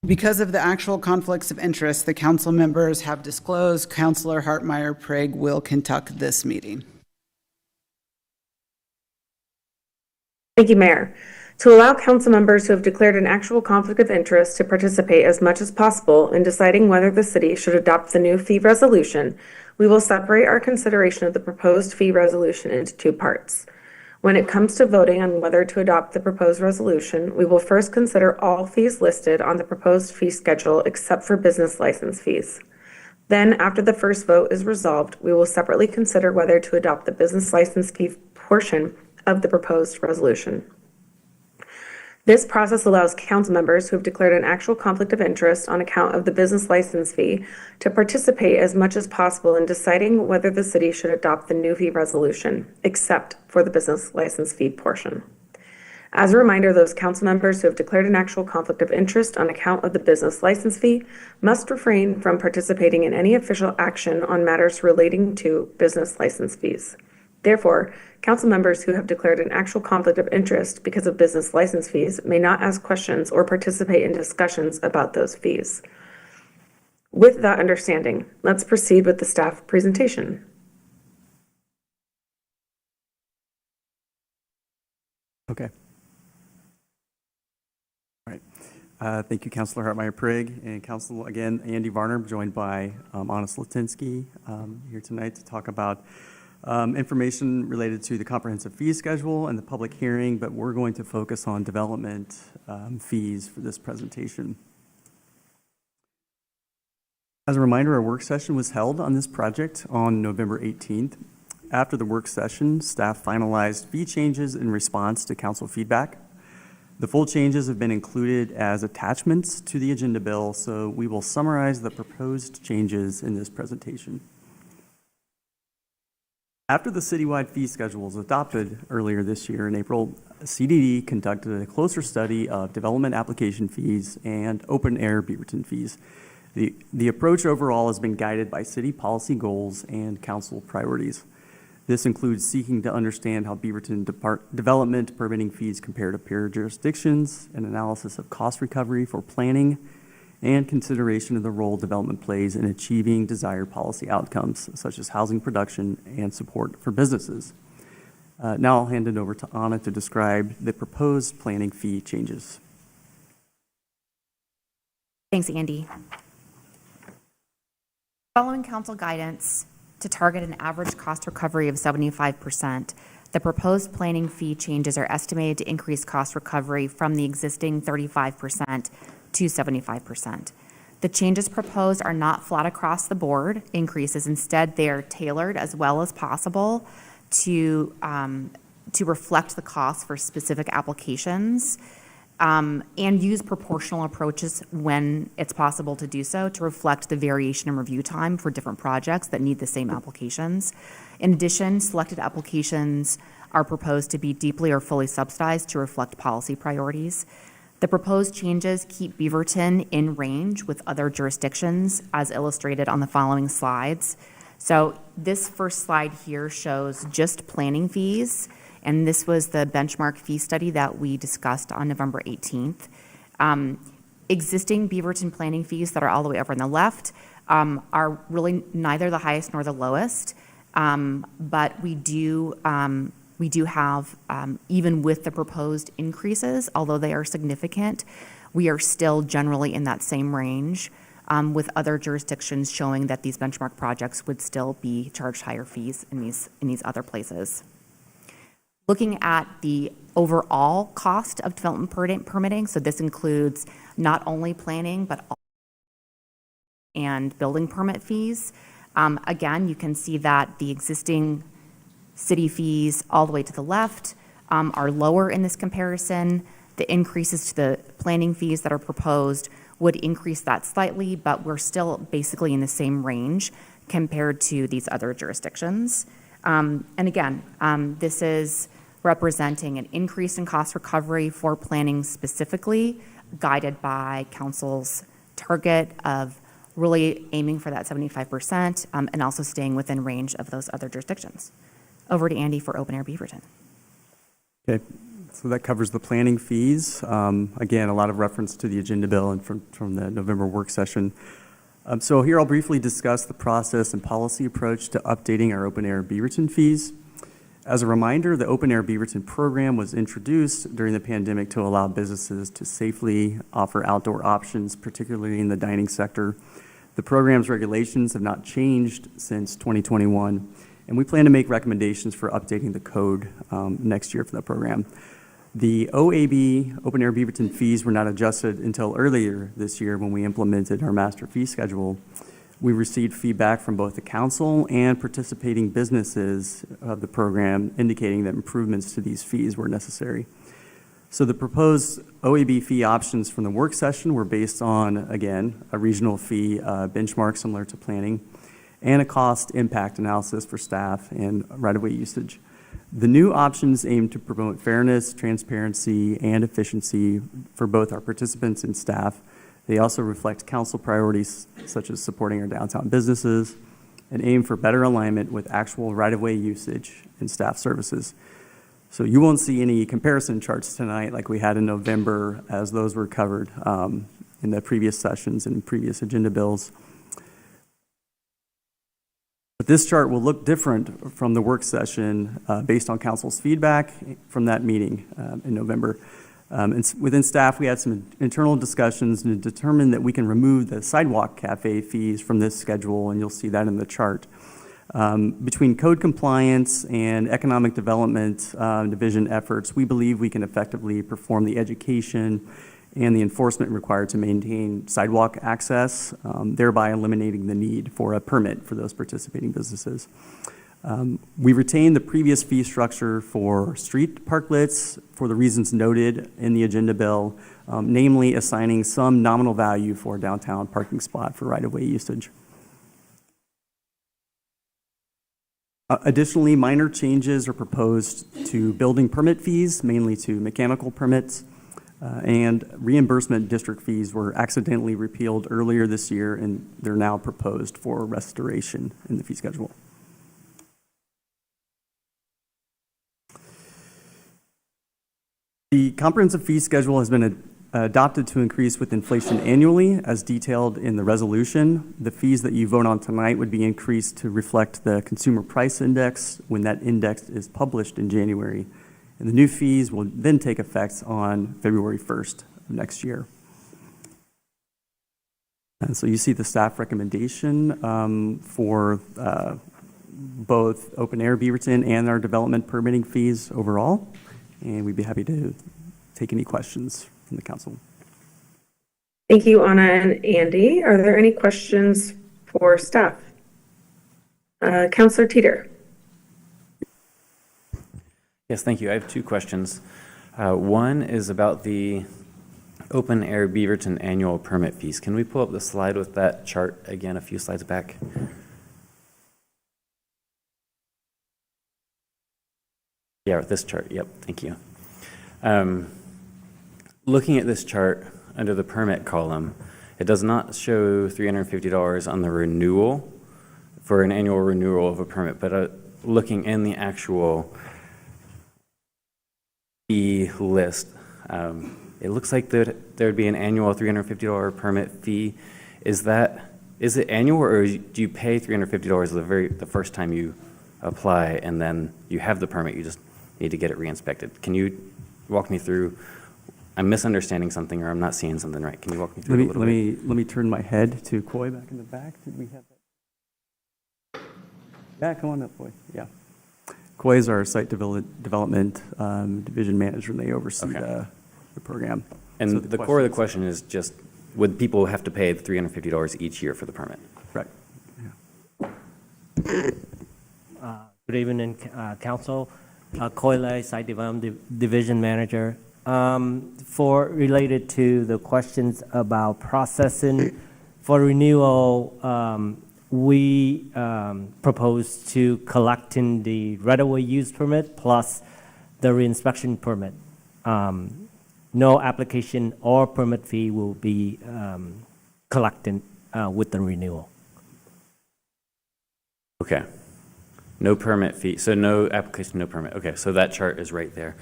Because of the actual conflicts of interest the council members have disclosed, Councilor Hartmeyer Prague will conduct this meeting. Thank you, Mayor. To allow council members who have declared an actual conflict of interest to participate as much as possible in deciding whether the city should adopt the new fee resolution, we will separate our consideration of the proposed fee resolution into two parts. When it comes to voting on whether to adopt the proposed resolution, we will first consider all fees listed on the proposed fee schedule except for business license fees. Then, after the first vote is resolved, we will separately consider whether to adopt the business license fee portion of the proposed resolution. This process allows council members who have declared an actual conflict of interest on account of the business license fee to participate as much as possible in deciding whether the city should adopt the new fee resolution, except for the business license fee portion. As a reminder, those council members who have declared an actual conflict of interest on account of the business license fee must refrain from participating in any official action on matters relating to business license fees. Therefore, council members who have declared an actual conflict of interest because of business license fees may not ask questions or participate in discussions about those fees. With that understanding, let's proceed with the staff presentation. Okay. All right. Thank you, Councilor Hartmeyer Prague, and Council, again, Andy Varner, joined by Anna Slatinsky here tonight to talk about information related to the comprehensive fee schedule and the public hearing, but we're going to focus on development fees for this presentation. As a reminder, our work session was held on this project on November 18th. After the work session, staff finalized fee changes in response to council feedback. The full changes have been included as attachments to the agenda bill, so we will summarize the proposed changes in this presentation. After the citywide fee schedule was adopted earlier this year in April, CDD conducted a closer study of development application fees and open-air Beaverton fees. The approach overall has been guided by city policy goals and council priorities. This includes seeking to understand how Beaverton development permitting fees compare to peer jurisdictions, an analysis of cost recovery for planning, and consideration of the role development plays in achieving desired policy outcomes, such as housing production and support for businesses. Now I'll hand it over to Anna to describe the proposed planning fee changes. Thanks, Andy. Following council guidance to target an average cost recovery of 75%, the proposed planning fee changes are estimated to increase cost recovery from the existing 35% to 75%. The changes proposed are not flat across the board increases. Instead, they are tailored as well as possible to reflect the cost for specific applications and use proportional approaches when it's possible to do so to reflect the variation in review time for different projects that need the same applications. In addition, selected applications are proposed to be deeply or fully subsidized to reflect policy priorities. The proposed changes keep Beaverton in range with other jurisdictions, as illustrated on the following slides. So this first slide here shows just planning fees, and this was the benchmark fee study that we discussed on November 18th. Existing Beaverton planning fees that are all the way over on the left are really neither the highest nor the lowest, but we do have, even with the proposed increases, although they are significant, we are still generally in that same range, with other jurisdictions showing that these benchmark projects would still be charged higher fees in these other places. Looking at the overall cost of development permitting, so this includes not only planning, but also and building permit fees. Again, you can see that the existing city fees all the way to the left are lower in this comparison. The increases to the planning fees that are proposed would increase that slightly, but we're still basically in the same range compared to these other jurisdictions. And again, this is representing an increase in cost recovery for planning specifically, guided by council's target of really aiming for that 75% and also staying within range of those other jurisdictions. Over to Andy for Open Air Beaverton. Okay, So that covers the planning fees. Again, a lot of reference to the agenda bill and from the November work session. So here I'll briefly discuss the process and policy approach to updating our open air Beaverton fees. As a reminder, the open air Beaverton program was introduced during the pandemic to allow businesses to safely offer outdoor options, particularly in the dining sector. The program's regulations have not changed since 2021, and we plan to make recommendations for updating the code next year for the program. The OAB, Open Air Beaverton fees, were not adjusted until earlier this year when we implemented our master fee schedule. We received feedback from both the council and participating businesses of the program indicating that improvements to these fees were necessary. So the proposed OAB fee options from the work session were based on, again, a regional fee benchmark similar to planning and a cost impact analysis for staff and right-of-way usage. The new options aim to promote fairness, transparency, and efficiency for both our participants and staff. They also reflect council priorities such as supporting our downtown businesses and aim for better alignment with actual right-of-way usage and staff services. So you won't see any comparison charts tonight like we had in November, as those were covered in the previous sessions and previous agenda bills. But this chart will look different from the work session based on council's feedback from that meeting in November. And within staff, we had some internal discussions and determined that we can remove the sidewalk cafe fees from this schedule, and you'll see that in the chart. Between code compliance and economic development division efforts, we believe we can effectively perform the education and the enforcement required to maintain sidewalk access, thereby eliminating the need for a permit for those participating businesses. We retain the previous fee structure for street parklets for the reasons noted in the agenda bill, namely assigning some nominal value for a downtown parking spot for right-of-way usage. Additionally, minor changes are proposed to building permit fees, mainly to mechanical permits, and reimbursement district fees were accidentally repealed earlier this year, and they're now proposed for restoration in the fee schedule. The comprehensive fee schedule has been adopted to increase with inflation annually, as detailed in the resolution. The fees that you vote on tonight would be increased to reflect the consumer price index when that index is published in January. And the new fees will then take effect on February 1st of next year. And so you see the staff recommendation for both open air Beaverton and our development permitting fees overall. And we'd be happy to take any questions from the council. Thank you, Anna and Andy. Are there any questions for staff? Councilor Teeter. Yes, thank you. I have two questions. One is about the open air Beaverton annual permit fees. Can we pull up the slide with that chart again, a few slides back? Yeah, this chart. Yep, thank you. Looking at this chart under the permit column, it does not show $350 on the renewal for an annual renewal of a permit, but looking in the actual fee list, it looks like there would be an annual $350 permit fee. Is it annual, or do you pay $350 the first time you apply and then you have the permit, you just need to get it re-inspected? Can you walk me through? I'm misunderstanding something, or I'm not seeing something right. Can you walk me through a little bit? Let me turn my head to Coy back in the back. Did we have that? Yeah, come on up, Coy. Yeah. Coy is our site development division manager, and they oversee the program. And so the core of the question is just, would people have to pay the $350 each year for the permit? Correct. Yeah. Good evening, Council. Coy Lai, Site Development Division Manager. Related to the questions about processing for renewal, we propose to collecting the right-of-way use permit plus the reinspection permit. No application or permit fee will be collected with the renewal. Okay. No permit fee. So no application, no permit. Okay, so that chart is right there.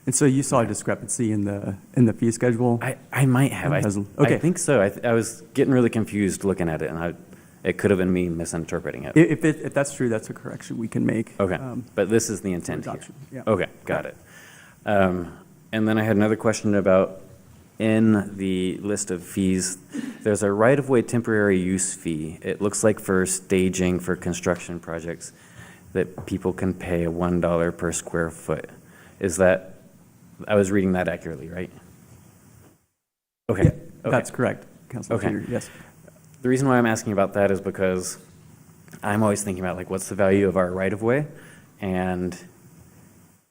And so you saw a discrepancy in the fee schedule? I might have. Okay. I think so. I was getting really confused looking at it, and it could have been me misinterpreting it. If that's true, that's a correction we can make. Okay, but this is the intent here. Yeah. Okay, got it. And then I had another question about, in the list of fees, there's a right-of-way temporary use fee. It looks like for staging for construction projects that people can pay $1 per square foot. Is that, I was reading that accurately, right? Okay. Yeah, okay. That's correct, Councilor Okay. Teeter, yes. The reason why I'm asking about that is because I'm always thinking about, like, what's the value of our right-of-way, and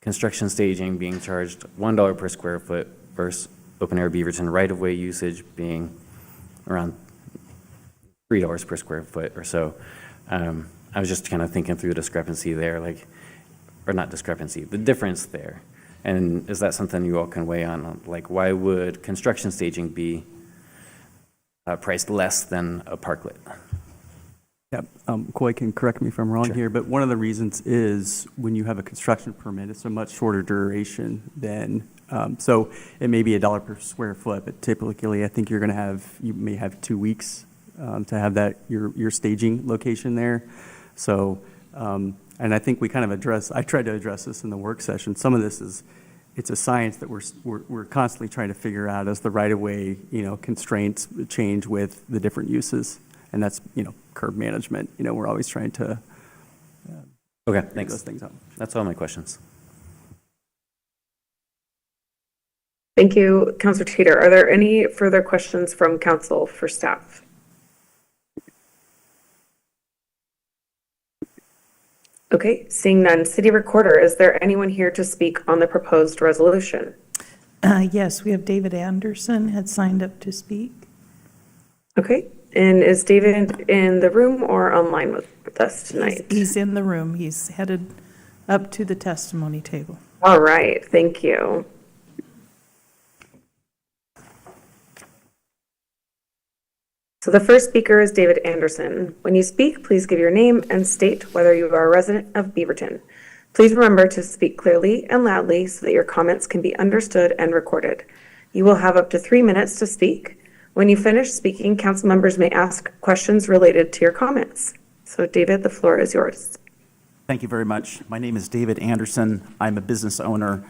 construction staging being charged $1 per square foot versus open-air Beaverton right-of-way usage being around $3 per square foot or so. I was just kind of thinking through the discrepancy there, like, or not discrepancy, the difference there. And is that something you all can weigh on? Like, why would construction staging be priced less than a parklet? Yeah, Coy can correct me if I'm wrong here, but one of the reasons is when you have a construction permit, it's a much shorter duration than, so it may be $1 per square foot, but typically I think you may have 2 weeks to have that, your staging location there. So, and I think we kind of I tried to address this in the work session. Some of this it's a science that we're constantly trying to figure out as the right-of-way, constraints change with the different uses. And that's, curb management. We're always trying to okay, figure thanks. those things out. That's all my questions. Thank you, Councilor Teeter. Are there any further questions from council for staff? Okay, seeing none. City Recorder, is there anyone here to speak on the proposed resolution? Yes, we have David Anderson had signed up to speak. Okay, and is David in the room or online with us tonight? He's in the room. He's headed up to the testimony table. All right, thank you. So the first speaker is David Anderson. When you speak, please give your name and state whether you are a resident of Beaverton. Please remember to speak clearly and loudly so that your comments can be understood and recorded. You will have up to 3 minutes to speak. When you finish speaking, council members may ask questions related to your comments. So David, the floor is yours. Thank you very much. My name is David Anderson. I'm a business owner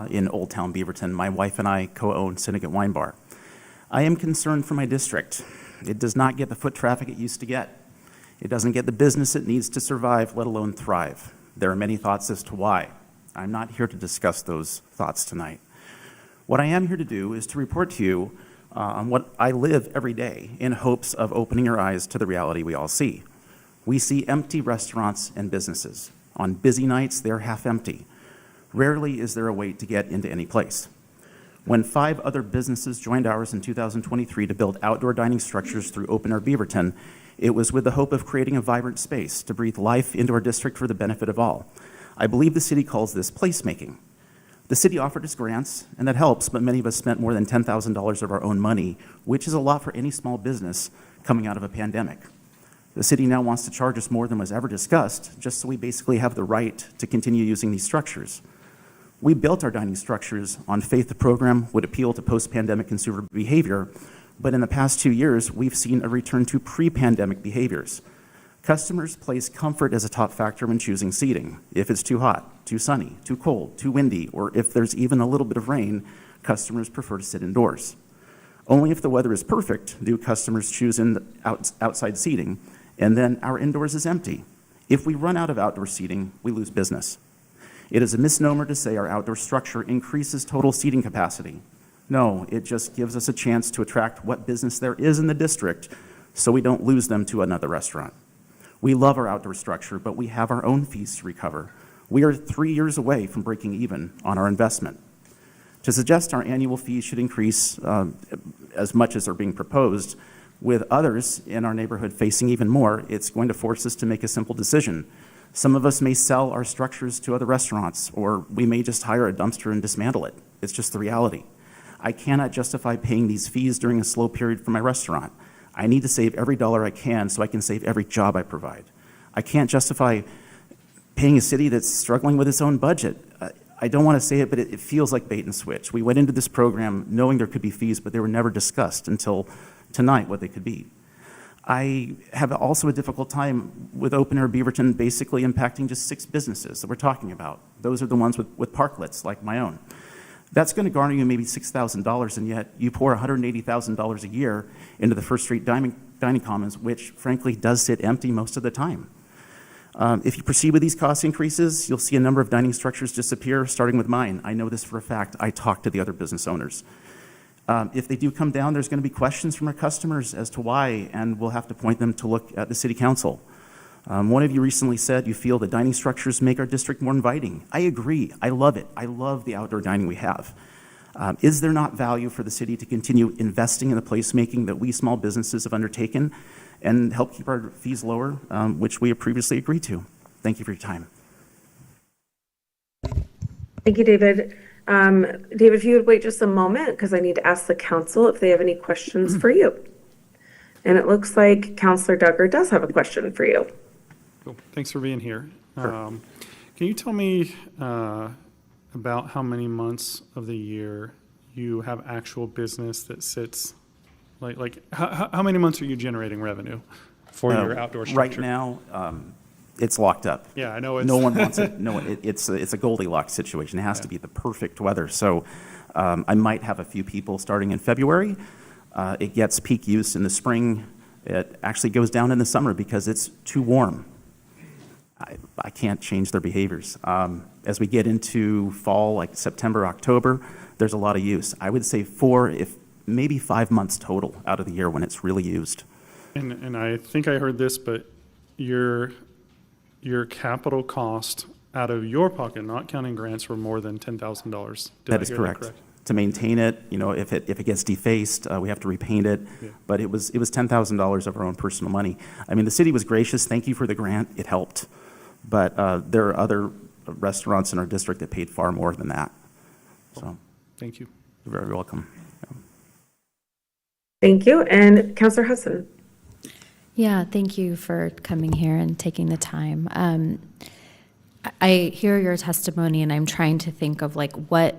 in Old Town Beaverton. My wife and I co-own Syndicate Wine Bar. I am concerned for my district. It does not get the foot traffic it used to get. It doesn't get the business it needs to survive, let alone thrive. There are many thoughts as to why. I'm not here to discuss those thoughts tonight. What I am here to do is to report to you on what I live every day in hopes of opening your eyes to the reality we all see. We see empty restaurants and businesses. On busy nights, they're half empty. Rarely is there a wait to get into any place. When 5 other businesses joined ours in 2023 to build outdoor dining structures through Open Air Beaverton, it was with the hope of creating a vibrant space to breathe life into our district for the benefit of all. I believe the city calls this placemaking. The city offered us grants, and that helps, but many of us spent more than $10,000 of our own money, which is a lot for any small business coming out of a pandemic. The city now wants to charge us more than was ever discussed, just so we basically have the right to continue using these structures. We built our dining structures on faith the program would appeal to post-pandemic consumer behavior, but in the past 2 years, we've seen a return to pre-pandemic behaviors. Customers place comfort as a top factor when choosing seating. If it's too hot, too sunny, too cold, too windy, or if there's even a little bit of rain, customers prefer to sit indoors. Only if the weather is perfect do customers choose outside seating, and then our indoors is empty. If we run out of outdoor seating, we lose business. It is a misnomer to say our outdoor structure increases total seating capacity. No, it just gives us a chance to attract what business there is in the district so we don't lose them to another restaurant. We love our outdoor structure, but we have our own fees to recover. We are 3 years away from breaking even on our investment. To suggest our annual fees should increase as much as are being proposed, with others in our neighborhood facing even more, it's going to force us to make a simple decision. Some of us may sell our structures to other restaurants, or we may just hire a dumpster and dismantle it. It's just the reality. I cannot justify paying these fees during a slow period for my restaurant. I need to save every dollar I can so I can save every job I provide. I can't justify paying a city that's struggling with its own budget. I don't want to say it, but it feels like bait and switch. We went into this program knowing there could be fees, but they were never discussed until tonight what they could be. I have also a difficult time with Open Air Beaverton basically impacting just 6 businesses that we're talking about. Those are the ones with parklets like my own. That's going to garner you maybe $6,000, and yet you pour $180,000 a year into the First Street Dining Commons, which frankly does sit empty most of the time. If you proceed with these cost increases, you'll see a number of dining structures disappear, starting with mine. I know this for a fact. I talked to the other business owners. If they do come down, there's going to be questions from our customers as to why, and we'll have to point them to look at the City Council. One of you recently said you feel the dining structures make our district more inviting. I agree. I love it. I love the outdoor dining we have. Is there not value for the city to continue investing in the placemaking that we small businesses have undertaken and help keep our fees lower, which we have previously agreed to? Thank you for your time. Thank you, David. David, if you would wait just a moment, because I need to ask the council if they have any questions for you. And it looks like Councilor Duggar does have a question for you. Cool. Thanks for being here. Can you tell me about how many months of the year you have actual business that sits, like how many months are you generating revenue for your outdoor structure? Right now, it's locked up. Yeah, I know. It's no one wants it. No, it's a Goldilocks situation. It has to be the perfect weather. So I might have a few people starting in February. It gets peak use in the spring. It actually goes down in the summer because it's too warm. I can't change their behaviors. As we get into fall, like September, October, there's a lot of use. I would say 4, if maybe 5 months total out of the year when it's really used. And I think I heard this, but your capital cost out of your pocket, not counting grants, were more than $10,000. That is correct. To maintain it, if it gets defaced, we have to repaint it. Yeah. But it was $10,000 of our own personal money. I mean, the city was gracious. Thank you for the grant. It helped. But there are other restaurants in our district that paid far more than that. So, thank you. You're very welcome. Yeah. Thank you. And Councilor Hudson. Yeah, thank you for coming here and taking the time. I hear your testimony, and I'm trying to think of like what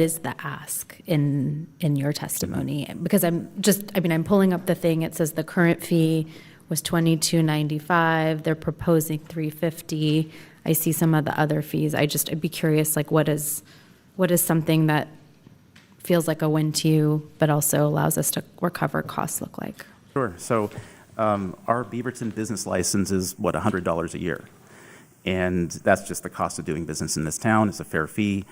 is the ask in your testimony? Because I'm pulling up the thing. It says the current fee was $22.95. They're proposing $350. I see some of the other fees. I'd be curious, like what is something that feels like a win to you, but also allows us to recover costs look like? Sure. So our Beaverton business license is, $100 a year. And that's just the cost of doing business in this town. It's a fair fee.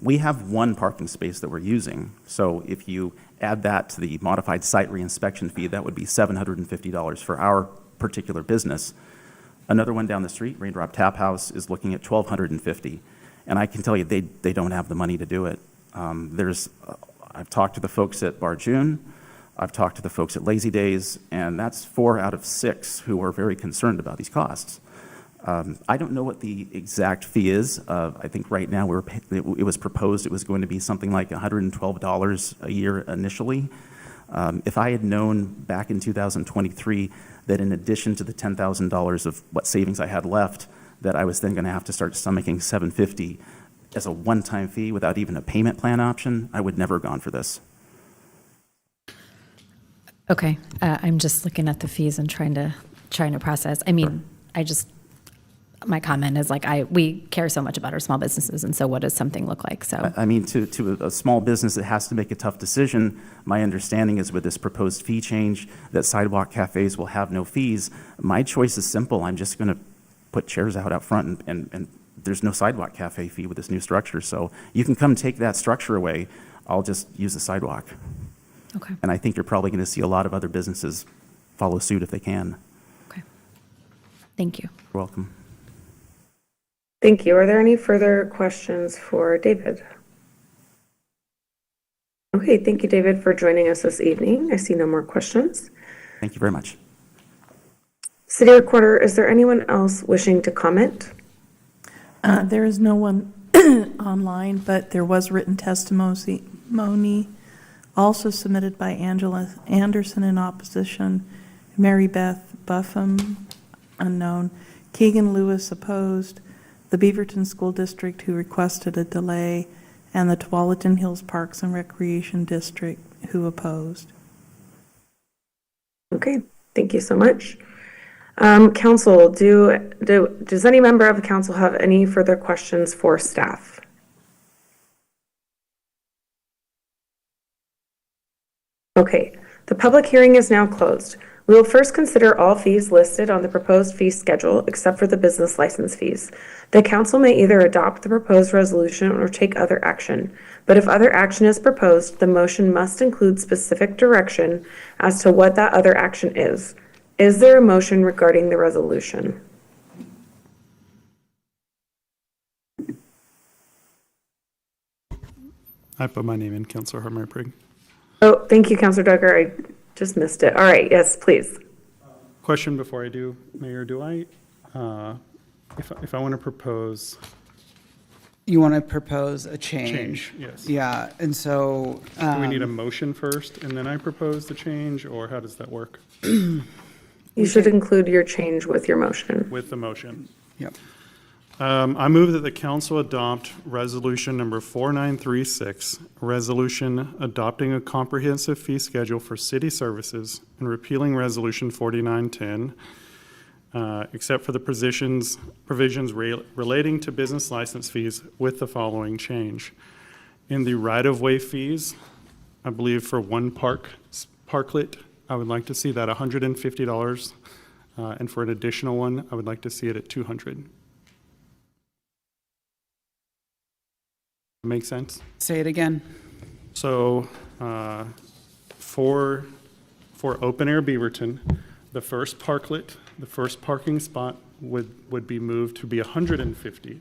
We have 1 parking space that we're using. So if you add that to the modified site reinspection fee, that would be $750 for our particular business. Another one down the street, Raindrop Tap House, is looking at $1,250. And I can tell you, they don't have the money to do it. I've talked to the folks at Bar June. I've talked to the folks at Lazy Days, and that's 4 out of 6 who are very concerned about these costs. I don't know what the exact fee is. I think right now it was proposed it was going to be something like $112 a year initially. If I had known back in 2023 that in addition to the $10,000 of what savings I had left, that I was then going to have to start stomaching $750 as a one-time fee without even a payment plan option, I would never have gone for this. Okay, I'm just looking at the fees and trying to process. I mean, sure. My comment is like we care so much about our small businesses, and so what does something look like? So I mean, to a small business that has to make a tough decision, my understanding is with this proposed fee change that sidewalk cafes will have no fees. My choice is simple. I'm just going to put chairs out front, and there's no sidewalk cafe fee with this new structure. So you can come take that structure away. I'll just use the sidewalk. Okay. And I think you're probably going to see a lot of other businesses follow suit if they can. Okay. Thank you. You're welcome. Thank you. Are there any further questions for David? Okay, thank you, David, for joining us this evening. I see no more questions. Thank you very much. City Recorder, is there anyone else wishing to comment? There is no one online, but there was written testimony also submitted by Angela Anderson in opposition, Mary Beth Buffum, unknown, Keegan Lewis opposed, the Beaverton School District, who requested a delay, and the Tualatin Hills Parks and Recreation District, who opposed. Okay, thank you so much. Council, does any member of the council have any further questions for staff? Okay, the public hearing is now closed. We will first consider all fees listed on the proposed fee schedule except for the business license fees. The council may either adopt the proposed resolution or take other action, but if other action is proposed, the motion must include specific direction as to what that other action is. Is there a motion regarding the resolution? I put my name in, Councilor Hartmeyer-Prig. Oh, thank you, Councilor Duggar. I just missed it. All right, yes, please. Question before I do, Mayor, do I, if I want to propose. You want to propose a change? Change, yes. Yeah, and so. Do we need a motion first and then I propose the change, or how does that work? You should include your change with your motion. With the motion. Yep. I move that the council adopt resolution number 4936, a resolution adopting a comprehensive fee schedule for city services and repealing resolution 4910, except for the provisions relating to business license fees with the following change. In the right-of-way fees, I believe for one parklet, I would like to see that $150, and for an additional one, I would like to see it at $200. Make sense? Say it again. So for open air Beaverton, the first parklet, the first parking spot would be moved to be $150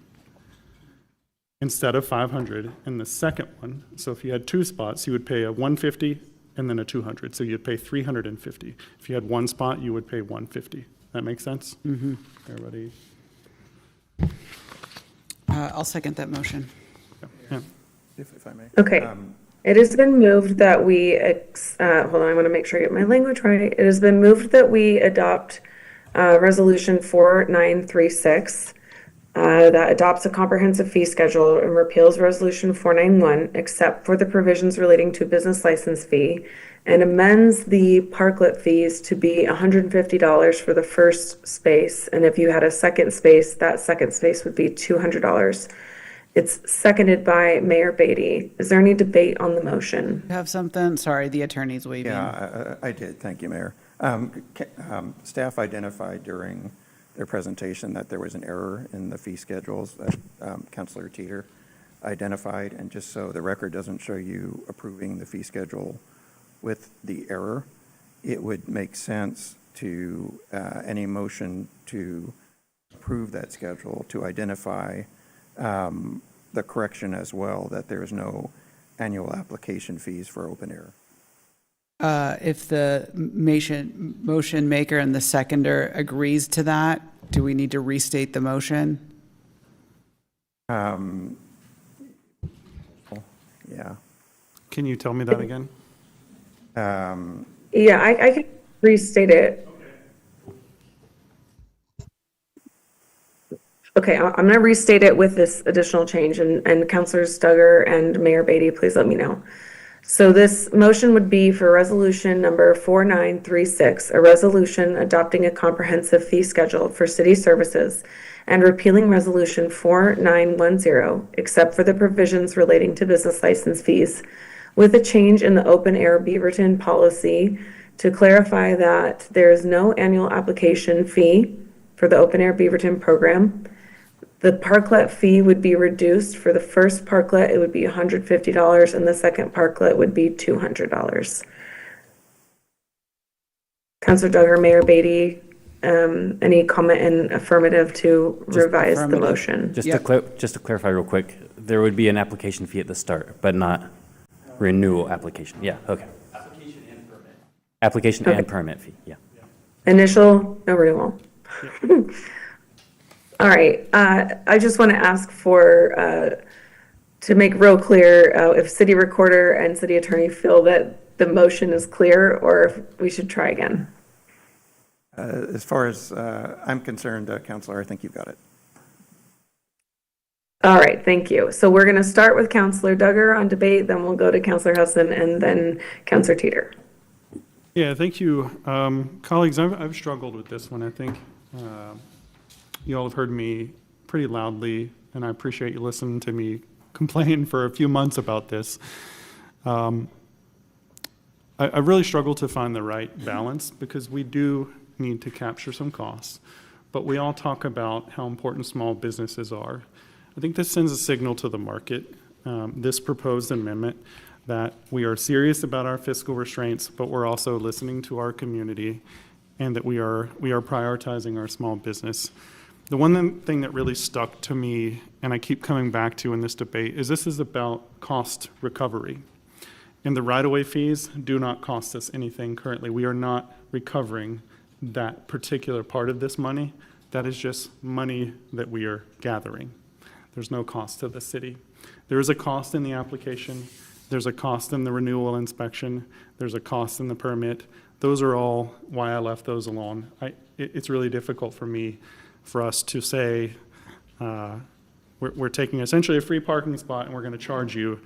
instead of $500. And the second one, so if you had two spots, you would pay a $150 and then a $200. So you'd pay $350. If you had one spot, you would pay $150. That makes sense? Mm-hmm. Everybody? I'll second that motion. Yeah. If I may. Okay. It has been moved that we, hold on, I want to make sure I get my language right. It has been moved that we adopt resolution 4936 that adopts a comprehensive fee schedule and repeals resolution 491, except for the provisions relating to business license fee, and amends the parklet fees to be $150 for the first space. And if you had a second space, that second space would be $200. It's seconded by Mayor Beatty. Is there any debate on the motion? You have something? Sorry, the attorney's waving. Yeah, I did. Thank you, Mayor. Staff identified during their presentation that there was an error in the fee schedules that Councilor Teeter identified. And just so the record doesn't show you approving the fee schedule with the error, it would make sense to any motion to approve that schedule to identify the correction as well, that there is no annual application fees for open air. If the motion maker and the seconder agrees to that, do we need to restate the motion? Yeah. Can you tell me that again? Yeah, I can restate it. Okay, I'm going to restate it with this additional change, and Councilors Duggar and Mayor Beatty, please let me know. So this motion would be for resolution number 4936, a resolution adopting a comprehensive fee schedule for city services and repealing resolution 4910, except for the provisions relating to business license fees, with a change in the open air Beaverton policy to clarify that there is no annual application fee for the open air Beaverton program. The parklet fee would be reduced. For the first parklet, it would be $150, and the second parklet would be $200. Councilor Duggar, Mayor Beatty, any comment in affirmative to revise the motion? Just to clarify real quick, there would be an application fee at the start, but not renewal application. Yeah, okay. Application and permit. Application and permit fee, yeah. Initial, no renewal. All right, I just want to ask for, to make real clear, if city recorder and city attorney feel that the motion is clear, or if we should try again. As far as I'm concerned, Councilor, I think you've got it. All right, thank you. So we're going to start with Councillor Duggar on debate, then we'll go to Councillor Hudson, and then Councillor Teeter. Yeah, thank you. Colleagues, I've struggled with this one. I think you all have heard me pretty loudly, and I appreciate you listening to me complain for a few months about this. I really struggle to find the right balance because we do need to capture some costs, but we all talk about how important small businesses are. I think this sends a signal to the market, this proposed amendment, that we are serious about our fiscal restraints, but we're also listening to our community, and that we are prioritizing our small business. The one thing that really stuck to me, and I keep coming back to in this debate, is this is about cost recovery. And the right-of-way fees do not cost us anything currently. We are not recovering that particular part of this money. That is just money that we are gathering. There's no cost to the city. There is a cost in the application. There's a cost in the renewal inspection. There's a cost in the permit. Those are all why I left those alone. It's really difficult for us to say, we're taking essentially a free parking spot and we're going to charge you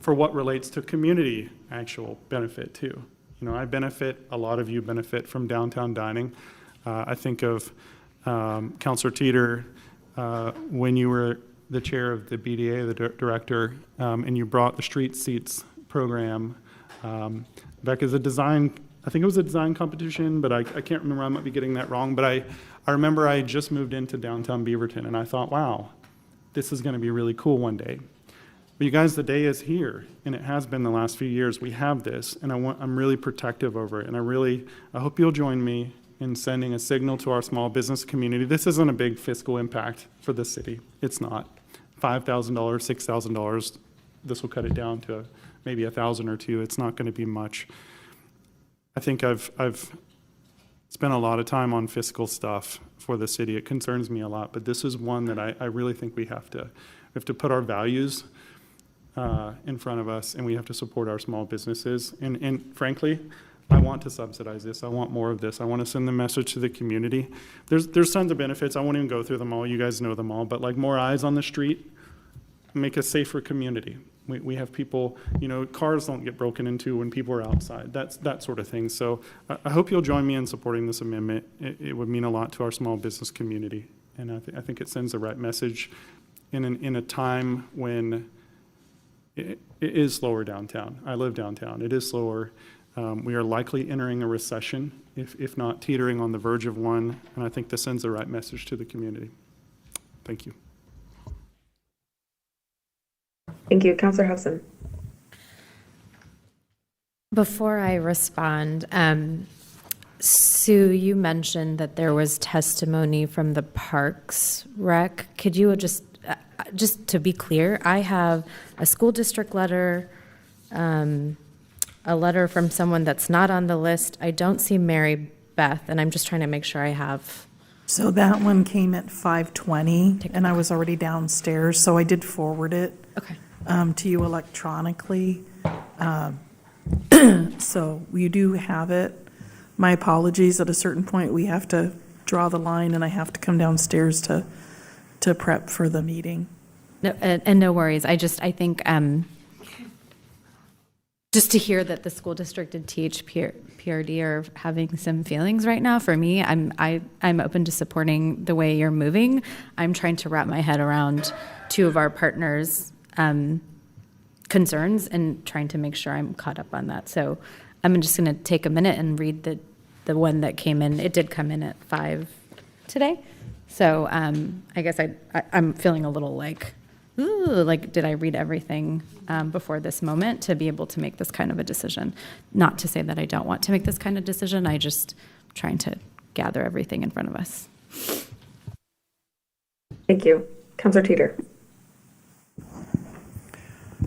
for what relates to community actual benefit too. You know, I benefit, a lot of you benefit from downtown dining. I think of Councillor Teeter, when you were the chair of the BDA, the director, and you brought the Street Seats program back as a design, I think it was a design competition, but I can't remember, I might be getting that wrong, but I remember I just moved into downtown Beaverton and I thought, wow, this is going to be really cool one day. But you guys, the day is here, and it has been the last few years. We have this, and I'm really protective over it, and I hope you'll join me in sending a signal to our small business community. This isn't a big fiscal impact for the city. It's not. $5,000, $6,000, this will cut it down to maybe $1,000 or $2,000. It's not going to be much. I think I've spent a lot of time on fiscal stuff for the city. It concerns me a lot, but this is one that I really think we have to put our values in front of us, and we have to support our small businesses. And frankly, I want to subsidize this. I want more of this. I want to send the message to the community. There's tons of benefits. I won't even go through them all. You guys know them all. But like more eyes on the street, make a safer community. We have people, you know, cars don't get broken into when people are outside. That sort of thing. So I hope you'll join me in supporting this amendment. It would mean a lot to our small business community. And I think it sends the right message in a time when it is slower downtown. I live downtown. It is slower. We are likely entering a recession, if not teetering on the verge of one, and I think this sends the right message to the community. Thank you. Thank you. Councillor Hudson. Before I respond, Sue, you mentioned that there was testimony from the Parks Rec. Could you just to be clear, I have a school district letter, a letter from someone that's not on the list. I don't see Mary Beth, and I'm just trying to make sure I have. So that one came at 5:20, and I was already downstairs, so I did forward it to you electronically. So you do have it. My apologies. At a certain point, we have to draw the line, and I have to come downstairs to prep for the meeting. No, and no worries. I think just to hear that the school district and PRD are having some feelings right now. For me, I'm open to supporting the way you're moving. I'm trying to wrap my head around two of our partners' concerns and trying to make sure I'm caught up on that. So I'm just going to take a minute and read the one that came in. It did come in at 5 today. So I guess I'm feeling a little like, ooh, like, did I read everything before this moment to be able to make this kind of a decision? Not to say that I don't want to make this kind of decision. I just trying to gather everything in front of us. Thank you. Councillor Teeter.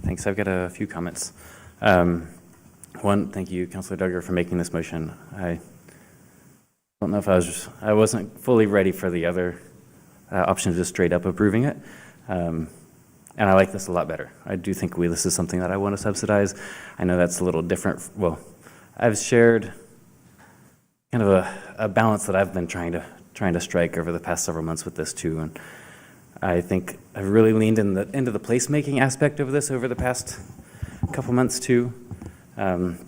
Thanks. I've got a few comments. One, thank you, Councillor Duggar, for making this motion. I don't know if I wasn't fully ready for the other option of just straight up approving it. And I like this a lot better. I do think this is something that I want to subsidize. I know that's a little different. Well, I've shared kind of a balance that I've been trying to strike over the past several months with this too. I think I've really leaned into the placemaking aspect of this over the past couple months too. And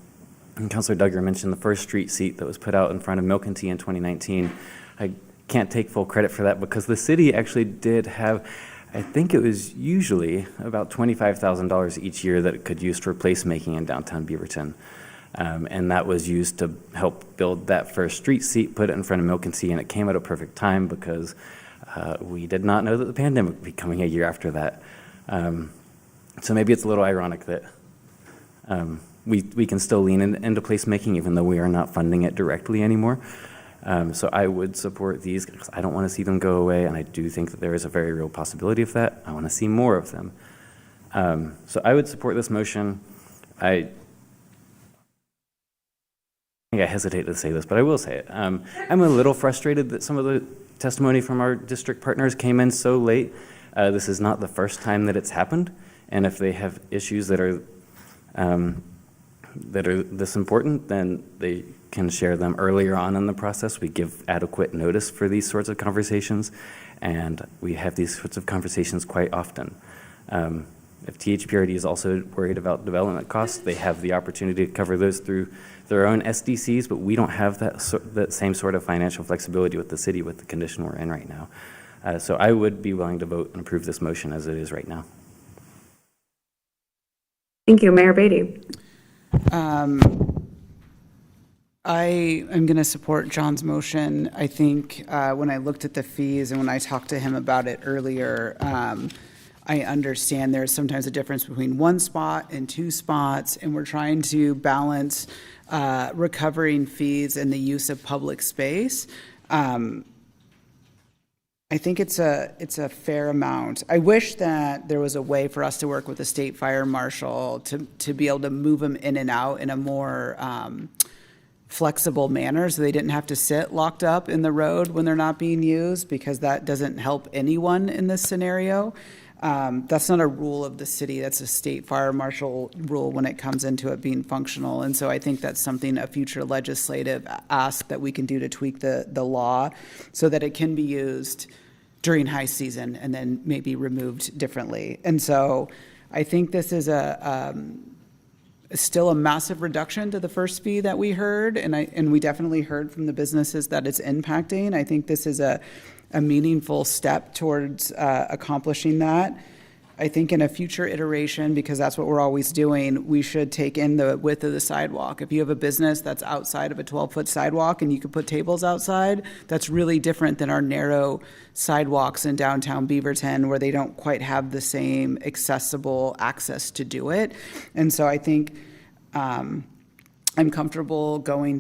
Councilor Duggar mentioned the first street seat that was put out in front of Milk and Tea in 2019. I can't take full credit for that because the city actually did have, I think it was usually about $25,000 each year that it could use for placemaking in downtown Beaverton. And that was used to help build that first street seat, put it in front of Milk and Tea, and it came at a perfect time because we did not know that the pandemic would be coming a year after that. So maybe it's a little ironic that we can still lean into placemaking even though we are not funding it directly anymore. So I would support these because I don't want to see them go away, and I do think that there is a very real possibility of that. I want to see more of them. So I would support this motion. I think I hesitate to say this, but I will say it. I'm a little frustrated that some of the testimony from our district partners came in so late. This is not the first time that it's happened, and if they have issues that are this important, then they can share them earlier on in the process. We give adequate notice for these sorts of conversations, and we have these sorts of conversations quite often. If THPRD is also worried about development costs, they have the opportunity to cover those through their own SDCs, but we don't have that same sort of financial flexibility with the city with the condition we're in right now. So I would be willing to vote and approve this motion as it is right now. Thank you, Mayor Beatty. I am going to support John's motion. I think when I looked at the fees and when I talked to him about it earlier, I understand there's sometimes a difference between one spot and two spots, and we're trying to balance recovering fees and the use of public space. I think it's a fair amount. I wish that there was a way for us to work with the state fire marshal to be able to move them in and out in a more flexible manner so they didn't have to sit locked up in the road when they're not being used, because that doesn't help anyone in this scenario. That's not a rule of the city. That's a state fire marshal rule when it comes into it being functional. And so I think that's something a future legislative ask that we can do to tweak the law so that it can be used during high season and then maybe removed differently. And so I think this is still a massive reduction to the first fee that we heard. And we definitely heard from the businesses that it's impacting. I think this is a meaningful step towards accomplishing that. I think in a future iteration, because that's what we're always doing, we should take in the width of the sidewalk. If you have a business that's outside of a 12-foot sidewalk and you could put tables outside, that's really different than our narrow sidewalks in downtown Beaverton where they don't quite have the same accessible access to do it. And so I think I'm comfortable going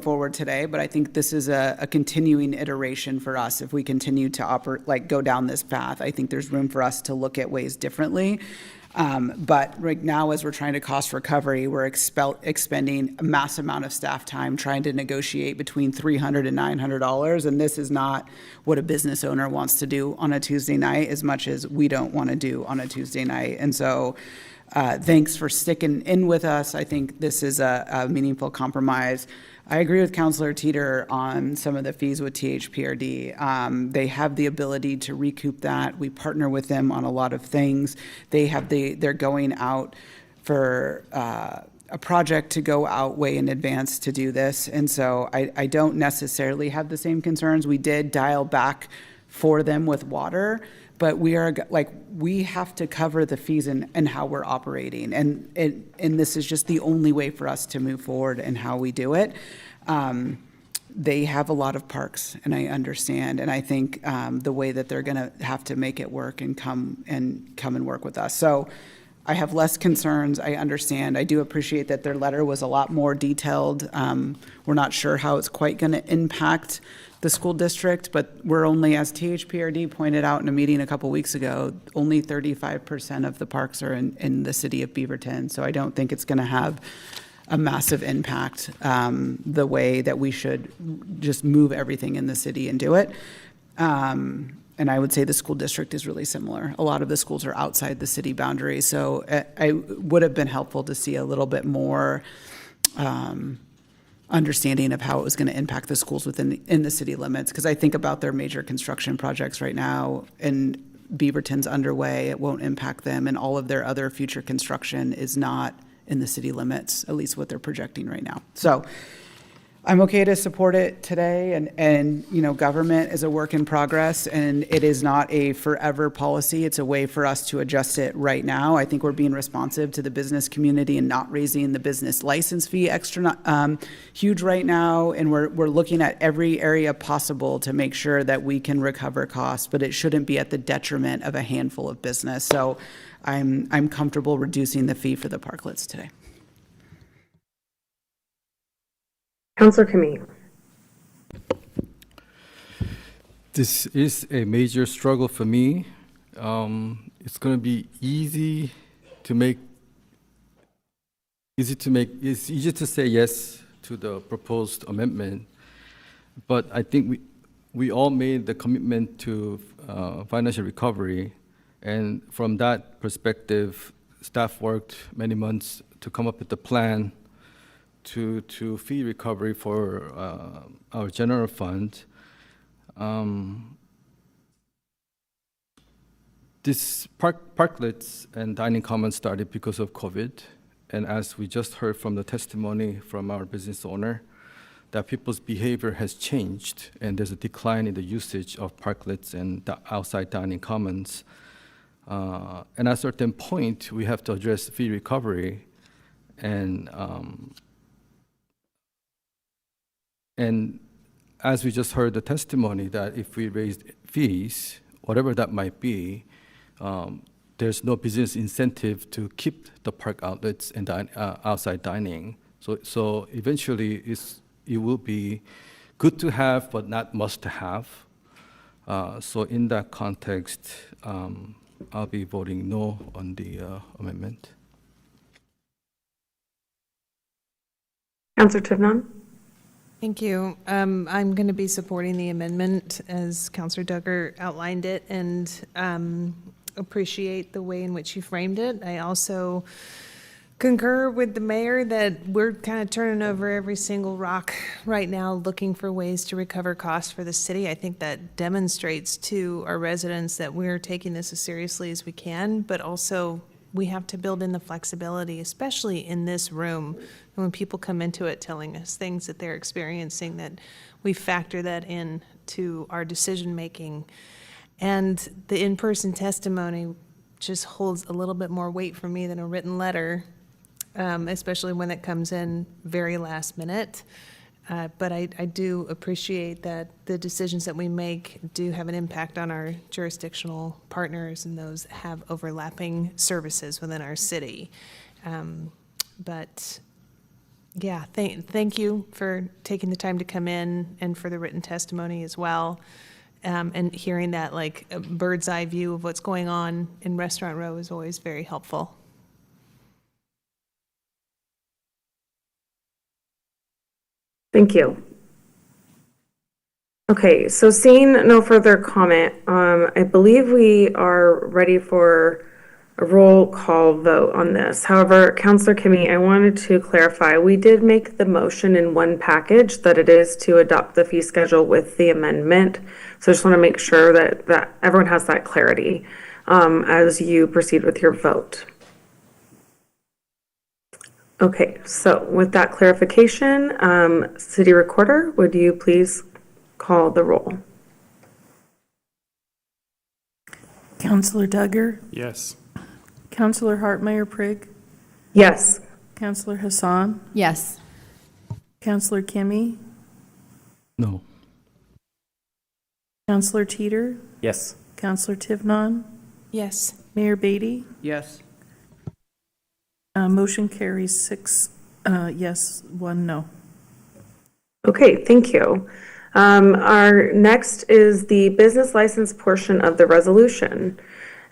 forward today, but I think this is a continuing iteration for us. If we continue to go down this path, I think there's room for us to look at ways differently. But right now, as we're trying to cost recovery, we're expending a mass amount of staff time trying to negotiate between $300 and $900, and this is not what a business owner wants to do on a Tuesday night as much as we don't want to do on a Tuesday night. And so thanks for sticking in with us. I think this is a meaningful compromise. I agree with Councilor Teeter on some of the fees with THPRD. They have the ability to recoup that. We partner with them on a lot of things. They're going out for a project to go out way in advance to do this. And so I don't necessarily have the same concerns. We did dial back for them with water, but we have to cover the fees and how we're operating. And this is just the only way for us to move forward in how we do it. They have a lot of parks, and I understand. And I think the way that they're going to have to make it work and come and work with us. So I have less concerns. I understand. I do appreciate that their letter was a lot more detailed. We're not sure how it's quite going to impact the school district, but we're only, as THPRD pointed out in a meeting a couple weeks ago, only 35% of the parks are in the city of Beaverton. So I don't think it's going to have a massive impact the way that we should just move everything in the city and do it. And I would say the school district is really similar. A lot of the schools are outside the city boundary. So I would have been helpful to see a little bit more understanding of how it was going to impact the schools in the city limits. Because I think about their major construction projects right now, and Beaverton's underway, it won't impact them, and all of their other future construction is not in the city limits, at least what they're projecting right now. So I'm okay to support it today, and you know, government is a work in progress, and it is not a forever policy. It's a way for us to adjust it right now. I think we're being responsive to the business community and not raising the business license fee extra huge right now, and we're looking at every area possible to make sure that we can recover costs, but it shouldn't be at the detriment of a handful of business. So I'm comfortable reducing the fee for the parklets today. Councillor Kami. This is a major struggle for me. It's going to be easy to say yes to the proposed amendment, but I think we all made the commitment to financial recovery, and from that perspective, staff worked many months to come up with a plan to fee recovery for our general fund. This parklets and dining commons started because of COVID, and as we just heard from the testimony from our business owner, that people's behavior has changed, and there's a decline in the usage of parklets and the outside dining commons. And at a certain point, we have to address fee recovery, and as we just heard the testimony, that if we raise fees, whatever that might be, there's no business incentive to keep the park outlets and outside dining. So eventually, it will be good to have, but not must to have. So in that context, I'll be voting no on the amendment. Councillor Tivnan. Thank you. I'm going to be supporting the amendment as Councillor Duggar outlined it, and appreciate the way in which you framed it. I also concur with the mayor that we're kind of turning over every single rock right now, looking for ways to recover costs for the city. I think that demonstrates to our residents that we're taking this as seriously as we can, but also we have to build in the flexibility, especially in this room. And when people come into it telling us things that they're experiencing, that we factor that in to our decision making. And the in-person testimony just holds a little bit more weight for me than a written letter, especially when it comes in very last minute. But I do appreciate that the decisions that we make do have an impact on our jurisdictional partners and those that have overlapping services within our city. But yeah, thank you for taking the time to come in and for the written testimony as well. And hearing that like a bird's eye view of what's going on in Restaurant Row is always very helpful. Thank you. Okay, so seeing no further comment, I believe we are ready for a roll call vote on this. However, Councillor Kami, I wanted to clarify, we did make the motion in one package that it is to adopt the fee schedule with the amendment. So I just want to make sure that everyone has that clarity as you proceed with your vote. Okay, so with that clarification, City Recorder, would you please call the roll? Councillor Duggar? Yes. Councillor Hartmeyer-Prigg? Yes. Councillor Hassan? Yes. Councillor Kami? No. Councillor Teeter? Yes. Councillor Tivnan? Yes. Mayor Beatty? Yes. Motion carries 6 yes, 1 no. Okay, thank you. Our next is the business license portion of the resolution.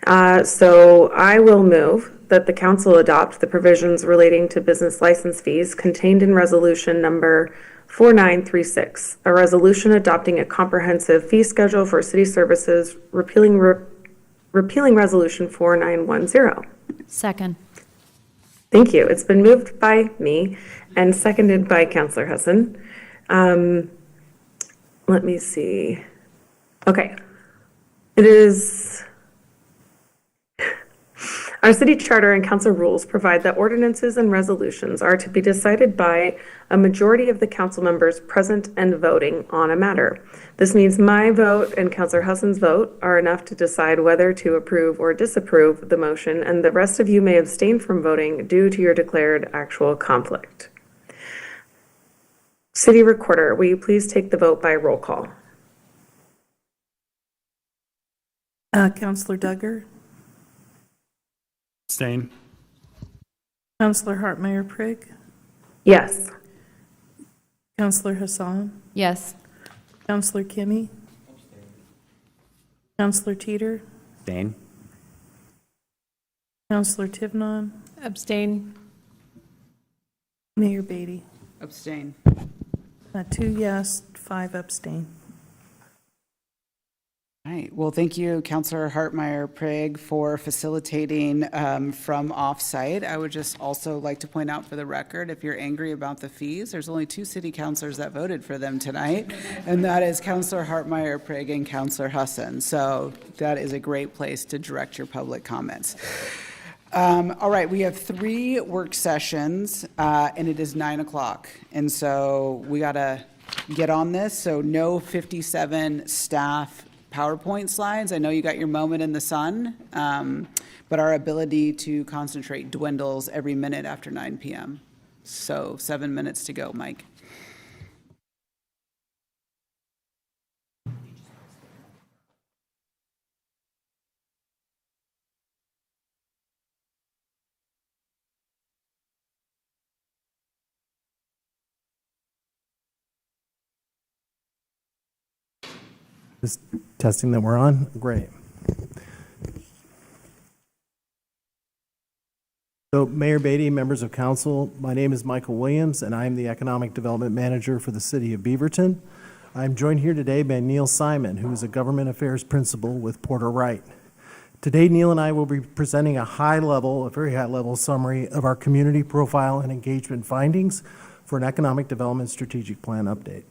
So I will move that the council adopt the provisions relating to business license fees contained in resolution number 4936, a resolution adopting a comprehensive fee schedule for city services, repealing resolution 4910. Second. Thank you. It's been moved by me and seconded by Counselor Husson. Let me see. Okay. It is, our city charter and council rules provide that ordinances and resolutions are to be decided by a majority of the council members present and voting on a matter. This means my vote and Counselor Husson's vote are enough to decide whether to approve or disapprove the motion, and the rest of you may abstain from voting due to your declared actual conflict. City Recorder, will you please take the vote by roll call? Counselor Duggar, Abstain. Counselor Hartmeyer Prigg, Yes. Counselor Hassan, Yes. Counselor Kimmy, Counselor Teeter, Abstain. Counselor Tivnon, Abstain. Mayor Beatty. Abstain. 2 yes, 5 abstain. All right. Well, thank you, Councillor Hartmeyer Prigg, for facilitating from offsite. I would just also like to point out for the record, if you're angry about the fees, there's only 2 city councilors that voted for them tonight, and that is Councillor Hartmeyer Prigg and Councillor Husson. So that is a great place to direct your public comments. All right, we have 3 work sessions, and it is 9 o'clock. And so we got to get on this. So no 57 staff PowerPoint slides. I know you got your moment in the sun, but our ability to concentrate dwindles every minute after 9 p.m. So 7 minutes to go, Mike. Just testing that we're on. Great. So, Mayor Beatty, members of council, my name is Michael Williams, and I am the Economic Development Manager for the City of Beaverton. I'm joined here today by Neil Simon, who is a Government Affairs Principal with Porter Wright. Today, Neil and I will be presenting a very high-level summary of our community profile and engagement findings for an Economic Development Strategic Plan update.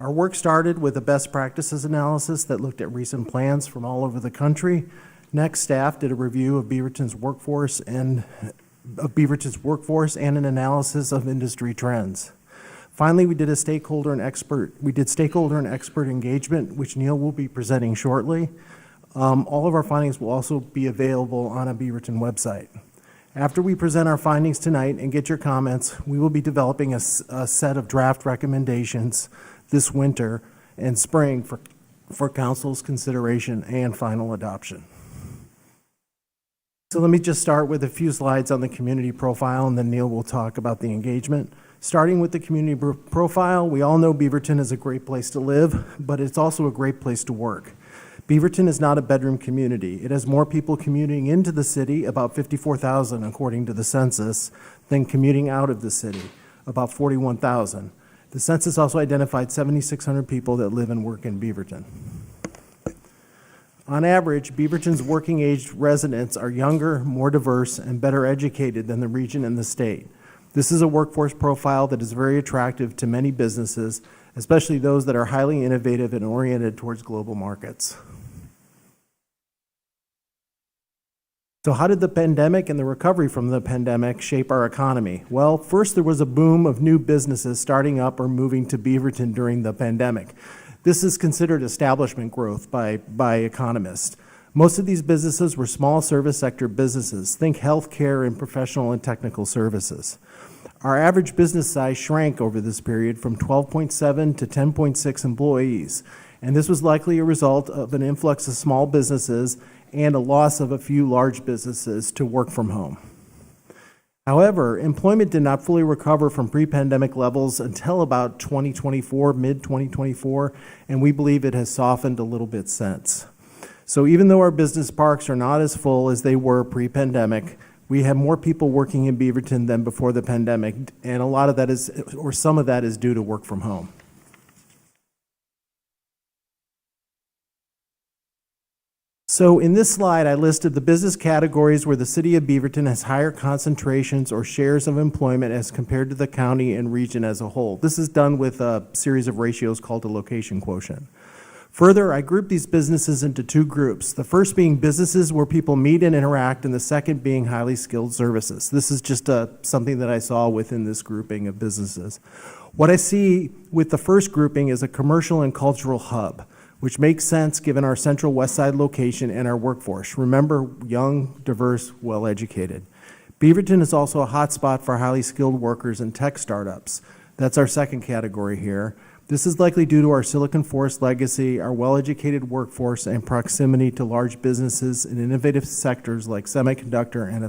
Our work started with a best practices analysis that looked at recent plans from all over the country. Next, staff did a review of Beaverton's workforce and an analysis of industry trends. Finally, we did stakeholder and expert engagement, which Neil will be presenting shortly. All of our findings will also be available on a Beaverton website. After we present our findings tonight and get your comments, we will be developing a set of draft recommendations this winter and spring for council's consideration and final adoption. So let me just start with a few slides on the community profile, and then Neil will talk about the engagement. Starting with the community profile, we all know Beaverton is a great place to live, but it's also a great place to work. Beaverton is not a bedroom community. It has more people commuting into the city, about 54,000 according to the census, than commuting out of the city, about 41,000. The census also identified 7,600 people that live and work in Beaverton. On average, Beaverton's working-age residents are younger, more diverse, and better educated than the region and the state. This is a workforce profile that is very attractive to many businesses, especially those that are highly innovative and oriented towards global markets. So how did the pandemic and the recovery from the pandemic shape our economy? Well, first there was a boom of new businesses starting up or moving to Beaverton during the pandemic. This is considered establishment growth by economists. Most of these businesses were small service sector businesses. Think healthcare and professional and technical services. Our average business size shrank over this period from 12.7 to 10.6 employees, and this was likely a result of an influx of small businesses and a loss of a few large businesses to work from home. However, employment did not fully recover from pre-pandemic levels until about 2024, mid-2024, and we believe it has softened a little bit since. So even though our business parks are not as full as they were pre-pandemic, we have more people working in Beaverton than before the pandemic, and a lot of that is, or some of that is due to work from home. So in this slide, I listed the business categories where the city of Beaverton has higher concentrations or shares of employment as compared to the county and region as a whole. This is done with a series of ratios called a location quotient. Further, I grouped these businesses into two groups, the first being businesses where people meet and interact, and the second being highly skilled services. This is just something that I saw within this grouping of businesses. What I see with the first grouping is a commercial and cultural hub, which makes sense given our central west side location and our workforce. Remember, young, diverse, well-educated. Beaverton is also a hotspot for highly skilled workers and tech startups. That's our second category here. This is likely due to our Silicon Forest legacy, our well-educated workforce, and proximity to large businesses in innovative sectors like semiconductor and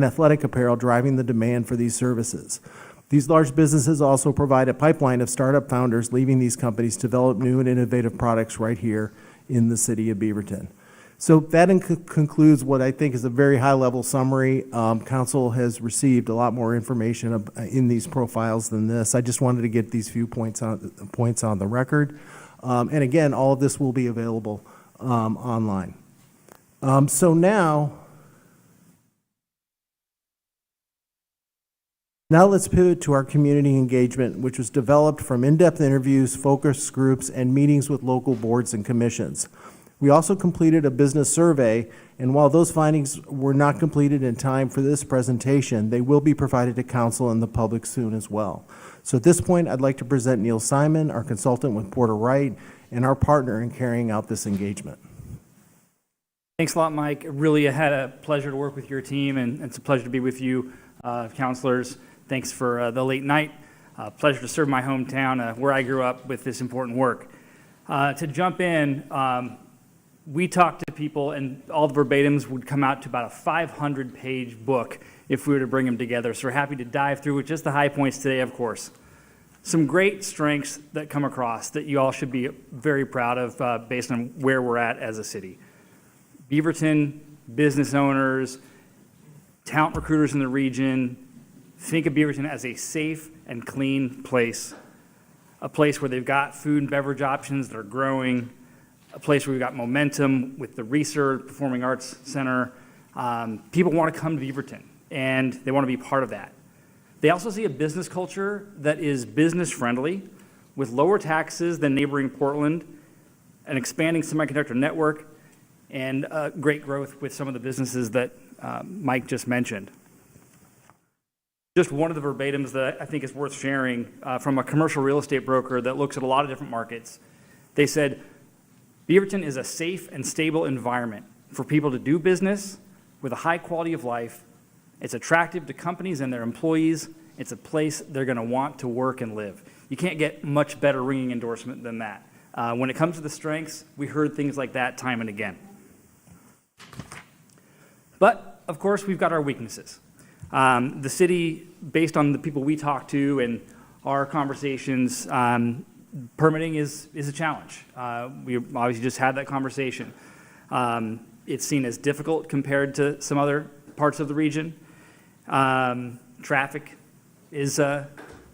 athletic apparel driving the demand for these services. These large businesses also provide a pipeline of startup founders leaving these companies to develop new and innovative products right here in the city of Beaverton. So that concludes what I think is a very high-level summary. Council has received a lot more information in these profiles than this. I just wanted to get these few points on the record. And again, all of this will be available online. So now let's pivot to our community engagement, which was developed from in-depth interviews, focus groups, and meetings with local boards and commissions. We also completed a business survey, and while those findings were not completed in time for this presentation, they will be provided to council and the public soon as well. So at this point, I'd like to present Neil Simon, our consultant with Porter Wright, and our partner in carrying out this engagement. Thanks a lot, Mike. Really had a pleasure to work with your team, and it's a pleasure to be with you, counselors. Thanks for the late night. Pleasure to serve my hometown, where I grew up, with this important work. To jump in, we talked to people, and all the verbatims would come out to about a 500-page book if we were to bring them together. So we're happy to dive through with just the high points today, of course. Some great strengths that come across that you all should be very proud of based on where we're at as a city. Beaverton, business owners, talent recruiters in the region, think of Beaverton as a safe and clean place, a place where they've got food and beverage options that are growing, a place where we've got momentum with the Research Performing Arts Center. People want to come to Beaverton, and they want to be part of that. They also see a business culture that is business-friendly, with lower taxes than neighboring Portland, an expanding semiconductor network, and great growth with some of the businesses that Mike just mentioned. Just one of the verbatims that I think is worth sharing from a commercial real estate broker that looks at a lot of different markets. They said, Beaverton is a safe and stable environment for people to do business with a high quality of life. It's attractive to companies and their employees. It's a place they're going to want to work and live. You can't get much better ringing endorsement than that. When it comes to the strengths, we heard things like that time and again. But, of course, we've got our weaknesses. The city, based on the people we talk to and our conversations, permitting is a challenge. We obviously just had that conversation. It's seen as difficult compared to some other parts of the region. Traffic is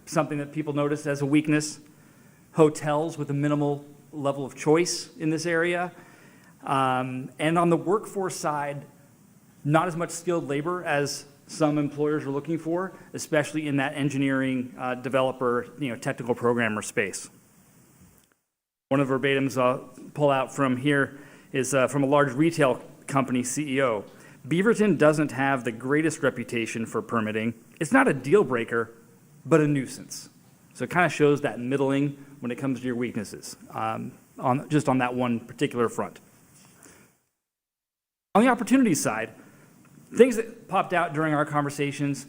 something that people notice as a weakness. Hotels with a minimal level of choice in this area. And on the workforce side, not as much skilled labor as some employers are looking for, especially in that engineering, developer, technical programmer space. One of the verbatims I'll pull out from here is from a large retail company CEO. Beaverton doesn't have the greatest reputation for permitting. It's not a deal breaker, but a nuisance. So it kind of shows that middling when it comes to your weaknesses, just on that one particular front. On the opportunity side, things that popped out during our conversations,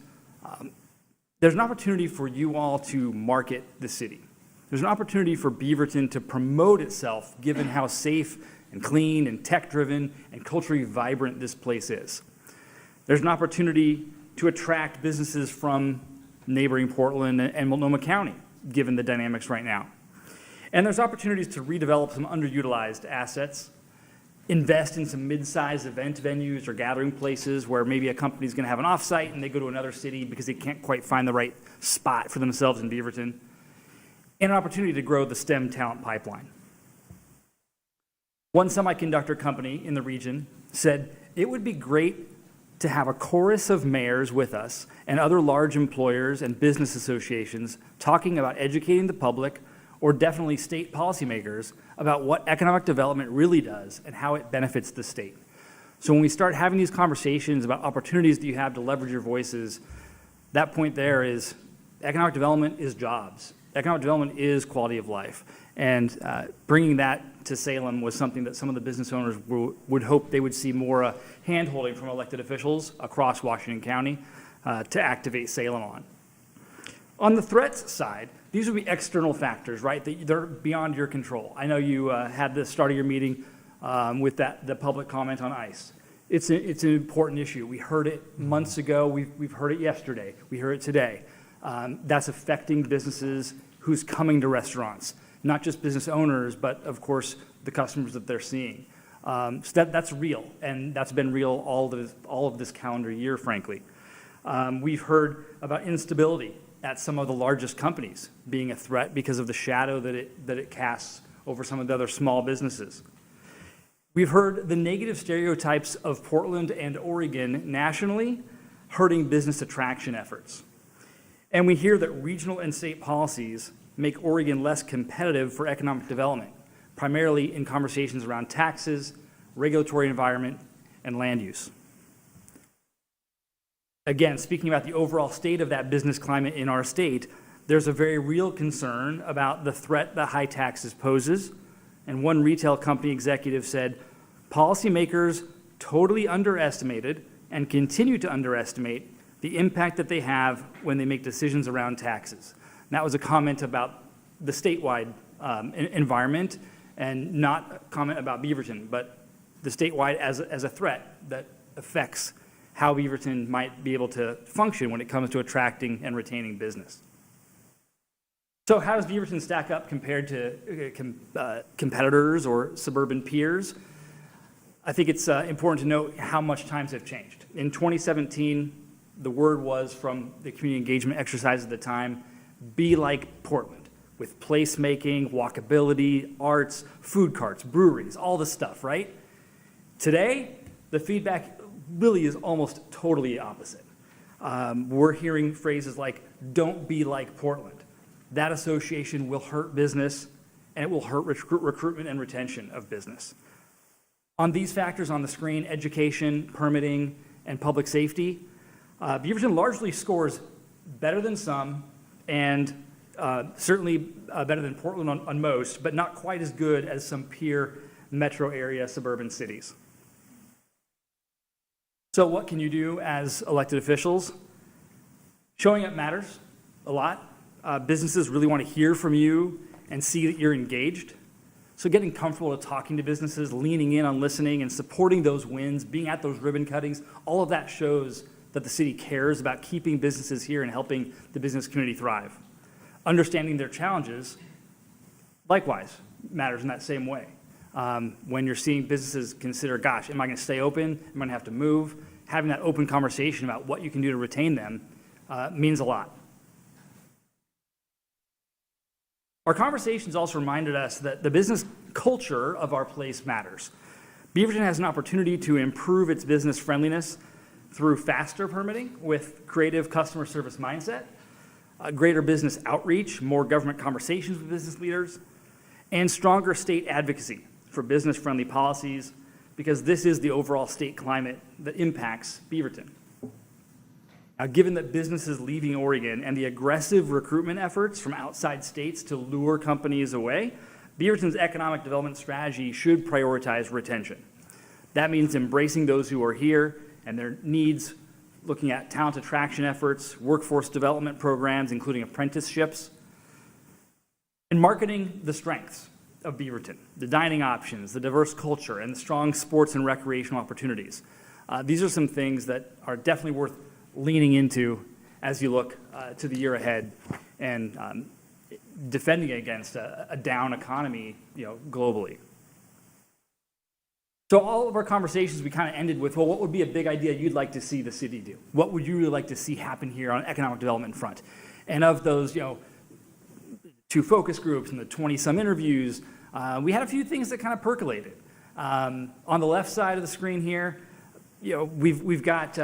there's an opportunity for you all to market the city. There's an opportunity for Beaverton to promote itself, given how safe and clean and tech-driven and culturally vibrant this place is. There's an opportunity to attract businesses from neighboring Portland and Multnomah County, given the dynamics right now. And there's opportunities to redevelop some underutilized assets, invest in some mid-sized event venues or gathering places where maybe a company's going to have an offsite and they go to another city because they can't quite find the right spot for themselves in Beaverton, and an opportunity to grow the STEM talent pipeline. One semiconductor company in the region said it would be great to have a chorus of mayors with us and other large employers and business associations talking about educating the public, or definitely state policymakers, about what economic development really does and how it benefits the state. So when we start having these conversations about opportunities that you have to leverage your voices, that point there is economic development is jobs. Economic development is quality of life. And bringing that to Salem was something that some of the business owners would hope they would see more hand-holding from elected officials across Washington County to activate Salem on. On the threats side, these would be external factors, right? They're beyond your control. I know you had the start of your meeting with the public comment on ICE. It's an important issue. We heard it months ago. We've heard it yesterday. We heard it today. That's affecting businesses who's coming to restaurants, not just business owners, but of course the customers that they're seeing. So that's real, and that's been real all of this calendar year, frankly. We've heard about instability at some of the largest companies being a threat because of the shadow that it casts over some of the other small businesses. We've heard the negative stereotypes of Portland and Oregon nationally hurting business attraction efforts. And we hear that regional and state policies make Oregon less competitive for economic development, primarily in conversations around taxes, regulatory environment, and land use. Again, speaking about the overall state of that business climate in our state, there's a very real concern about the threat that high taxes poses. And one retail company executive said, policymakers totally underestimated and continue to underestimate the impact that they have when they make decisions around taxes. And that was a comment about the statewide environment, and not a comment about Beaverton, but the statewide as a threat that affects how Beaverton might be able to function when it comes to attracting and retaining business. So how does Beaverton stack up compared to competitors or suburban peers? I think it's important to note how much times have changed. In 2017, the word was from the community engagement exercise at the time, be like Portland, with placemaking, walkability, arts, food carts, breweries, all the stuff, right? Today, the feedback really is almost totally opposite. We're hearing phrases like, don't be like Portland. That association will hurt business, and it will hurt recruitment and retention of business. On these factors on the screen, education, permitting, and public safety, Beaverton largely scores better than some, and certainly better than Portland on most, but not quite as good as some peer metro area suburban cities. So what can you do as elected officials? Showing up matters a lot. Businesses really want to hear from you and see that you're engaged. So getting comfortable to talking to businesses, leaning in on listening and supporting those wins, being at those ribbon cuttings, all of that shows that the city cares about keeping businesses here and helping the business community thrive. Understanding their challenges, likewise, matters in that same way. When you're seeing businesses consider, gosh, am I going to stay open? Am I going to have to move? Having that open conversation about what you can do to retain them means a lot. Our conversations also reminded us that the business culture of our place matters. Beaverton has an opportunity to improve its business friendliness through faster permitting with creative customer service mindset, greater business outreach, more government conversations with business leaders, and stronger state advocacy for business-friendly policies, because this is the overall state climate that impacts Beaverton. Now, given that businesses leaving Oregon and the aggressive recruitment efforts from outside states to lure companies away, Beaverton's economic development strategy should prioritize retention. That means embracing those who are here and their needs, looking at talent attraction efforts, workforce development programs, including apprenticeships, and marketing the strengths of Beaverton, the dining options, the diverse culture, and the strong sports and recreational opportunities. These are some things that are definitely worth leaning into as you look to the year ahead and defending against a down economy, globally. So all of our conversations, we kind of ended with, well, what would be a big idea you'd like to see the city do? What would you really like to see happen here on economic development front? And of those, 2 focus groups and the 20-some interviews, we had a few things that kind of percolated. On the left side of the screen here, we've got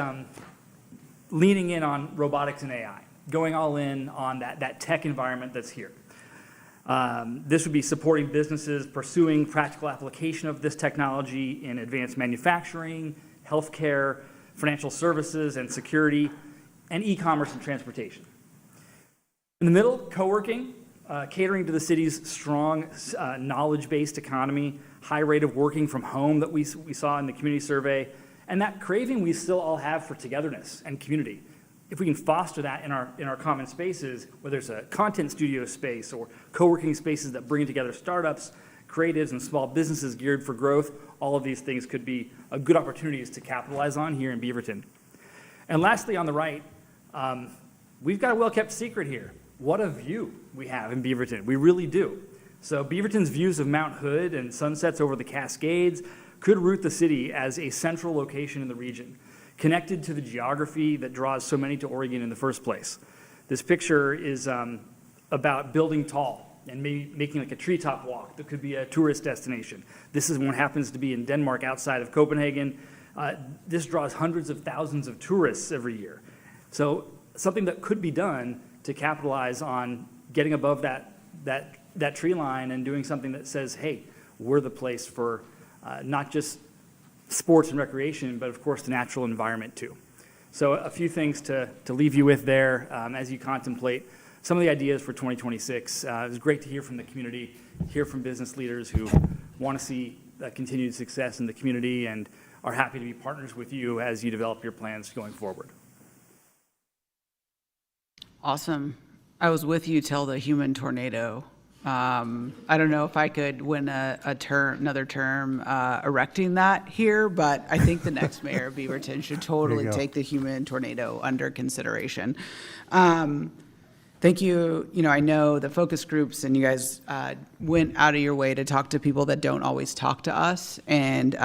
leaning in on robotics and AI, going all in on that tech environment that's here. This would be supporting businesses pursuing practical application of this technology in advanced manufacturing, healthcare, financial services and security, and e-commerce and transportation. In the middle, co-working, catering to the city's strong knowledge-based economy, high rate of working from home that we saw in the community survey, and that craving we still all have for togetherness and community. If we can foster that in our common spaces, whether it's a content studio space or co-working spaces that bring together startups, creatives, and small businesses geared for growth, all of these things could be good opportunities to capitalize on here in Beaverton. And lastly, on the right, we've got a well-kept secret here. What a view we have in Beaverton. We really do. So Beaverton's views of Mount Hood and sunsets over the Cascades could root the city as a central location in the region, connected to the geography that draws so many to Oregon in the first place. This picture is about building tall and maybe making like a treetop walk that could be a tourist destination. This is one happens to be in Denmark outside of Copenhagen. This draws hundreds of thousands of tourists every year. So something that could be done to capitalize on getting above that tree line and doing something that says, hey, we're the place for not just sports and recreation, but of course the natural environment too. So a few things to leave you with there as you contemplate some of the ideas for 2026. It was great to hear from the community, hear from business leaders who want to see continued success in the community and are happy to be partners with you as you develop your plans going forward. Awesome. I was with you till the human tornado. I don't know if I could win another term erecting that here, but I think the next mayor of Beaverton should totally take the human tornado under consideration. Thank you. I know the focus groups and you guys went out of your way to talk to people that don't always talk to us. And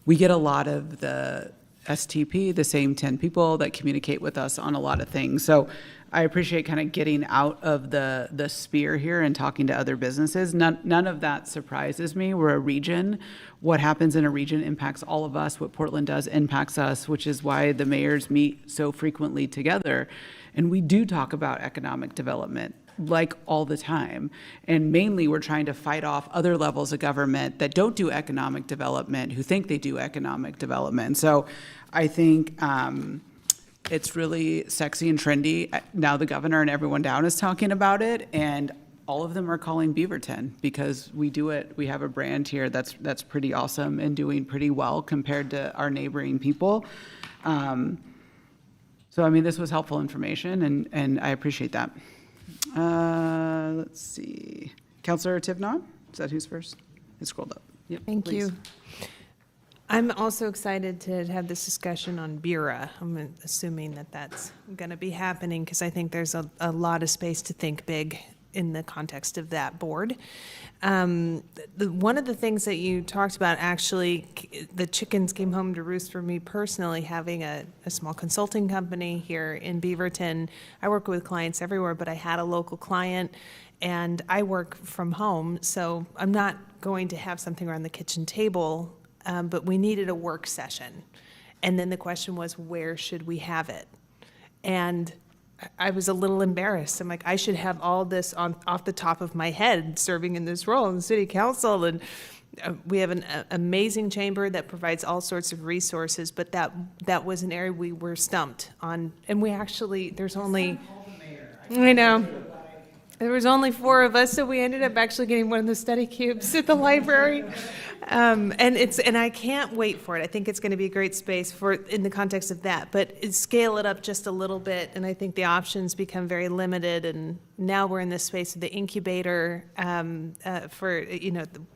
we get a lot of the STP, the same 10 people that communicate with us on a lot of things. So I appreciate kind of getting out of the sphere here and talking to other businesses. None of that surprises me. We're a region. What happens in a region impacts all of us. What Portland does impacts us, which is why the mayors meet so frequently together. And we do talk about economic development like all the time. And mainly we're trying to fight off other levels of government that don't do economic development, who think they do economic development. So I think it's really sexy and trendy. Now the governor and everyone down is talking about it, and all of them are calling Beaverton because we do it. We have a brand here that's pretty awesome and doing pretty well compared to our neighboring people. So, this was helpful information, and I appreciate that. Let's see. Councilor Tivnon, is that who's first? It's scrolled up. Yep, Thank please. you. I'm also excited to have this discussion on BIRA. I'm assuming that that's going to be happening because I think there's a lot of space to think big in the context of that board. One of the things that you talked about, actually, the chickens came home to roost for me personally, having a small consulting company here in Beaverton. I work with clients everywhere, but I had a local client, and I work from home, so I'm not going to have something around the kitchen table, but we needed a work session. And then the question was, where should we have it? And I was a little embarrassed. I'm like, I should have all this off the top of my head, serving in this role in the city council. And we have an amazing chamber that provides all sorts of resources, but that was an area we were stumped on. And we actually, there's only, I know, there was only 4 of us, so we ended up actually getting one of the study cubes at the library. And I can't wait for it. I think it's going to be a great space for in the context of that, but scale it up just a little bit, and I think the options become very limited. And now we're in this space of the incubator for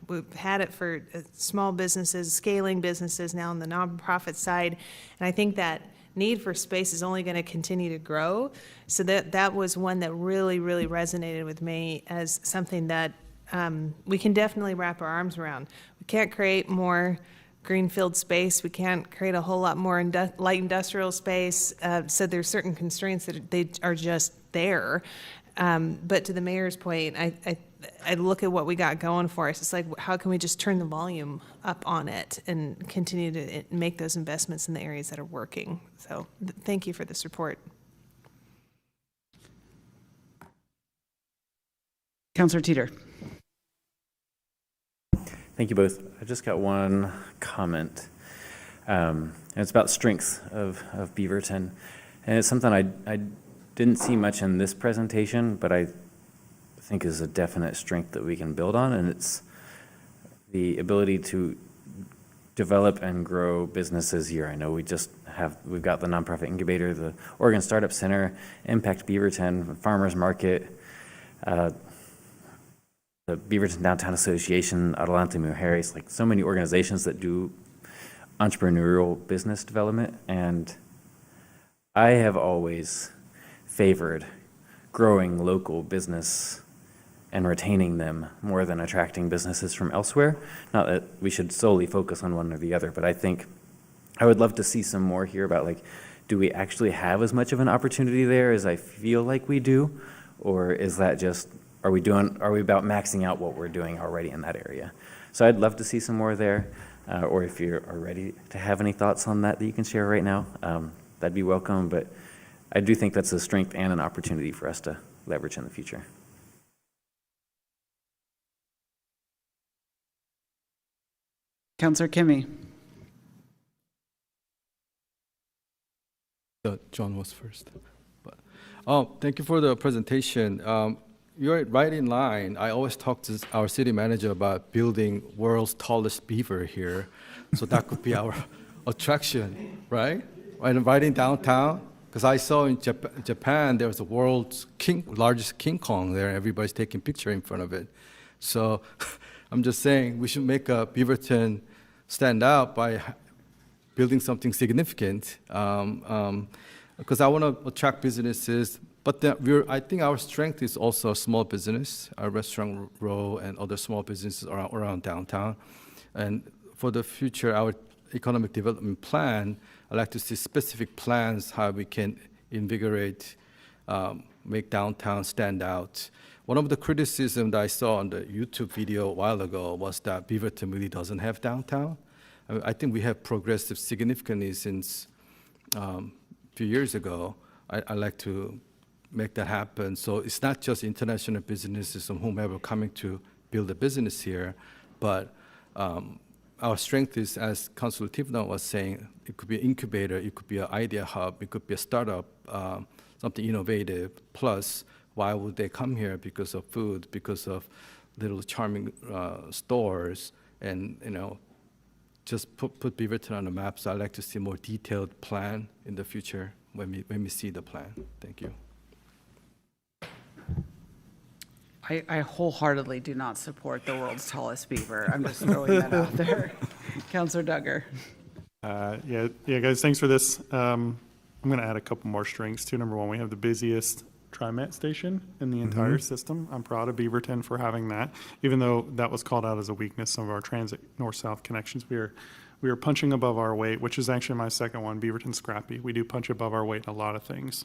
we've had it for small businesses, scaling businesses now on the nonprofit side, and I think that need for space is only going to continue to grow. So that was one that really, really resonated with me as something that we can definitely wrap our arms around. We can't create more greenfield space. We can't create a whole lot more light industrial space. So there's certain constraints that they are just there. But to the mayor's point, I look at what we got going for us. It's like, how can we just turn the volume up on it and continue to make those investments in the areas that are working? So thank you for this report. Councillor Teeter. Thank you both. I just got one comment. And it's about strength of Beaverton. And it's something I didn't see much in this presentation, but I think is a definite strength that we can build on, and it's the ability to develop and grow businesses here. I know we've got the nonprofit incubator, the Oregon Startup Center, Impact Beaverton, Farmers Market, the Beaverton Downtown Association, Adelante Mujeres, like so many organizations that do entrepreneurial business development. And I have always favored growing local business and retaining them more than attracting businesses from elsewhere. Not that we should solely focus on one or the other, but I think I would love to see some more here about, like, do we actually have as much of an opportunity there as I feel like we do? Or is that just, are we about maxing out what we're doing already in that area? So I'd love to see some more there. Or if you are ready to have any thoughts on that you can share right now, that'd be welcome. But I do think that's a strength and an opportunity for us to leverage in the future. Councillor Kimmy. John was first. Thank you for the presentation. You're right in line. I always talk to our city manager about building world's tallest beaver here. So that could be our attraction, right? And right in downtown. Because I saw in Japan, there was the world's largest King Kong there. Everybody's taking picture in front of it. So I'm just saying we should make Beaverton stand out by building something significant. Because I want to attract businesses. But I think our strength is also small business, our restaurant row and other small businesses around downtown. And for the future, our economic development plan, I'd like to see specific plans how we can invigorate, make downtown stand out. One of the criticisms that I saw on the YouTube video a while ago was that Beaverton really doesn't have downtown. I think we have progressed significantly since a few years ago. I'd like to make that happen. So it's not just international businesses or whomever coming to build a business here, but our strength is, as Councilor Tivna was saying, it could be an incubator, it could be an idea hub, it could be a startup, something innovative. Plus, why would they come here? Because of food, because of little charming stores, and just put Beaverton on the map. So I'd like to see a more detailed plan in the future when we see the plan. Thank you. I wholeheartedly do not support the world's tallest beaver. I'm just throwing that out there. Councillor Duggar. Yeah, guys, thanks for this. I'm going to add a couple more strengths too. Number one, we have the busiest TriMet station in the entire system. I'm proud of Beaverton for having that, even though that was called out as a weakness. Some of our transit north-south connections, we are punching above our weight, which is actually my second one, Beaverton Scrappy. We do punch above our weight in a lot of things,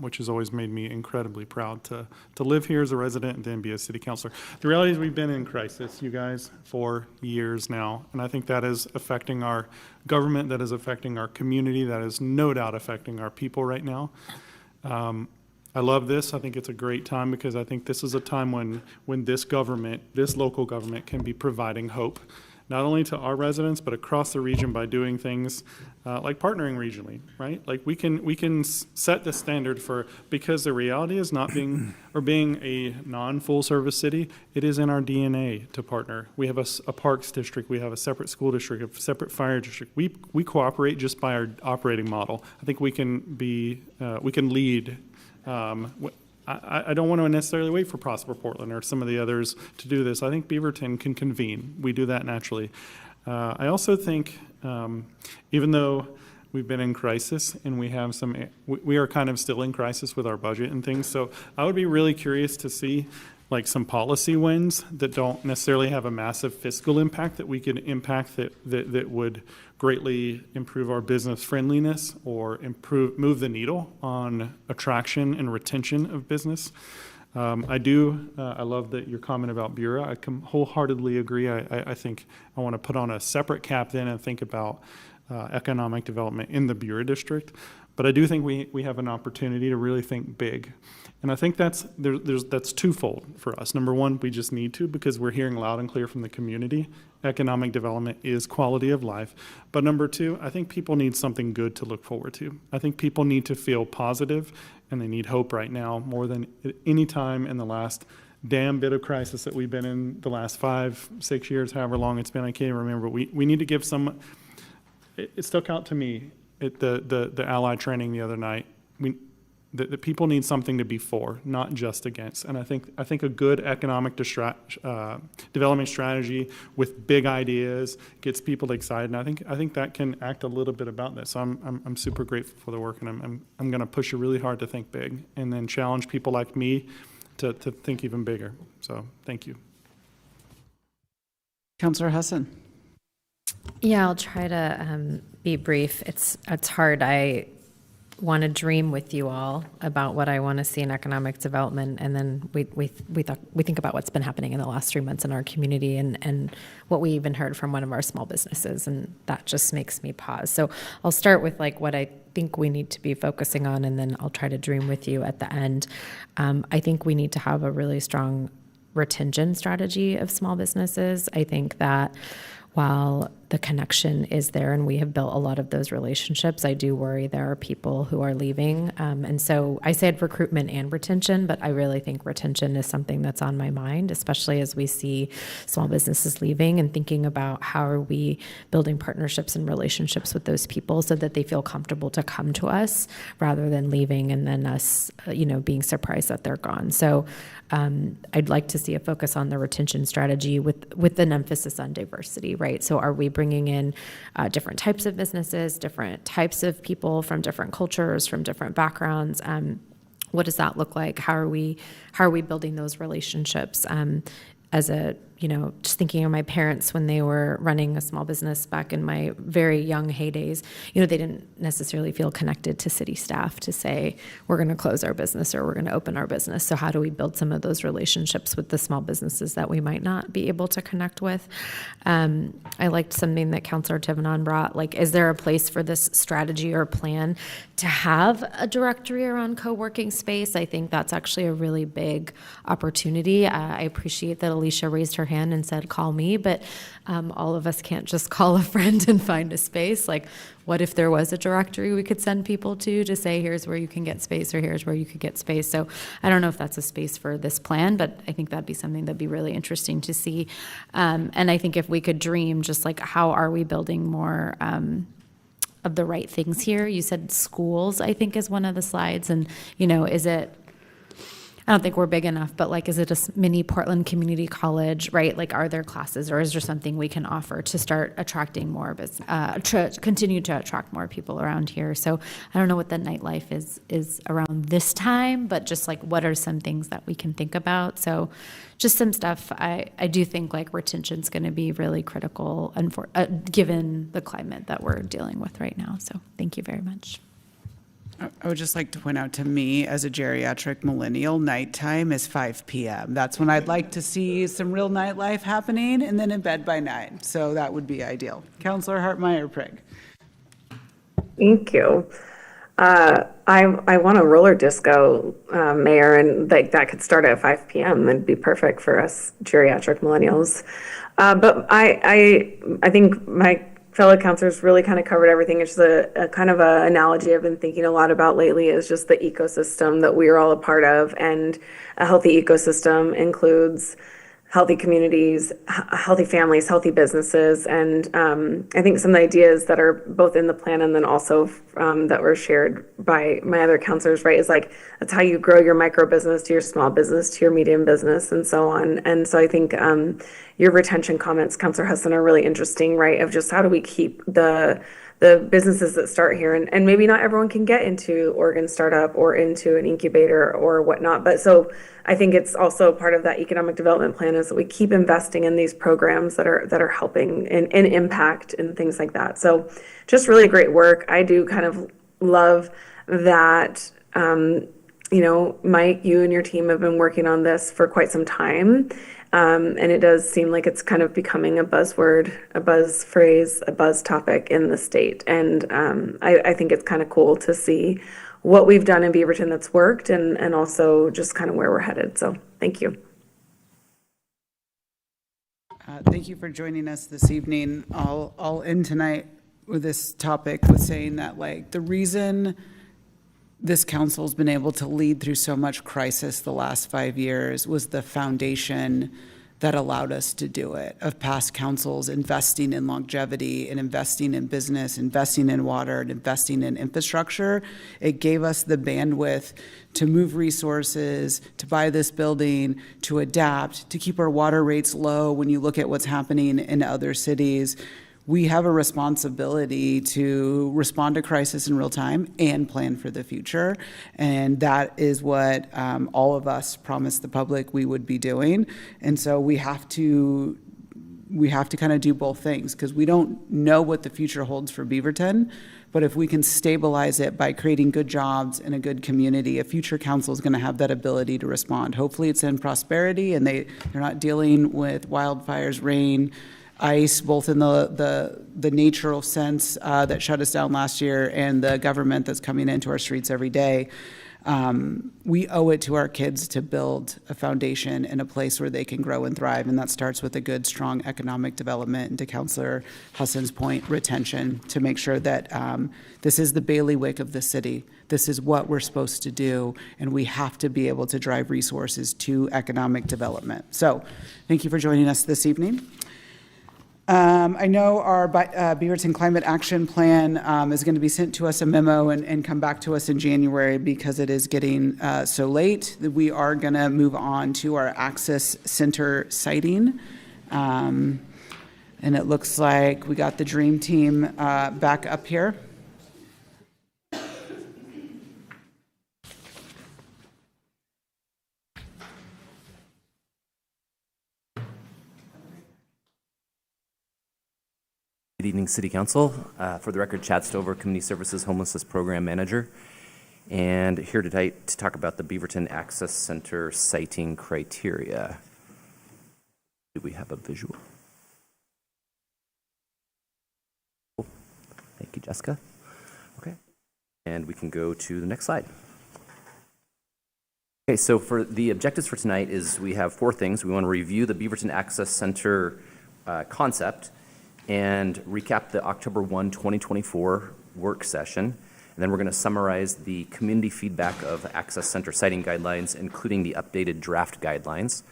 which has always made me incredibly proud to live here as a resident and then be a city councilor. The reality is we've been in crisis, you guys, for years now, and I think that is affecting our government, that is affecting our community, that is no doubt affecting our people right now. I love this. I think it's a great time because I think this is a time when this government, this local government, can be providing hope, not only to our residents, but across the region by doing things like partnering regionally, right? Like we can set the standard for, because the reality is not being a non-full service city, it is in our DNA to partner. We have a parks district, we have a separate school district, a separate fire district. We cooperate just by our operating model. I think we can lead. I don't want to necessarily wait for Prosper Portland or some of the others to do this. I think Beaverton can convene. We do that naturally. I also think, even though we've been in crisis and we are kind of still in crisis with our budget and things. So I would be really curious to see like some policy wins that don't necessarily have a massive fiscal impact that we could impact that would greatly improve our business friendliness or move the needle on attraction and retention of business. I love that your comment about Bureau. I wholeheartedly agree. I think I want to put on a separate cap then and think about economic development in the Bureau district. But I do think we have an opportunity to really think big. And I think that's twofold for us. Number one, we just need to, because we're hearing loud and clear from the community, economic development is quality of life. But number two, I think people need something good to look forward to. I think people need to feel positive, and they need hope right now more than any time in the last damn bit of crisis that we've been in the last 5-6 years, however long it's been. I can't even remember. We need to give some. It stuck out to me at the ally training the other night. The people need something to be for, not just against. And I think a good economic development strategy with big ideas gets people excited. And I think that can act a little bit about this. So I'm super grateful for the work, and I'm going to push you really hard to think big, and then challenge people like me to think even bigger. So thank you. Councillor Hassan. Yeah, I'll try to be brief. It's hard. I want to dream with you all about what I want to see in economic development, and then we think about what's been happening in the last 3 months in our community, and what we even heard from one of our small businesses, and that just makes me pause. So I'll start with like what I think we need to be focusing on, and then I'll try to dream with you at the end. I think we need to have a really strong retention strategy of small businesses. I think that while the connection is there and we have built a lot of those relationships, I do worry there are people who are leaving. And so I said recruitment and retention, but I really think retention is something that's on my mind, especially as we see small businesses leaving, and thinking about how are we building partnerships and relationships with those people so that they feel comfortable to come to us rather than leaving and then us, being surprised that they're gone. So I'd like to see a focus on the retention strategy with an emphasis on diversity, right? So are we bringing in different types of businesses, different types of people from different cultures, from different backgrounds? What does that look like? How are we building those relationships? Just thinking of my parents when they were running a small business back in my very young heydays, they didn't necessarily feel connected to city staff to say, we're going to close our business or we're going to open our business. So how do we build some of those relationships with the small businesses that we might not be able to connect with? I liked something that Councillor Tivenon brought, like, is there a place for this strategy or plan to have a directory around co-working space? I think that's actually a really big opportunity. I appreciate that Alicia raised her hand and said, call me, but all of us can't just call a friend and find a space. Like, what if there was a directory we could send people to say, here's where you can get space, or here's where you could get space? So I don't know if that's a space for this plan, but I think that'd be something that'd be really interesting to see. And I think if we could dream, just like, how are we building more of the right things here? You said schools, I think, is one of the slides. And, is it, I don't think we're big enough, but like, is it a mini Portland Community College, right? Like, are there classes, or is there something we can offer to start attracting more business, continue to attract more people around here? So I don't know what the nightlife is around this time, but just like, what are some things that we can think about? So just some stuff. I do think like retention's going to be really critical, and given the climate that we're dealing with right now. So thank you very much. I would just like to point out, to me, as a geriatric millennial, nighttime is 5 p.m. That's when I'd like to see some real nightlife happening, and then in bed by 9. So that would be ideal. Councillor Hartmeyer-Prigg. Thank you. I want a roller disco, Mayor, and that could start at 5 p.m. That'd be perfect for us geriatric millennials. But I think my fellow councilors really kind of covered everything. It's just a kind of an analogy I've been thinking a lot about lately, is just the ecosystem that we are all a part of. And a healthy ecosystem includes healthy communities, healthy families, healthy businesses. And I think some of the ideas that are both in the plan and then also that were shared by my other councilors, right, is like, that's how you grow your micro business to your small business to your medium business and so on. And so I think your retention comments, Councilor Husson, are really interesting, right, of just how do we keep the businesses that start here, and maybe not everyone can get into Oregon Startup or into an incubator or whatnot, but so I think it's also part of that economic development plan is that we keep investing in these programs that are helping in impact and things like that. So just really great work. I do kind of love that you know, Mike, you and your team have been working on this for quite some time. And it does seem like it's kind of becoming a buzzword, a buzz phrase, a buzz topic in the state. And I think it's kind of cool to see what we've done in Beaverton that's worked and also just kind of where we're headed. So thank you. Thank you for joining us this evening. I'll end tonight with this topic with saying that, like, the reason this council's been able to lead through so much crisis the last 5 years was the foundation that allowed us to do it, of past councils investing in longevity and investing in business, investing in water, and investing in infrastructure. It gave us the bandwidth to move resources, to buy this building, to adapt, to keep our water rates low when you look at what's happening in other cities. We have a responsibility to respond to crisis in real time and plan for the future. And that is what all of us promised the public we would be doing. And so we have to kind of do both things, because we don't know what the future holds for Beaverton. But if we can stabilize it by creating good jobs and a good community, a future council is going to have that ability to respond. Hopefully it's in prosperity and they're not dealing with wildfires, rain, ice, both in the natural sense that shut us down last year and the government that's coming into our streets every day. We owe it to our kids to build a foundation in a place where they can grow and thrive, and that starts with a good, strong economic development, and to Councillor Husson's point, retention, to make sure that this is the bailiwick of the city. This is what we're supposed to do, and we have to be able to drive resources to economic development. So thank you for joining us this evening. I know our Beaverton Climate Action Plan is going to be sent to us a memo and come back to us in January, because it is getting so late. We are going to move on to our Access Center siting. And it looks like we got the dream team back up here. Good evening, City Council. For the record, Chad Stover, Community Services Homelessness Program Manager, and here tonight to talk about the Beaverton Access Center siting criteria. Do we have a visual? Cool. Thank you, Jessica. Okay, and we can go to the next slide. Okay, so for the objectives for tonight is we have 4 things. We want to review the Beaverton Access Center concept and recap the October 1, 2024 work session. And then we're going to summarize the community feedback of Access Center siting guidelines, including the updated draft guidelines.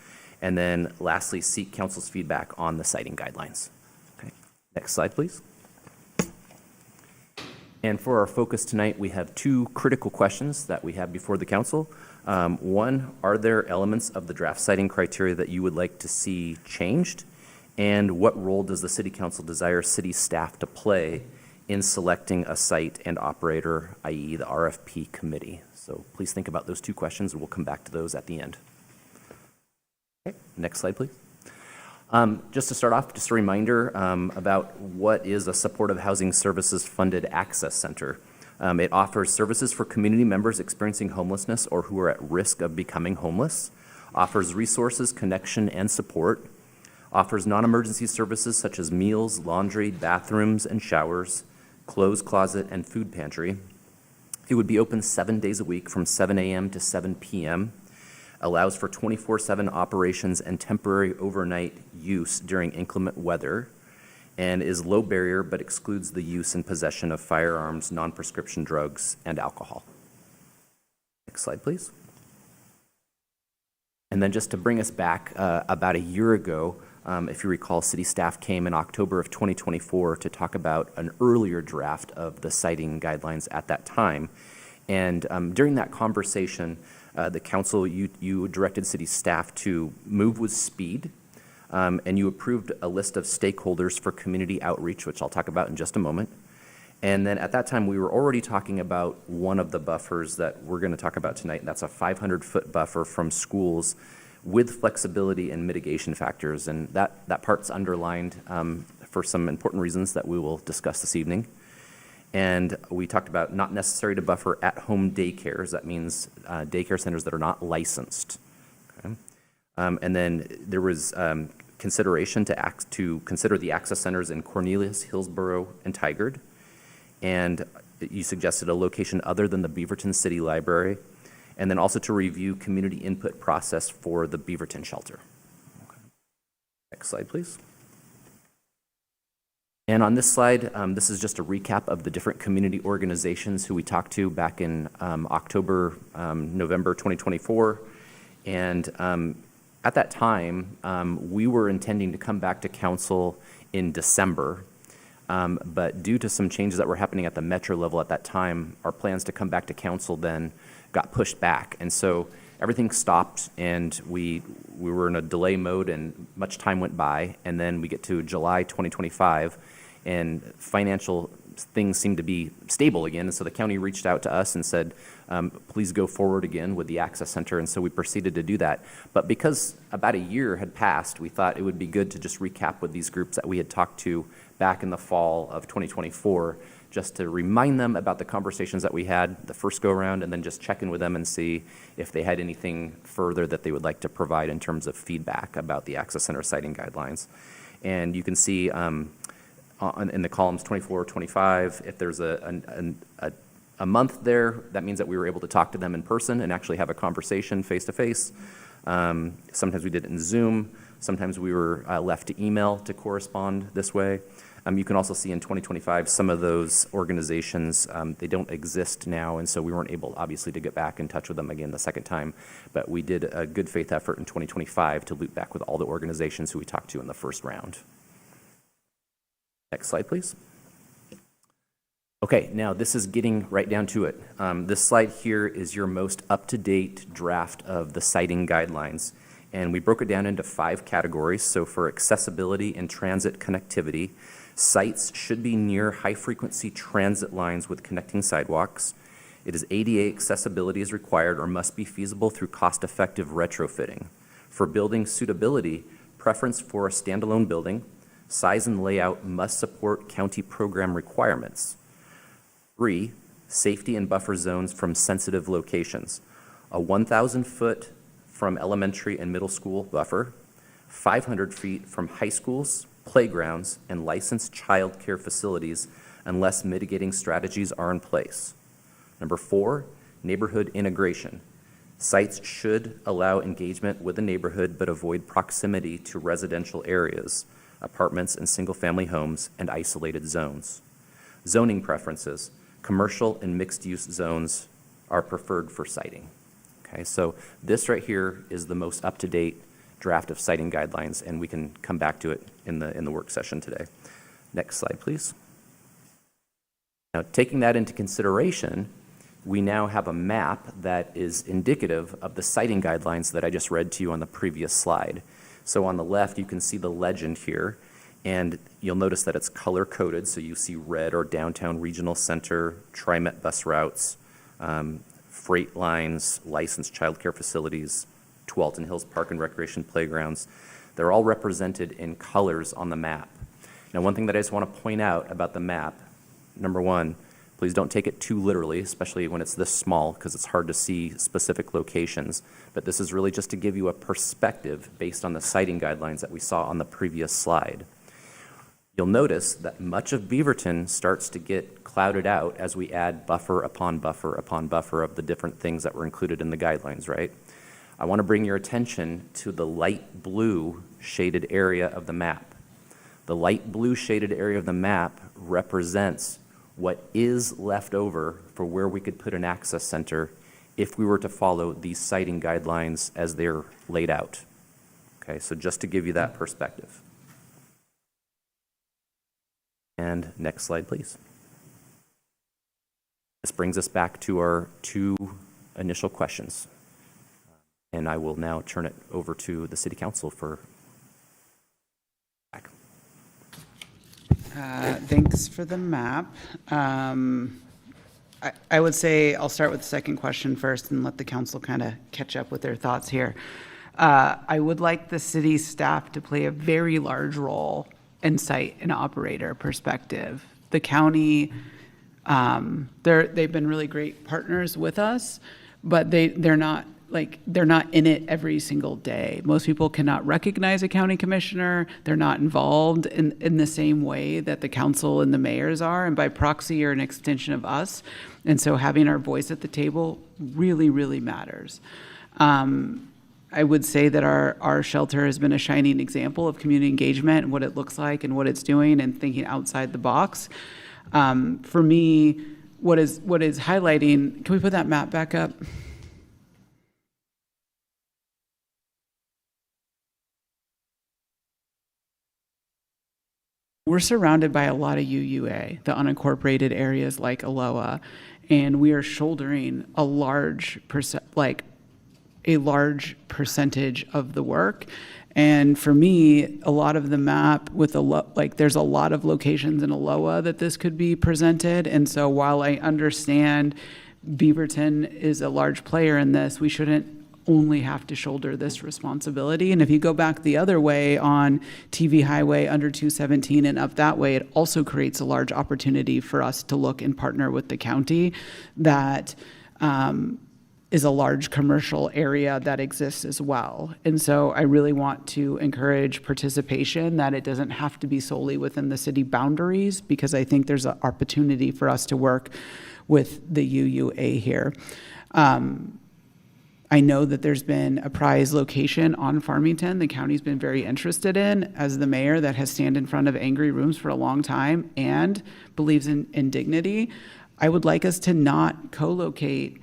And then lastly, seek council's feedback on the siting guidelines. Okay, next slide, please. And for our focus tonight, we have 2 critical questions that we have before the council. One, are there elements of the draft siting criteria that you would like to see changed? And what role does the City Council desire city staff to play in selecting a site and operator, i.e. the RFP committee? So please think about those 2 questions, and we'll come back to those at the end. Okay, next slide, please. Just to start off, just a reminder about what is a supportive housing services funded access center. It offers services for community members experiencing homelessness or who are at risk of becoming homeless, offers resources, connection, and support, offers non-emergency services such as meals, laundry, bathrooms and showers, clothes closet, and food pantry. It would be open 7 days a week from 7 a.m. to 7 p.m., allows for 24/7 operations and temporary overnight use during inclement weather, and is low barrier but excludes the use and possession of firearms, non-prescription drugs, and alcohol. Next slide, please. And then just to bring us back about a year ago, if you recall, city staff came in October of 2024 to talk about an earlier draft of the siting guidelines at that time. And during that conversation, the council, you directed city staff to move with speed, and you approved a list of stakeholders for community outreach, which I'll talk about in just a moment. And then at that time, we were already talking about one of the buffers that we're going to talk about tonight, and that's a 500-foot buffer from schools with flexibility and mitigation factors. And that part's underlined for some important reasons that we will discuss this evening. And we talked about not necessary to buffer at-home daycares. That means daycare centers that are not licensed. Okay? And then there was consideration to consider the access centers in Cornelius, Hillsborough, and Tigard. And you suggested a location other than the Beaverton City Library, and then also to review community input process for the Beaverton shelter. Okay. Next slide, please. And on this slide, this is just a recap of the different community organizations who we talked to back in November 2024. And at that time, we were intending to come back to council in December, but due to some changes that were happening at the metro level at that time, our plans to come back to council then got pushed back. And so everything stopped, and we were in a delay mode, and much time went by. And then we get to July 2025, and financial things seem to be stable again. And so the county reached out to us and said, please go forward again with the access center. And so we proceeded to do that. But because about a year had passed, we thought it would be good to just recap with these groups that we had talked to back in the fall of 2024, just to remind them about the conversations that we had the first go around, and then just check in with them and see if they had anything further that they would like to provide in terms of feedback about the access center siting guidelines. And you can see in the columns 24, 25, if there's a month there, that means that we were able to talk to them in person and actually have a conversation face to face. Sometimes we did it in Zoom. Sometimes we were left to email to correspond this way. You can also see in 2025, some of those organizations, they don't exist now, and so we weren't able, obviously, to get back in touch with them again the second time. But we did a good faith effort in 2025 to loop back with all the organizations who we talked to in the first round. Next slide, please. Okay, now this is getting right down to it. This slide here is your most up-to-date draft of the siting guidelines. And we broke it down into 5 categories. So for accessibility and transit connectivity, sites should be near high-frequency transit lines with connecting sidewalks. It is ADA accessibility is required or must be feasible through cost-effective retrofitting. For building suitability, preference for a standalone building. Size and layout must support county program requirements. 3, safety and buffer zones from sensitive locations. A 1,000-foot from elementary and middle school buffer, 500 feet from high schools, playgrounds, and licensed child care facilities unless mitigating strategies are in place. Number 4, neighborhood integration. Sites should allow engagement with the neighborhood but avoid proximity to residential areas, apartments and single-family homes, and isolated zones. Zoning preferences. Commercial and mixed-use zones are preferred for siting. Okay, so this right here is the most up-to-date draft of siting guidelines, and we can come back to it in the work session today. Next slide, please. Now, taking that into consideration, we now have a map that is indicative of the siting guidelines that I just read to you on the previous slide. So on the left, you can see the legend here, and you'll notice that it's color-coded, so you see red or downtown regional center, TriMet bus routes, freight lines, licensed childcare facilities, Tualatin Hills Park and Recreation playgrounds. They're all represented in colors on the map. Now, one thing that I just want to point out about the map, number 1, please don't take it too literally, especially when it's this small, because it's hard to see specific locations. But this is really just to give you a perspective based on the siting guidelines that we saw on the previous slide. You'll notice that much of Beaverton starts to get clouded out as we add buffer upon buffer upon buffer of the different things that were included in the guidelines, right? I want to bring your attention to the light blue shaded area of the map. The light blue shaded area of the map represents what is left over for where we could put an access center if we were to follow these siting guidelines as they're laid out. Okay, so just to give you that perspective. And next slide, please. This brings us back to our 2 initial questions. And I will now turn it over to the City Council for back. Thanks for the map. I would say I'll start with the second question first and let the council kind of catch up with their thoughts here. I would like the city staff to play a very large role in site and operator perspective. The county They've been really great partners with us, but they're not in it every single day. Most people cannot recognize a county commissioner. They're not involved in the same way that the council and the mayors are, and by proxy are an extension of us. And so having our voice at the table really, really matters. I would say that our shelter has been a shining example of community engagement and what it looks like and what it's doing and thinking outside the box. For me, what is highlighting, can we put that map back up? We're surrounded by a lot of UUA, the unincorporated areas like Aloha, and we are shouldering a large percentage of the work. And for me, a lot of the map with there's a lot of locations in Aloha that this could be presented. And so while I understand Beaverton is a large player in this, we shouldn't only have to shoulder this responsibility. And if you go back the other way on TV Highway under 217 and up that way, it also creates a large opportunity for us to look and partner with the county that is a large commercial area that exists as well. And so I really want to encourage participation, that it doesn't have to be solely within the city boundaries, because I think there's an opportunity for us to work with the UUA here. I know that there's been a prize location on Farmington the county's been very interested in. As the mayor that has stand in front of angry rooms for a long time and believes in dignity, I would like us to not co-locate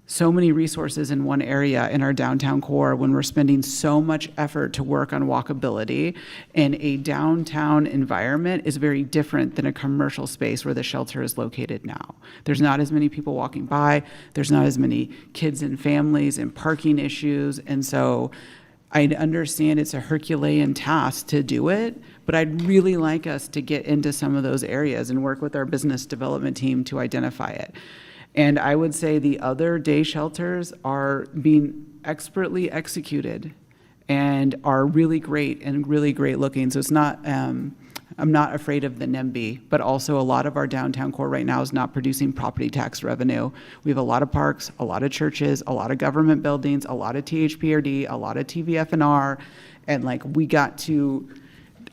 so many resources in one area in our downtown core when we're spending so much effort to work on walkability. And a downtown environment is very different than a commercial space where the shelter is located now. There's not as many people walking by, there's not as many kids and families and parking issues. And so I understand it's a Herculean task to do it, but I'd really like us to get into some of those areas and work with our business development team to identify it. And I would say the other day shelters are being expertly executed and are really great and really great looking. So it's not, I'm not afraid of the NIMBY, but also a lot of our downtown core right now is not producing property tax revenue. We have a lot of parks, a lot of churches, a lot of government buildings, a lot of THPRD, a lot of TVF&R, and we got to,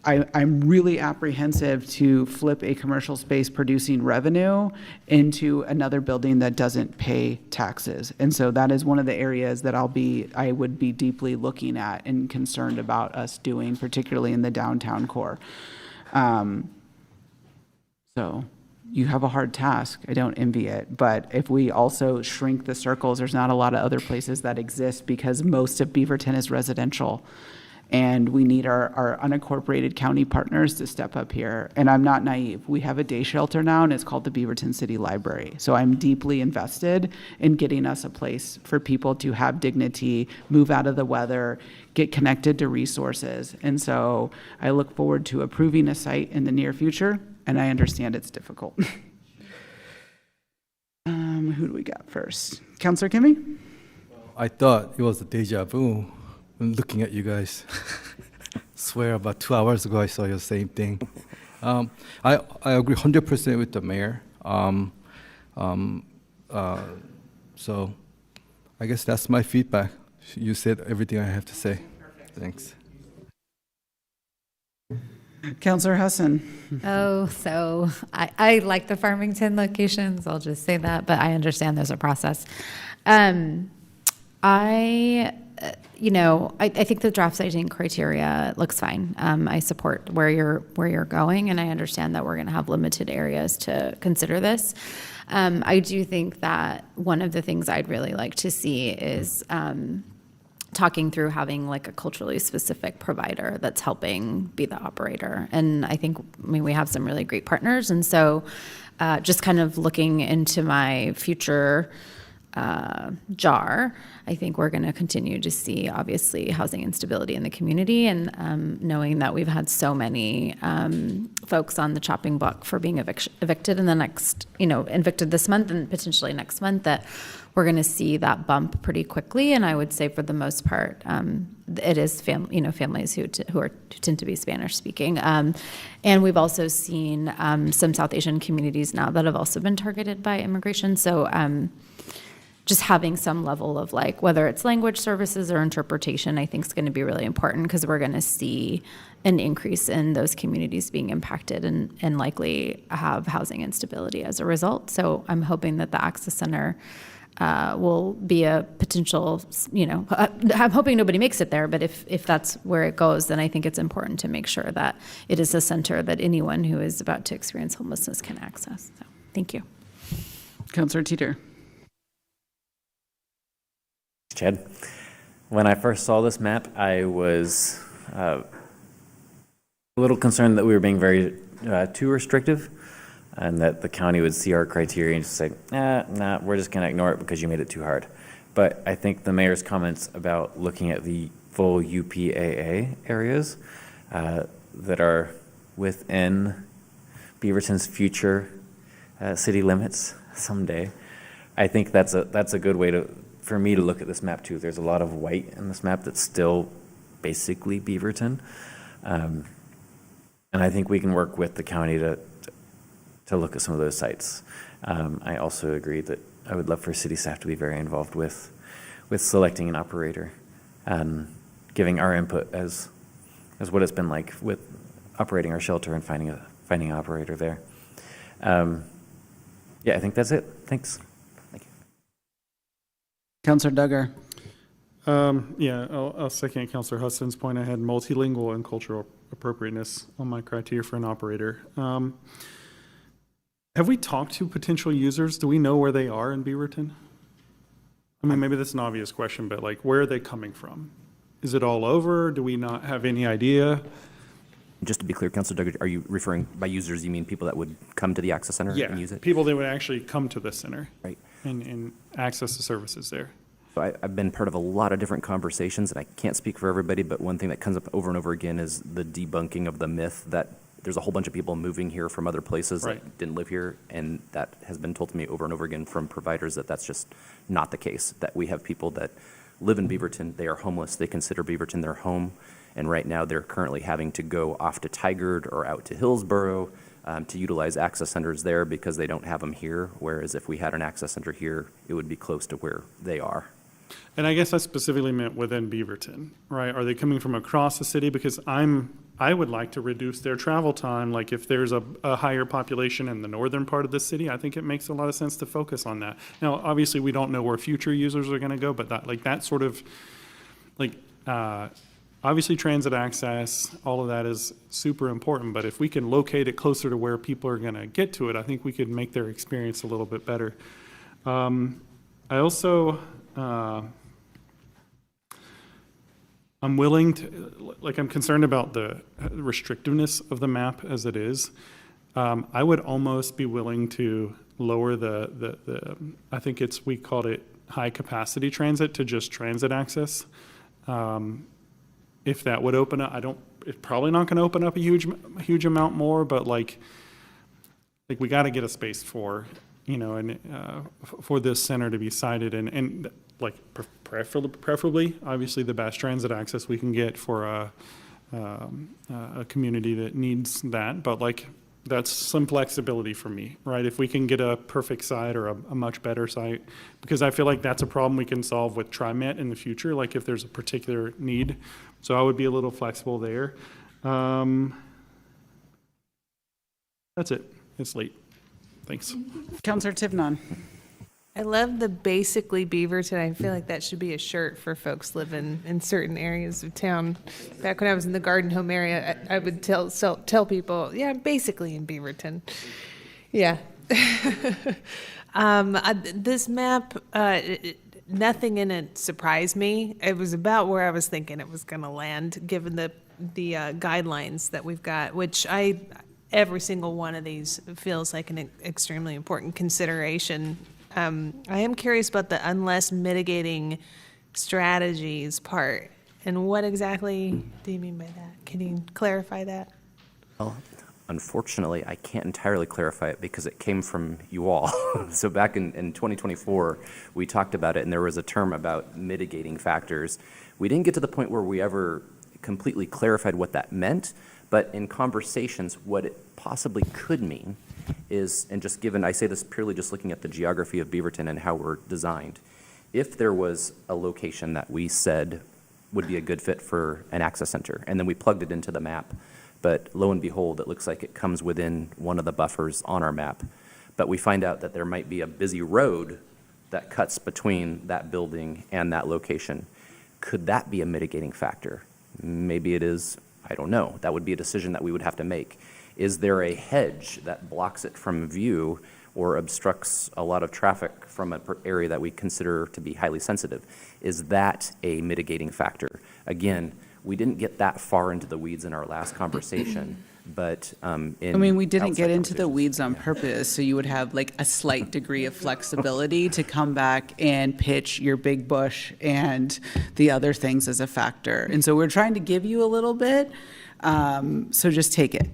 I'm really apprehensive to flip a commercial space producing revenue into another building that doesn't pay taxes. And so that is one of the areas that I would be deeply looking at and concerned about us doing, particularly in the downtown core. So you have a hard task. I don't envy it. But if we also shrink the circles, there's not a lot of other places that exist because most of Beaverton is residential. And we need our unincorporated county partners to step up here. And I'm not naive. We have a day shelter now, and it's called the Beaverton City Library. So I'm deeply invested in getting us a place for people to have dignity, move out of the weather, get connected to resources. And so I look forward to approving a site in the near future, and I understand it's difficult. Who do we got first? Councilor Kimmy? I thought it was a deja vu. Looking at you guys, swear about 2 hours ago I saw your same thing. I agree 100% with the mayor. So I guess that's my feedback. You said everything I have to say. Thanks. Councilor Hassan. Oh, so I like the Farmington locations. I'll just say that, but I understand there's a process. I think the draft siting criteria looks fine. I support where you're going, and I understand that we're going to have limited areas to consider this. I do think that one of the things I'd really like to see is talking through having a culturally specific provider that's helping be the operator. And I mean, we have some really great partners, and so just kind of looking into my future jar. I think we're going to continue to see, obviously, housing instability in the community, and knowing that we've had so many folks on the chopping block for being evicted in the next, evicted this month and potentially next month, that we're going to see that bump pretty quickly. And I would say, for the most part, it is families who tend to be Spanish speaking. And we've also seen some South Asian communities now that have also been targeted by immigration. So just having some level of, like, whether it's language services or interpretation, I think is going to be really important, because we're going to see an increase in those communities being impacted and likely have housing instability as a result. So I'm hoping that the Access Center will be a potential, I'm hoping nobody makes it there, but if that's where it goes, then I think it's important to make sure that it is a center that anyone who is about to experience homelessness can access. So thank you. Councillor Teeter. Chad, when I first saw this map, I was a little concerned that we were being very too restrictive, and that the county would see our criteria and just say, nah, we're just going to ignore it because you made it too hard. But I think the mayor's comments about looking at the full UPAA areas that are within Beaverton's future city limits someday, I think that's a good way for me to look at this map too. There's a lot of white in this map that's still basically Beaverton. And I think we can work with the county to look at some of those sites. I also agree that I would love for city staff to be very involved with selecting an operator and giving our input as what it's been like with operating our shelter and finding an operator there. Yeah, I think that's it. Thanks. Thank you. Councillor Duggar. Yeah, I'll second Councillor Hudson's point. I had multilingual and cultural appropriateness on my criteria for an operator. Have we talked to potential users? Do we know where they are in Beaverton? I mean, maybe that's an obvious question, but like, where are they coming from? Is it all over? Do we not have any idea? Just to be clear, Councilor Duggar, are you referring by users, you mean people that would come to the Access Center and use it? People that would actually come to the center, right, and access the services there. So I've been part of a lot of different conversations, and I can't speak for everybody, but one thing that comes up over and over again is the debunking of the myth that there's a whole bunch of people moving here from other places that didn't live here, and that has been told to me over and over again from providers that that's just not the case, that we have people that live in Beaverton, they are homeless, they consider Beaverton their home, and right now they're currently having to go off to Tigard or out to Hillsborough to utilize access centers there because they don't have them here, whereas if we had an access center here, it would be close to where they are. And I guess I specifically meant within Beaverton, right? Are they coming from across the city? Because I would like to reduce their travel time. Like if there's a higher population in the northern part of the city, I think it makes a lot of sense to focus on that. Now, obviously, we don't know where future users are going to go, but that sort of, obviously transit access, all of that is super important. But if we can locate it closer to where people are going to get to it, I think we could make their experience a little bit better. I also, I'm willing to, I'm concerned about the restrictiveness of the map as it is. I would almost be willing to lower the I think we called it high capacity transit to just transit access. If that would open up, it's probably not going to open up a huge amount more, but we got to get a space for, for this center to be sited and preferably, obviously, the best transit access we can get for a community that needs that. But that's some flexibility for me, right? If we can get a perfect site or a much better site, because I feel like that's a problem we can solve with TriMet in the future, if there's a particular need. So I would be a little flexible there. That's it. It's late. Thanks. Councillor Tivnon. I love the basically Beaverton. I feel like that should be a shirt for folks living in certain areas of town. Back when I was in the Garden Home area, I would tell people, yeah, basically in Beaverton. Yeah. This map, nothing in it surprised me. It was about where I was thinking it was going to land, given the guidelines that we've got, which every single one of these feels like an extremely important consideration I am curious about the unless mitigating strategies part. And what exactly do you mean by that? Can you clarify that? Well, unfortunately, I can't entirely clarify it because it came from you all. So back in 2024, we talked about it, and there was a term about mitigating factors. We didn't get to the point where we ever completely clarified what that meant, but in conversations, what it possibly could mean is, and just given, I say this purely just looking at the geography of Beaverton and how we're designed, if there was a location that we said would be a good fit for an access center, and then we plugged it into the map, but lo and behold, it looks like it comes within one of the buffers on our map, but we find out that there might be a busy road that cuts between that building and that location. Could that be a mitigating factor? Maybe it is, I don't know. That would be a decision that we would have to make. Is there a hedge that blocks it from view or obstructs a lot of traffic from an area that we consider to be highly sensitive? Is that a mitigating factor? Again, we didn't get that far into the weeds in our last conversation, but we didn't get into the weeds on purpose, so you would have like a slight degree of flexibility to come back and pitch your big bush and the other things as a factor. And so we're trying to give you a little bit, so just take it.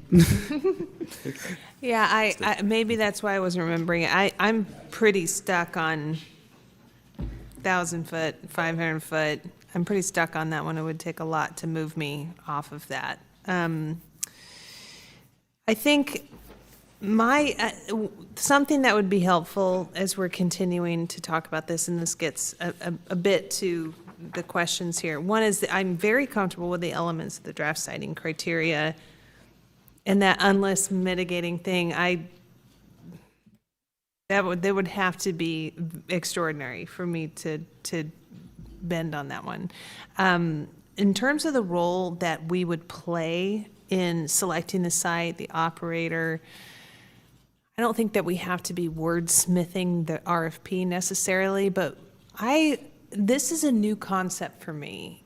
Yeah, I maybe that's why I wasn't remembering it. I'm pretty stuck on 1,000 foot, 500 foot. I'm pretty stuck on that one. It would take a lot to move me off of that. I think something that would be helpful as we're continuing to talk about this, and this gets a bit to the questions here. One is that I'm very comfortable with the elements of the draft siting criteria, and that unless mitigating thing, that would have to be extraordinary for me to bend on that one. In terms of the role that we would play in selecting the site, the operator, I don't think that we have to be wordsmithing the RFP necessarily, but this is a new concept for me.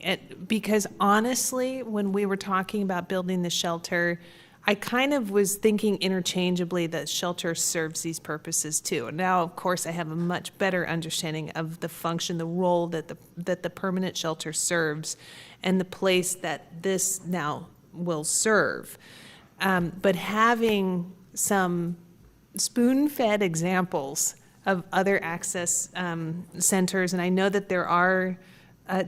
Because honestly, when we were talking about building the shelter, I kind of was thinking interchangeably that shelter serves these purposes too. And now, of course, I have a much better understanding of the function, the role that the permanent shelter serves, and the place that this now will serve. But having some spoon-fed examples of other access centers, and I know that there are,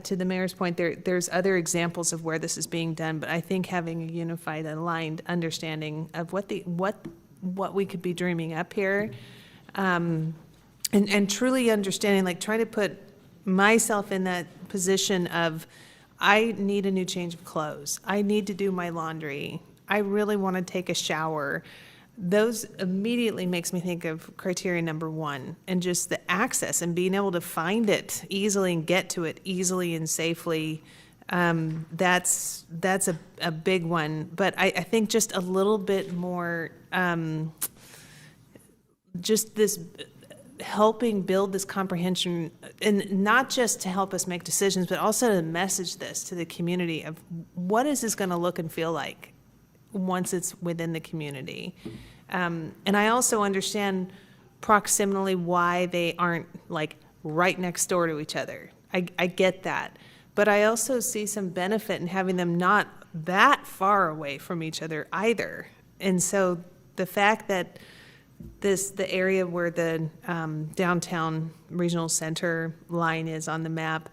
to the mayor's point, there's other examples of where this is being done, but I think having a unified, aligned understanding of what we could be dreaming up here, and truly understanding, like trying to put myself in that position of, I need a new change of clothes. I need to do my laundry. I really want to take a shower. Those immediately makes me think of criteria number one, and just the access and being able to find it easily and get to it easily and safely. That's a big one. But I think just a little bit more, just this helping build this comprehension, and not just to help us make decisions, but also to message this to the community of what is this going to look and feel like once it's within the community. And I also understand proximately why they aren't like right next door to each other. I get that. But I also see some benefit in having them not that far away from each other either. And so the fact that the area where the downtown regional center line is on the map,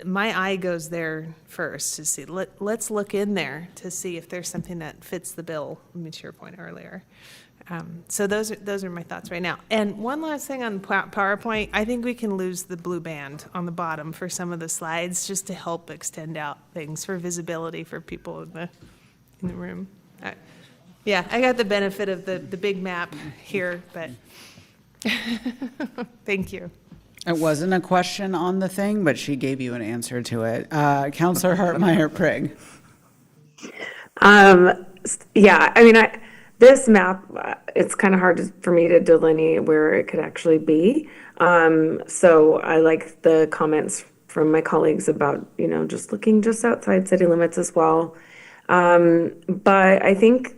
my eye goes there first to see. Let's look in there to see if there's something that fits the bill. To your point earlier. So those are my thoughts right now. And one last thing on PowerPoint, I think we can lose the blue band on the bottom for some of the slides just to help extend out things for visibility for people in the room. Yeah, I got the benefit of the big map here, but thank you. It wasn't a question on the thing, but she gave you an answer to it. Councilor Hartmeyer-Prigg. Yeah, I mean, this map, it's kind of hard for me to delineate where it could actually be. So I like the comments from my colleagues about, just looking just outside city limits as well. But I think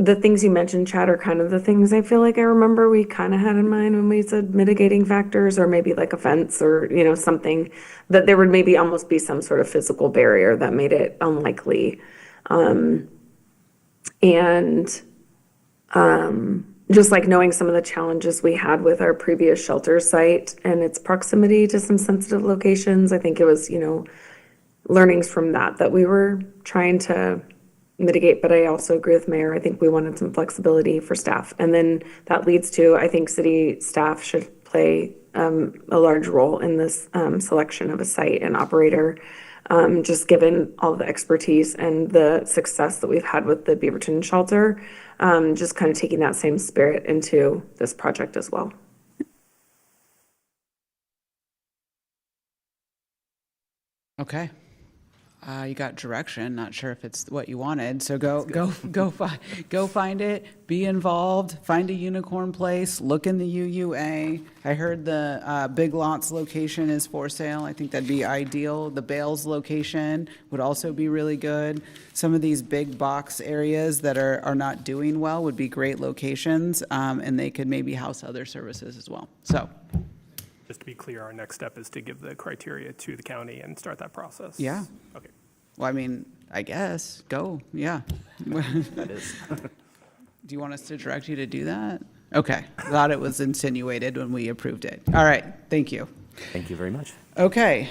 the things you mentioned, Chad, are kind of the things I feel like I remember we kind of had in mind when we said mitigating factors, or maybe like a fence or, something, that there would maybe almost be some sort of physical barrier that made it unlikely. Just like knowing some of the challenges we had with our previous shelter site and its proximity to some sensitive locations, I think it was, learnings from that we were trying to mitigate. But I also agree with Mayor. I think we wanted some flexibility for staff. And then that leads to, I think city staff should play a large role in this selection of a site and operator, just given all the expertise and the success that we've had with the Beaverton shelter, just kind of taking that same spirit into this project as well. Okay. You got direction. Not sure if it's what you wanted. So go find it. Be involved. Find a unicorn place. Look in the UUA. I heard the Big Lots location is for sale. I think that'd be ideal. The Bales location would also be really good. Some of these big box areas that are not doing well would be great locations, and they could maybe house other services as well. So. Just to be clear, our next step is to give the criteria to the county and start that process. Yeah. Okay. Well, I mean, I guess, go, yeah. That is. Do you want us to direct you to do that? Okay, thought it was insinuated when we approved it. All right, thank you. Thank you very much. Okay,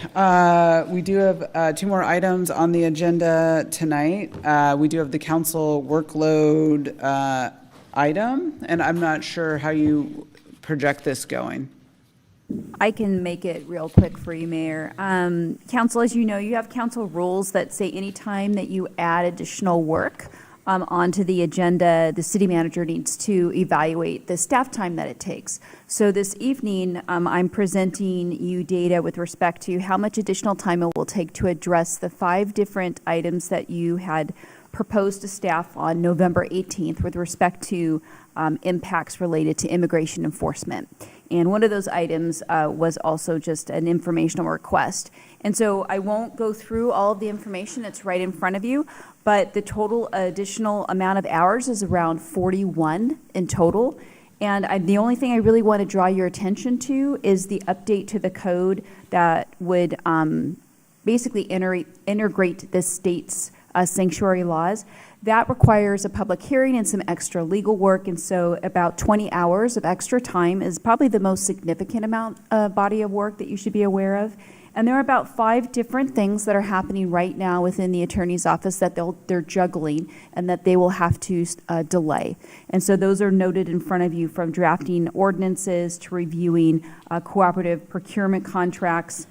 we do have 2 more items on the agenda tonight. We do have the council workload item, and I'm not sure how you project this going. I can make it real quick for you, Mayor. Council, as you know, you have council rules that say anytime that you add additional work onto the agenda, the city manager needs to evaluate the staff time that it takes. So this evening, I'm presenting you data with respect to how much additional time it will take to address the 5 different items that you had proposed to staff on November 18th with respect to impacts related to immigration enforcement. And one of those items was also just an informational request. And so I won't go through all of the information, it's right in front of you, but the total additional amount of hours is around 41 in total. And the only thing I really want to draw your attention to is the update to the code that would basically integrate the state's sanctuary laws. That requires a public hearing and some extra legal work, and so about 20 hours of extra time is probably the most significant body of work that you should be aware of. And there are about 5 different things that are happening right now within the attorney's office that they're juggling and that they will have to delay. And so those are noted in front of you, from drafting ordinances to reviewing cooperative procurement contracts,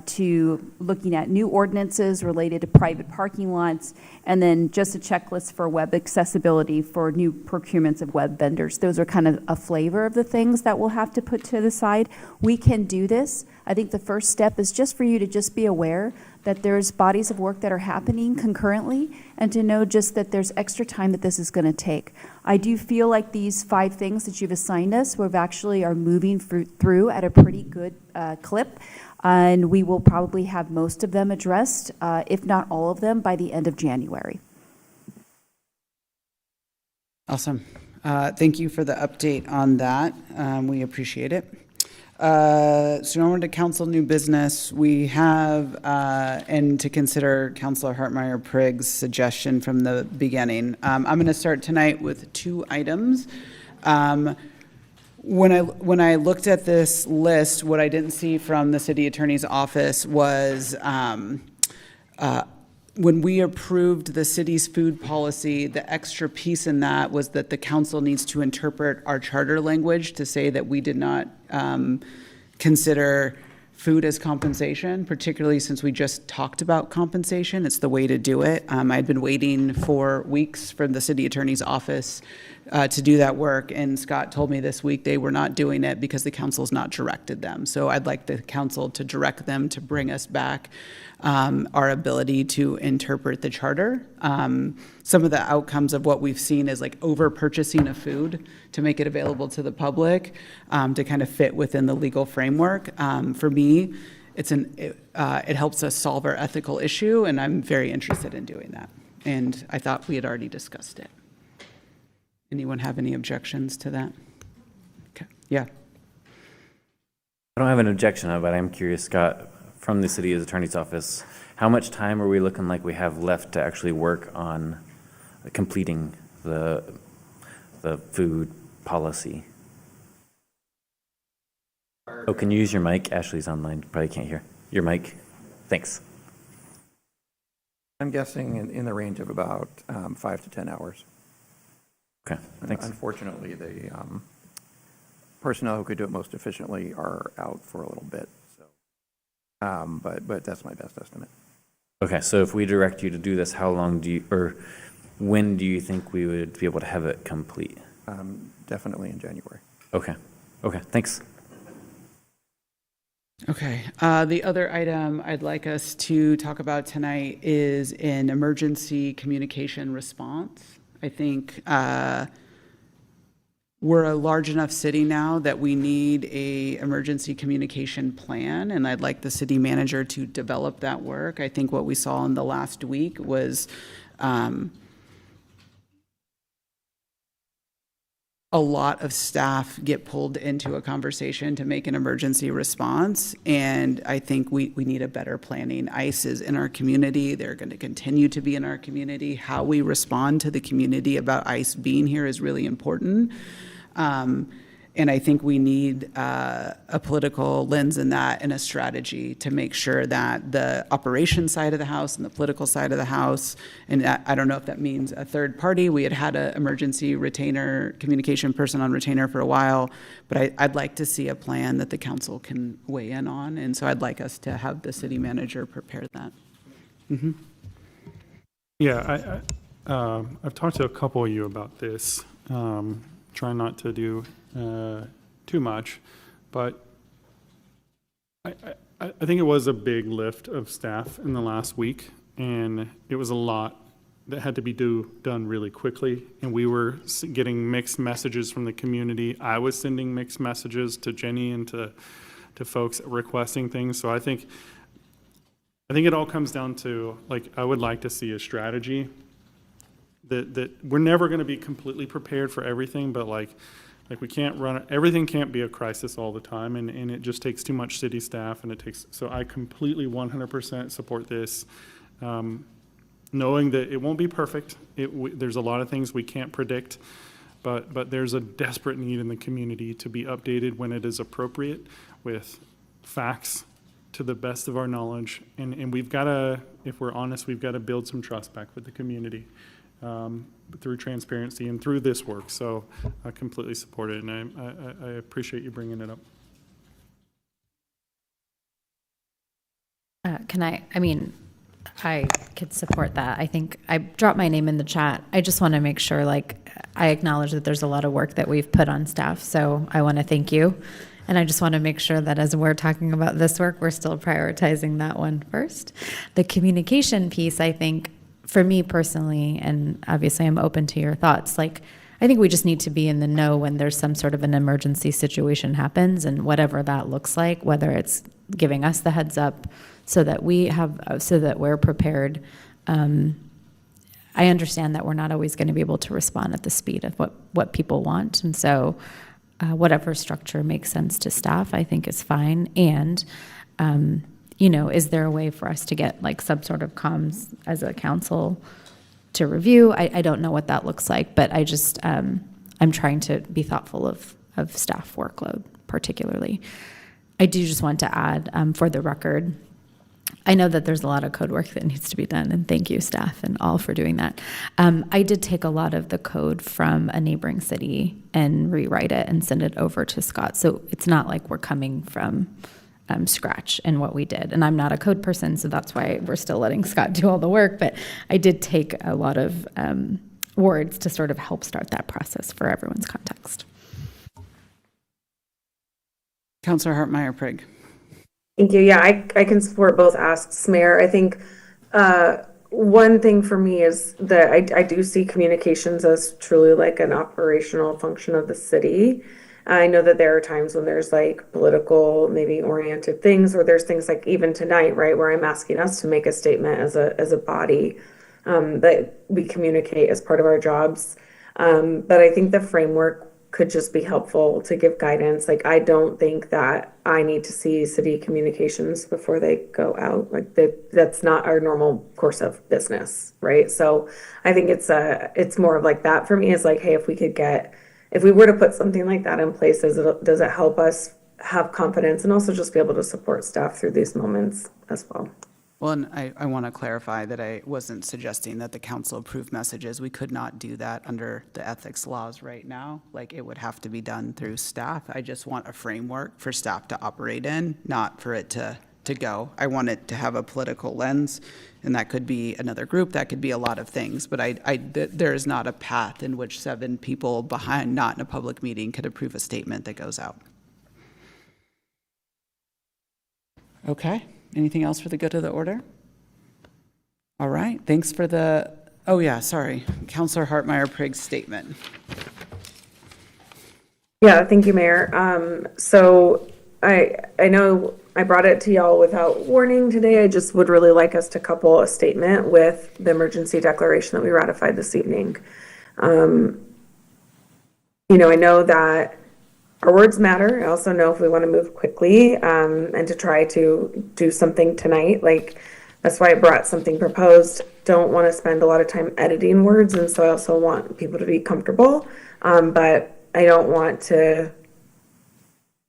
to looking at new ordinances related to private parking lots, and then just a checklist for web accessibility for new procurements of web vendors. Those are kind of a flavor of the things that we'll have to put to the side. We can do this. I think the first step is just for you to just be aware that there's bodies of work that are happening concurrently, and to know just that there's extra time that this is going to take. I do feel like these 5 things that you've assigned us, we've actually are moving through at a pretty good clip. And we will probably have most of them addressed, if not all of them, by the end of January. Awesome. Thank you for the update on that. We appreciate it. So now on to council new business. We have, and to consider Councilor Hartmeyer-Prigg's suggestion from the beginning. I'm going to start tonight with 2 items. When I looked at this list, what I didn't see from the city attorney's office was when we approved the city's food policy, the extra piece in that was that the council needs to interpret our charter language to say that we did not consider food as compensation, particularly since we just talked about compensation. It's the way to do it. I'd been waiting for weeks for the city attorney's office to do that work, and Scott told me this week they were not doing it because the council's not directed them. So I'd like the council to direct them to bring us back our ability to interpret the charter. Some of the outcomes of what we've seen is like over purchasing of food to make it available to the public, to kind of fit within the legal framework. For me, it helps us solve our ethical issue, and I'm very interested in doing that. And I thought we had already discussed it. Anyone have any objections to that? Okay, yeah. I don't have an objection, but I'm curious, Scott, from the city attorney's office, how much time are we looking like we have left to actually work on completing the food policy? Oh, can you use your mic? Ashley's online, probably can't hear. Your mic. Thanks. I'm guessing in the range of about 5 to 10 hours. Okay, thanks. Unfortunately, the personnel who could do it most efficiently are out for a little bit. So, but that's my best estimate. Okay, so if we direct you to do this, how long do you, or when do you think we would be able to have it complete? Definitely in January. Okay, okay, thanks. Okay, the other item I'd like us to talk about tonight is an emergency communication response. I think we're a large enough city now that we need a emergency communication plan, and I'd like the city manager to develop that work. I think what we saw in the last week was a lot of staff get pulled into a conversation to make an emergency response, and I think we need a better planning. ICE is in our community. They're going to continue to be in our community. How we respond to the community about ICE being here is really important. And I think we need a political lens in that and a strategy to make sure that the operation side of the house and the political side of the house, and I don't know if that means a third party. We had an emergency retainer, communication person on retainer for a while, but I'd like to see a plan that the council can weigh in on. And so I'd like us to have the city manager prepare that. Mm-hmm. Yeah, I've talked to a couple of you about this. Trying not to do too much, but I think it was a big lift of staff in the last week, and it was a lot that had to be done really quickly, and we were getting mixed messages from the community. I was sending mixed messages to Jenny and to folks requesting things. So I think it all comes down to, like, I would like to see a strategy that we're never going to be completely prepared for everything, but like we can't everything can't be a crisis all the time, and it just takes too much city staff, and so I completely 100% support this, knowing that it won't be perfect. There's a lot of things we can't predict, but there's a desperate need in the community to be updated when it is appropriate with facts to the best of our knowledge, and we've got to, if we're honest, we've got to build some trust back with the community. Through transparency and through this work. So I completely support it, and I appreciate you bringing it up. I could support that. I think I dropped my name in the chat. I just want to make sure, I acknowledge that there's a lot of work that we've put on staff, so I want to thank you. And I just want to make sure that as we're talking about this work, we're still prioritizing that one first. The communication piece, I think, for me personally, and obviously I'm open to your thoughts, I think we just need to be in the know when there's some sort of an emergency situation happens, and whatever that looks like, whether it's giving us the heads up so that we're prepared. I understand that we're not always going to be able to respond at the speed of what people want, and so whatever structure makes sense to staff, I think is fine. And is there a way for us to get some sort of comms as a council to review? I don't know what that looks like, but I just, I'm trying to be thoughtful of staff workload particularly. I do just want to add, for the record, I know that there's a lot of code work that needs to be done, and thank you, staff and all, for doing that. I did take a lot of the code from a neighboring city and rewrite it and send it over to Scott. So it's not like we're coming from scratch in what we did. And I'm not a code person, so that's why we're still letting Scott do all the work. But I did take a lot of words to sort of help start that process for everyone's context. Councilor Hartmeyer-Prigg. Thank you. Yeah, I can support both asks, Mayor. I think one thing for me is that I do see communications as truly like an operational function of the city. I know that there are times when there's political, maybe oriented things, or there's things like even tonight, right, where I'm asking us to make a statement as a body that we communicate as part of our jobs. But I think the framework could just be helpful to give guidance. Like, I don't think that I need to see city communications before they go out. Like, that's not our normal course of business, right? So I think it's more of like that for me, is like, hey, if we were to put something like that in place, does it help us have confidence and also just be able to support staff through these moments as well? Well, and I want to clarify that I wasn't suggesting that the council approve messages. We could not do that under the ethics laws right now. Like, it would have to be done through staff. I just want a framework for staff to operate in, not for it to go. I want it to have a political lens, and that could be another group, that could be a lot of things. But there is not a path in which 7 people behind, not in a public meeting, could approve a statement that goes out. Okay. Anything else for the good of the order? All right, thanks for the, oh yeah, sorry, Councilor Hartmeyer-Prigg's statement. Yeah, thank you, Mayor. So I know I brought it to y'all without warning today. I just would really like us to couple a statement with the emergency declaration that we ratified this evening. You know, I know that our words matter. I also know if we want to move quickly and to try to do something tonight, like, that's why I brought something proposed. Don't want to spend a lot of time editing words, and so I also want people to be comfortable, but I don't want to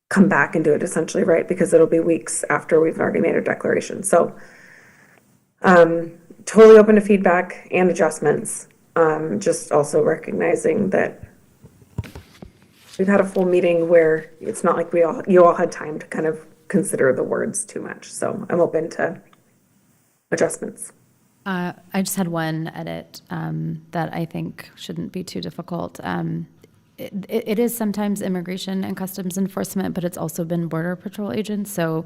come back and do it essentially right, because it'll be weeks after we've already made a declaration. So totally open to feedback and adjustments, just also recognizing that we've had a full meeting where it's not like you all had time to kind of consider the words too much. So I'm open to adjustments. I just had one edit that I think shouldn't be too difficult. It is sometimes immigration and customs enforcement, but it's also been Border Patrol agents. So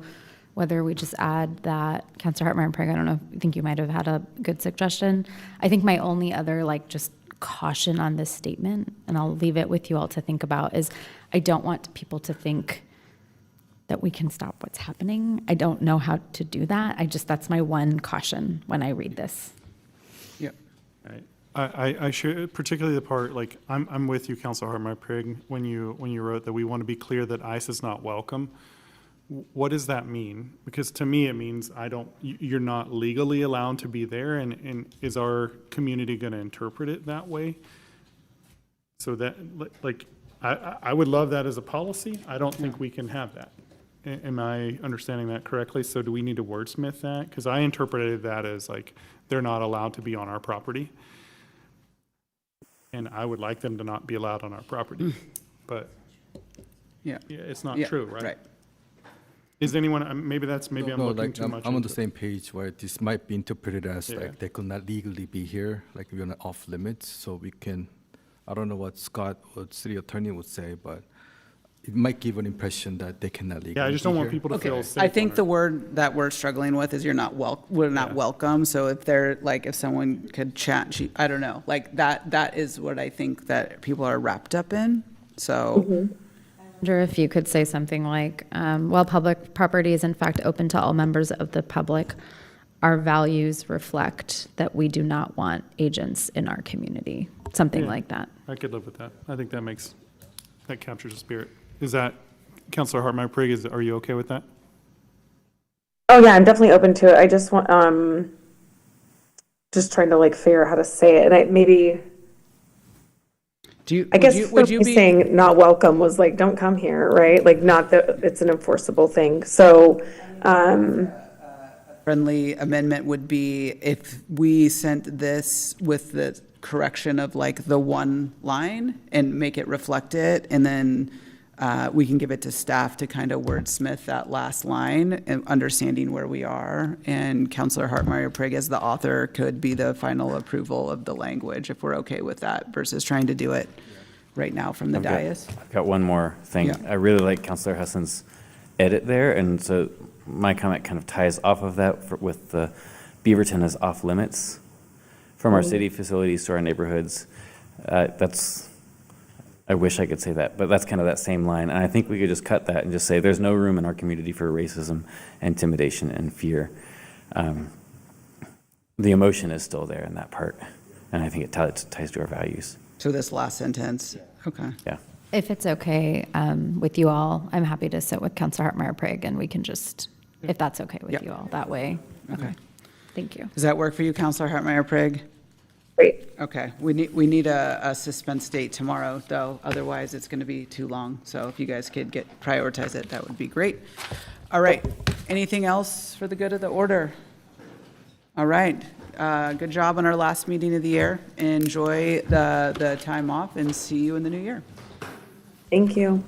whether we just add that, Councilor Hartmeyer-Prigg, I don't know, I think you might have had a good suggestion. I think my only other just caution on this statement, and I'll leave it with you all to think about, is I don't want people to think that we can stop what's happening. I don't know how to do that. That's my one caution when I read this. Yeah. Right. I should, particularly the part, like, I'm with you, Councilor Hartmeyer-Prigg, when you wrote that we want to be clear that ICE is not welcome. What does that mean? Because to me, it means you're not legally allowed to be there, and is our community going to interpret it that way? So that, like, I would love that as a policy. I don't think we can have that. Am I understanding that correctly? So do we need to wordsmith that? Because I interpreted that as like, they're not allowed to be on our property. And I would like them to not be allowed on our property, but yeah, it's not true, right? Right. Is anyone, maybe I'm looking too much I'm on the into it. same page where this might be interpreted as like they could not legally be here, like we're not off limits, so we can, I don't know what Scott or city attorney would say, but it might give an impression that they cannot legally be here. Yeah, I just don't want people to feel safe. I think the word that we're struggling with is we're not welcome. So if they're like, if someone could chat, I don't know, like that is what I think that people are wrapped up in. So. Mm-hmm. I wonder if you could say something like, while public property is in fact open to all members of the public, our values reflect that we do not want agents in our community. Something like that. I could live with that. I think that captures the spirit. Is that, Councilor Hartmeyer-Prigg, are you okay with that? Oh yeah, I'm definitely open to it. I just want, just trying to like figure out how to say it, and I guess would you be saying not welcome was like, don't come here, right? Like, not that it's an enforceable thing. So, friendly amendment would be if we sent this with the correction of like the one line and make it reflect it, and then we can give it to staff to kind of wordsmith that last line and understanding where we are. And Councilor Hartmeyer-Prigg as the author could be the final approval of the language if we're okay with that versus trying to do it right now from the dais. I've got one more thing. Yeah. I really like Councilor Hussin's edit there, and so my comment kind of ties off of that with the Beaverton is off limits from our city facilities to our neighborhoods. I wish I could say that, but that's kind of that same line. And I think we could just cut that and just say there's no room in our community for racism, intimidation, and fear. The emotion is still there in that part, and I think it ties to our values. To this last sentence? Okay. Yeah. If it's okay with you all, I'm happy to sit with Councilor Hartmeyer-Prigg, and we can just, if that's okay with you all, that way. Okay. Thank you. Does that work for you, Councilor Hartmeyer-Prigg? Great. Okay, we need a suspense date tomorrow, though, otherwise it's going to be too long. So if you guys could prioritize it, that would be great. All right, anything else for the good of the order? All right, good job on our last meeting of the year. Enjoy the time off and see you in the new year. Thank you.